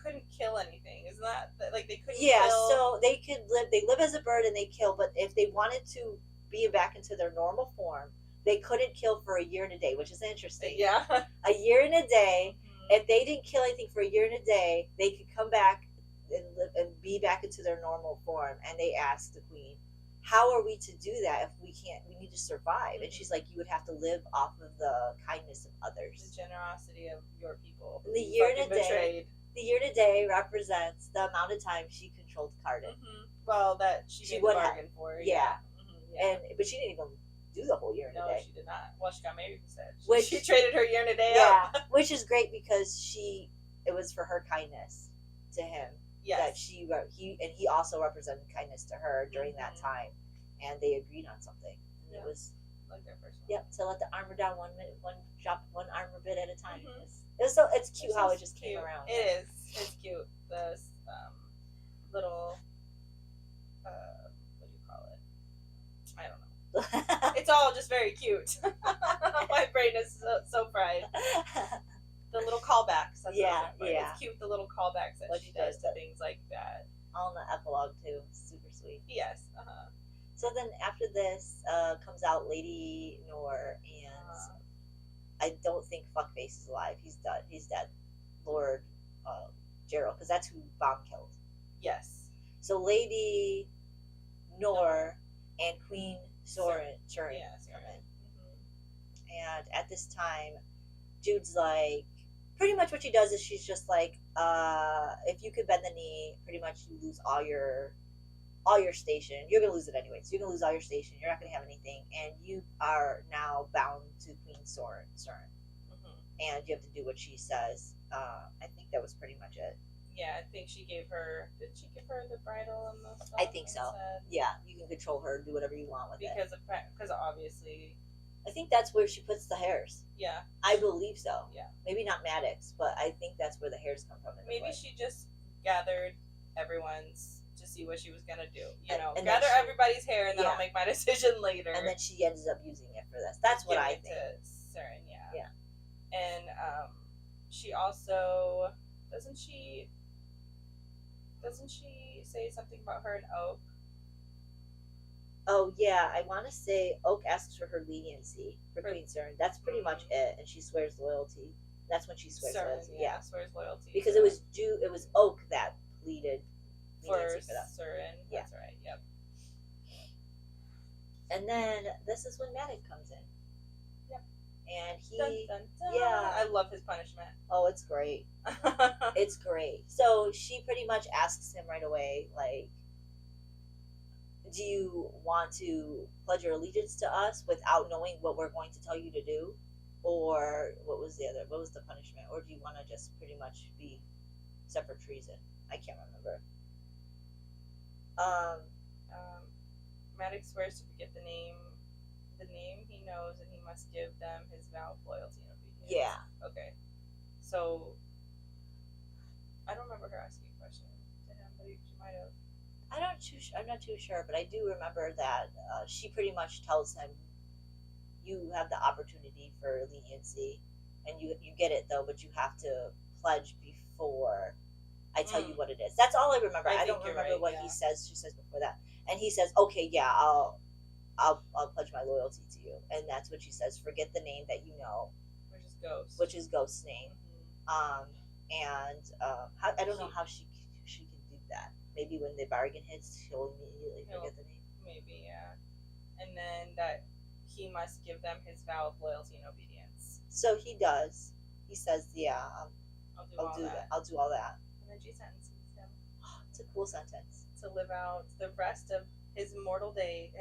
couldn't kill anything. Isn't that like they couldn't? Yeah, kill... so they could live. They live as a bird and they kill, but if they wanted to be back into their normal form, they couldn't kill for a year and a day, which is interesting. Yeah, a year and a day. Mm-hmm. If they didn't kill anything for a year and a day, they could come back and live and be back into their normal form. And they asked the queen, "How are we to do that if we can't? We need to survive." Mm-hmm. And she's like, "You would have to live off of the kindness of others, the generosity of your people." The year and a day. The year to day represents the amount of time she controlled Carden. Mm-hmm. Well, that she would bargain for. Yeah. Mm-hmm. Yeah. But she didn't even do the whole year and a day. No, she did not. Well, she got married instead. She traded her year and a day out. Which is great because it was for her kindness to him. that he also represented kindness to her during that time, and they agreed on something, and it was like their first one. Yep. So let the armor down one armor bit at a time. It's cute how it just came around. It is. It's cute. The little what do you call it? I don't know. It's all just very cute. My brain is so fried. The little callbacks. It's cute. The little callbacks that she does to things like that. All in the epilogue too. Super sweet. Yes. So then after this comes out Lady Nor, and I don't think Fuckface is alive. He's dead. Lord Gerald, because that's who Bomb killed. Yes. So Lady Nor and Queen Soren come in. And at this time, Jude's like, pretty much what she does is she's just like, if you could bend the knee, pretty much you lose all your station. You're gonna lose it anyway, so you're gonna lose all your station. You're not gonna have anything, and you are now bound to Queen Soren. And you have to do what she says. I think that was pretty much it. Yeah, I think she gave her. Did she give her the bridle and the stuff? I think so. Yeah, you can control her, do whatever you want with it. Because obviously, I think that's where she puts the hairs. Yeah, I believe so. Yeah, maybe not Maddox, but I think that's where the hairs come from. Maybe she just gathered everyone's to see what she was gonna do. Gather everybody's hair, and then I'll make my decision later. And then she ends up using it for this. That's what I think. To Saren, yeah. And she also doesn't she say something about her and Oak? Oh yeah, I want to say Oak asks for her leniency for Queen Saren. That's pretty much it, and she swears loyalty. That's when she swears loyalty. Yeah, swears loyalty because it was Oak that pleaded for Saren. Yeah. That's right. Yep. And then this is when Maddox comes in. Yep. And he, dun, dun, dun. I love his punishment. Oh, it's great. It's great. So she pretty much asks him right away, like, do you want to pledge your allegiance to us without knowing what we're going to tell you to do? Or what was the punishment? Or do you want to just pretty much be set for treason? I can't remember. Maddox swears to forget the name he knows, and he must give them his vow of loyalty and obedience. Yeah. Okay. So, I don't remember her asking a question to him, but she might have. I'm not too sure, but I do remember that she pretty much tells him, you have the opportunity for leniency, and you get it though, but you have to pledge before I tell you what it is. That's all I remember. I don't remember what he says. She says before that, and he says, "Okay, yeah, I'll pledge my loyalty to you." And that's what she says. Forget the name that you know, which is Ghost's name. I don't know how she can do that. Maybe when the bargain hits, she'll immediately forget the name. Maybe, yeah. And then that he must give them his vow of loyalty and obedience. So he does. He says, "Yeah, I'll do that. I'll do all that." And then she sentences him. Oh, it's a cool sentence. To live out the rest of his mortal day.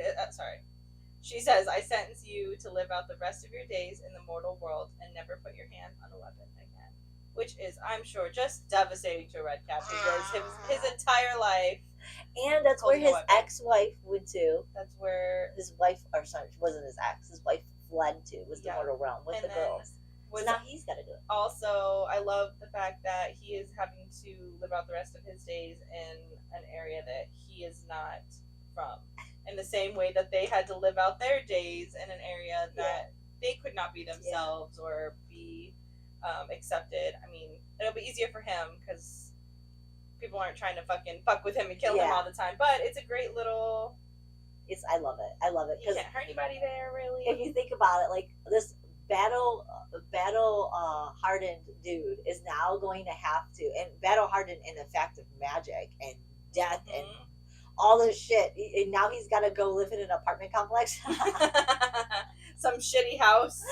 She says, "I sentence you to live out the rest of your days in the mortal world and never put your hand on a weapon again." Which is, I'm sure, just devastating to a red cap because his entire life. And that's where his ex-wife went to. That's where his wife, or sorry, it wasn't his ex. His wife fled to was the mortal realm with the girls. So now he's got to do it. Also, I love the fact that he is having to live out the rest of his days in an area that he is not from. In the same way that they had to live out their days in an area that they could not be themselves or be accepted. I mean, it'll be easier for him because people aren't trying to fucking fuck with him and kill him all the time. But it's a great little. I love it. I love it. You can't hurt anybody there, really. If you think about it, like this battle hardened dude is now going to have to, and battle hardened in the fact of magic and death and all this shit, and now he's got to go live in an apartment complex. Some shitty house.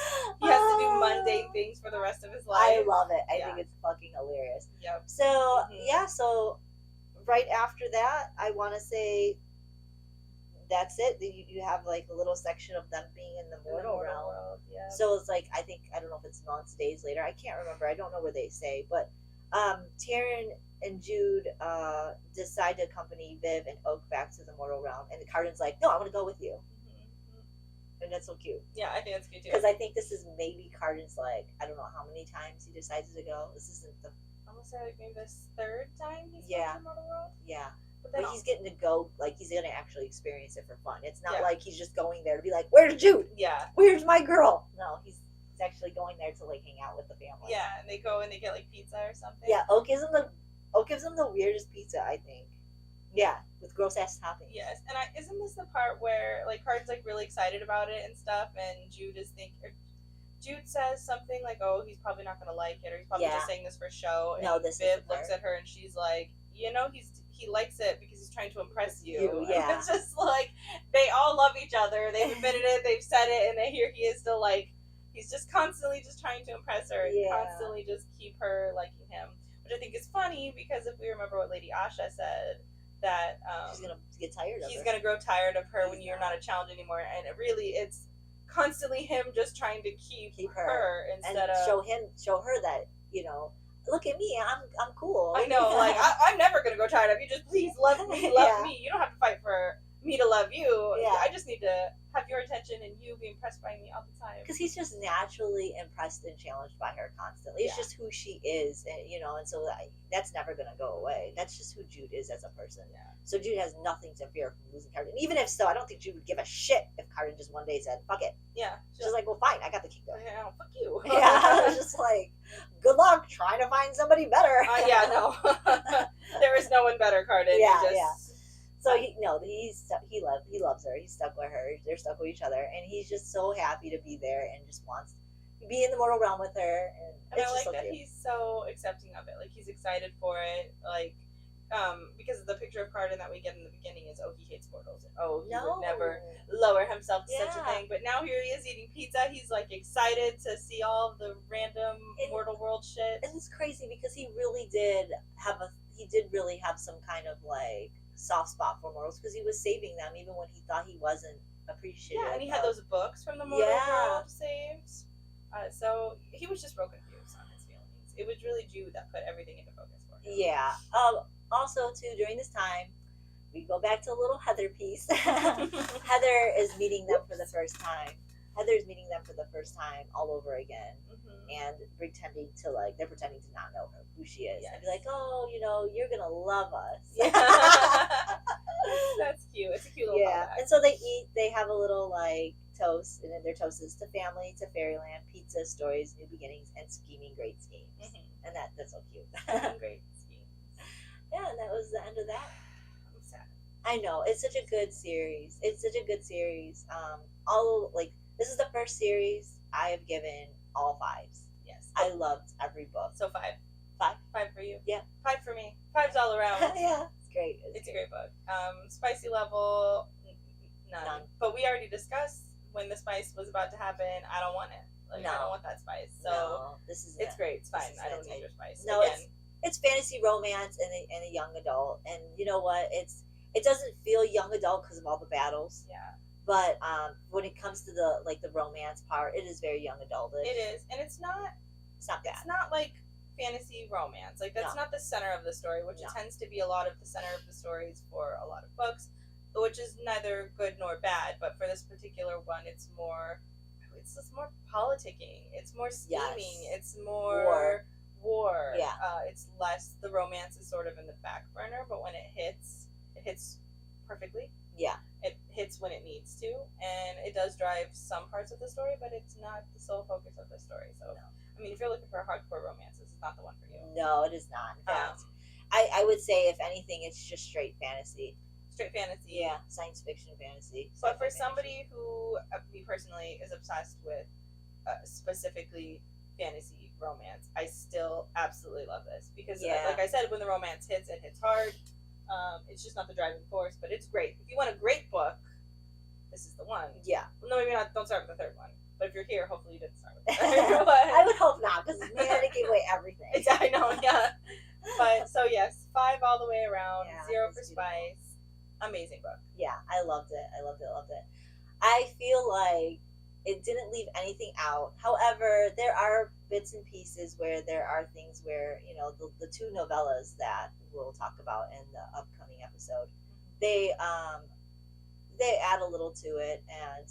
He has to do mundane things for the rest of his life. I love it. I think it's fucking hilarious. Yep. So so right after that, I want to say that's it. You have like a little section of them being in the mortal realm. So it's like, I don't know if it's months, days later. I can't remember. I don't know where they say, but Taryn and Jude decide to accompany Viv and Oak back to the mortal realm, and Cardin's like, no, I want to go with you. And that's so cute. Yeah, I think that's cute too. Because I think this is maybe Cardin's like, I don't know how many times he decides to go. This isn't the. I'm gonna say like maybe this third time he's Yeah. going to Mortal World. Yeah. But he's getting to go, like, he's going to actually experience it for fun. It's not Yeah. like he's just going there to be like, where's Jude? Yeah. Where's my girl? No, he's actually going there to, like, hang out with the family. Yeah, and they go and they get, like, pizza or something. Yeah, Oak gives him the weirdest pizza, I think. Yeah, with gross ass toppings. Yes, and isn't this the part where, like, Card's, like, really excited about it and stuff, and Jude says something like, oh, he's probably not going to like it, or he's probably just saying this for show. And Viv looks at her and she's like, you know, he likes it because he's trying to impress you. Yeah. It's just like, they all love each other. They've admitted it, they've said it, and then here he is still like, he's just constantly just trying to impress her and constantly just keep her liking him. Which I think is funny because if we remember what Lady Asha said, that she's going to get tired of her. He's going to grow tired of her when you're not a challenge anymore. And it's constantly him just trying to keep her instead of show her that, you know, look at me, I'm cool. I know, like I'm never gonna go tired of you. Just please love me, love me. You don't have to fight for me to love you. Yeah. I just need to have your attention and you be impressed by me all the time. Because he's just naturally impressed and challenged by her constantly. It's just who she is, and you know, and so that's never gonna go away. That's just who Jude is as a person. Yeah. So Jude has nothing to fear from losing Cardin. And even if so, I don't think Jude would give a shit if Cardin just one day said, "Fuck it." Yeah. She's like, "Well, fine, I got the kingdom." Yeah, fuck you. Yeah, I was just like, "Good luck trying to find somebody better." Yeah, no, there is no one better, Cardin. Yeah, So he loves her. He's stuck with her. They're stuck with each other, and he's just so happy to be there and just wants to be in the mortal realm with her. And I like that he's so accepting of it. Like he's excited for it. Like because the picture of Cardin that we get in the beginning is, oh, he hates mortals. And, oh, he would never lower himself to such a thing. But now here he is eating pizza. He's like excited to see all the random mortal world shit. And it's crazy because he really did have some kind of like soft spot for mortals because he was saving them even when he thought he wasn't appreciative. Yeah, and he had those books from the mortal world saved. So he was just real confused on his feelings. It was really Jude that put everything into focus for him. Yeah. Also, too, during this time, we go back to a little Heather piece. Heather is meeting them for the first time. Heather's meeting them for the first time all over again, and they're pretending to not know her, who she is. And be like, oh, you know, you're gonna love us. That's cute. It's a cute little callback. And so they have a little like toast, and then their toast is to family, to fairyland, pizza, stories, new beginnings, and scheming great schemes. And that's so cute. Great schemes. Yeah, and that was the end of that. I'm sad. I know, it's such a good series. This is the first series I have given all 5s. Yes. I loved every book. So 5. 5? 5 for you. Yeah. 5 for me. 5's all around. Yeah, it's great. It's a great book. Spicy level, none. But we already discussed when the spice was about to happen. I don't want it. Like, I don't want that spice. So it's great. It's fine. I don't need your spice. No, it's fantasy romance and a young adult, and you know what? It doesn't feel young adult because of all the battles. Yeah. But when it comes to the romance part, it is very young adultish. It is, and it's not bad. It's not like fantasy romance. Like that's not the center of the story, which it tends to be a lot of the center of the stories for a lot of books, which is neither good nor bad. But for this particular one, it's just more politicking. It's more scheming. It's more war. Yeah. It's less, the romance is sort of in the back burner, but when it hits perfectly. Yeah. It hits when it needs to, and it does drive some parts of the story, but it's not the sole focus of the story. So, I mean, if you're looking for a hardcore romance, this is not the one for you. No, it is not. In fact, I would say, if anything, it's just straight fantasy. Straight fantasy. Yeah, science fiction fantasy. But for somebody who, me personally, is obsessed with specifically fantasy romance, I still absolutely love this. Because, like I said, when the romance hits, it hits hard. It's just not the driving force, but it's great. If you want a great book, this is the one. Yeah. Well, no, maybe not. Don't start with the third one. But if you're here, hopefully you didn't start with the third one. I would hope not, because man, it gave away everything. I know, yeah. But so yes, 5 all the way around. 0 for spice. Amazing book. Yeah, I loved it. I feel like It didn't leave anything out. However, there are bits and pieces where there are things where, you know, the two novellas that we'll talk about in the upcoming episode, they add a little to it, and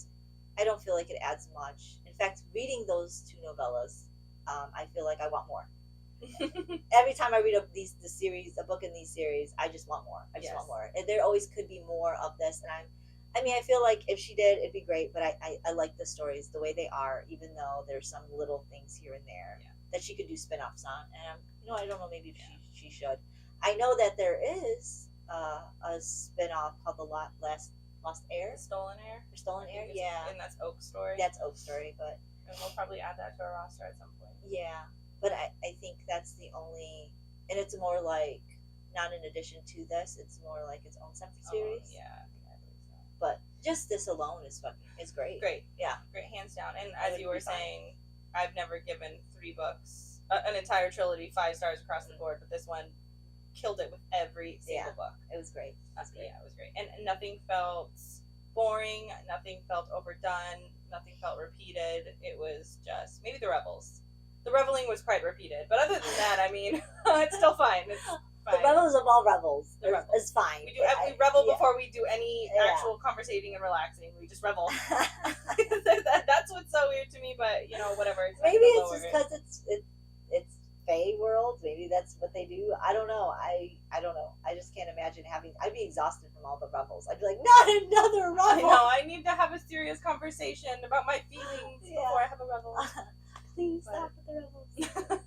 I don't feel like it adds much. In fact, reading those two novellas, I feel like I want more. Every time I read a book in these series, I just want more. I just want more. And there always could be more of this, and I feel like if she did, it'd be great. But I like the stories the way they are, even though there's some little things here and there that she could do spin-offs on. And I don't know, maybe if she should. I know that there is a spin-off called The Lost Heir, Stolen Heir, yeah, and that's Oak's story. That's Oak's story, but and we'll probably add that to our roster at some point. Yeah, but I think that's the only, and it's more like not in addition to this. It's more like its own separate series. Yeah, I believe so. But just this alone is great. Great, yeah, great, hands down. And as you were saying, I've never given 3 books, an entire trilogy, 5 stars across the board, but this one killed it with every single book. It was great. Yeah, it was great. And nothing felt boring, nothing felt overdone, nothing felt repeated. It was just, maybe the Rebels. The reveling was quite repeated, but other than that, I mean, it's still fine. It's fine. The Rebels of all Rebels. Rebels. It's fine. We revel before we do any actual conversating and relaxing. We just revel. That's what's so weird to me, but whatever. Maybe it's just because it's Fae world. Maybe that's what they do. I don't know. I don't know. I just can't imagine I'd be exhausted from all the Rebels. I'd be like, not another Rebel. I know. I need to have a serious conversation about my feelings before I have a Rebel. Please stop with the Rebels.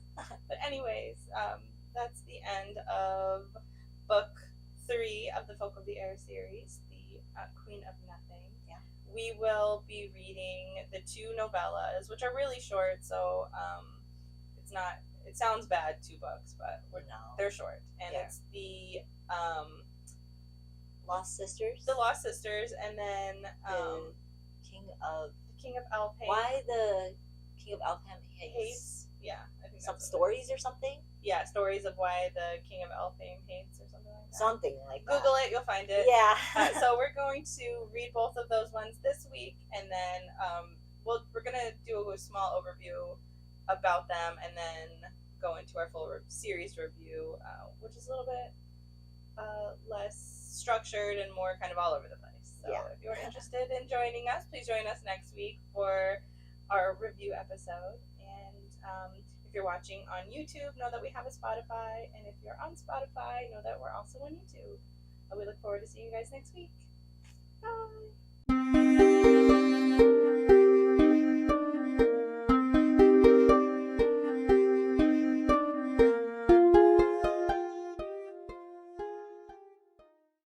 But anyways, that's the end of book 3 of the Folk of the Air series, the Queen of Nothing. Yeah. We will be reading the 2 novellas, which are really short, so it's not. It sounds bad, 2 books, but they're short, and it's the Lost Sisters. The Lost Sisters, and then the King of Elfhame. Why the King of Elfhame hates? Yeah, I think some stories or something. Yeah, stories of why the King of Elfhame hates, or something like that. Something like that. Google it, you'll find it. Yeah. So we're going to read both of those ones this week, and then we're gonna do a small overview about them, and then go into our full series review, which is a little bit less structured and more kind of all over the place. So if you're interested in joining us, please join us next week for our review episode. And if you're watching on YouTube, know that we have a Spotify, and if you're on Spotify, know that we're also on YouTube. We look forward to seeing you guys next week. Bye!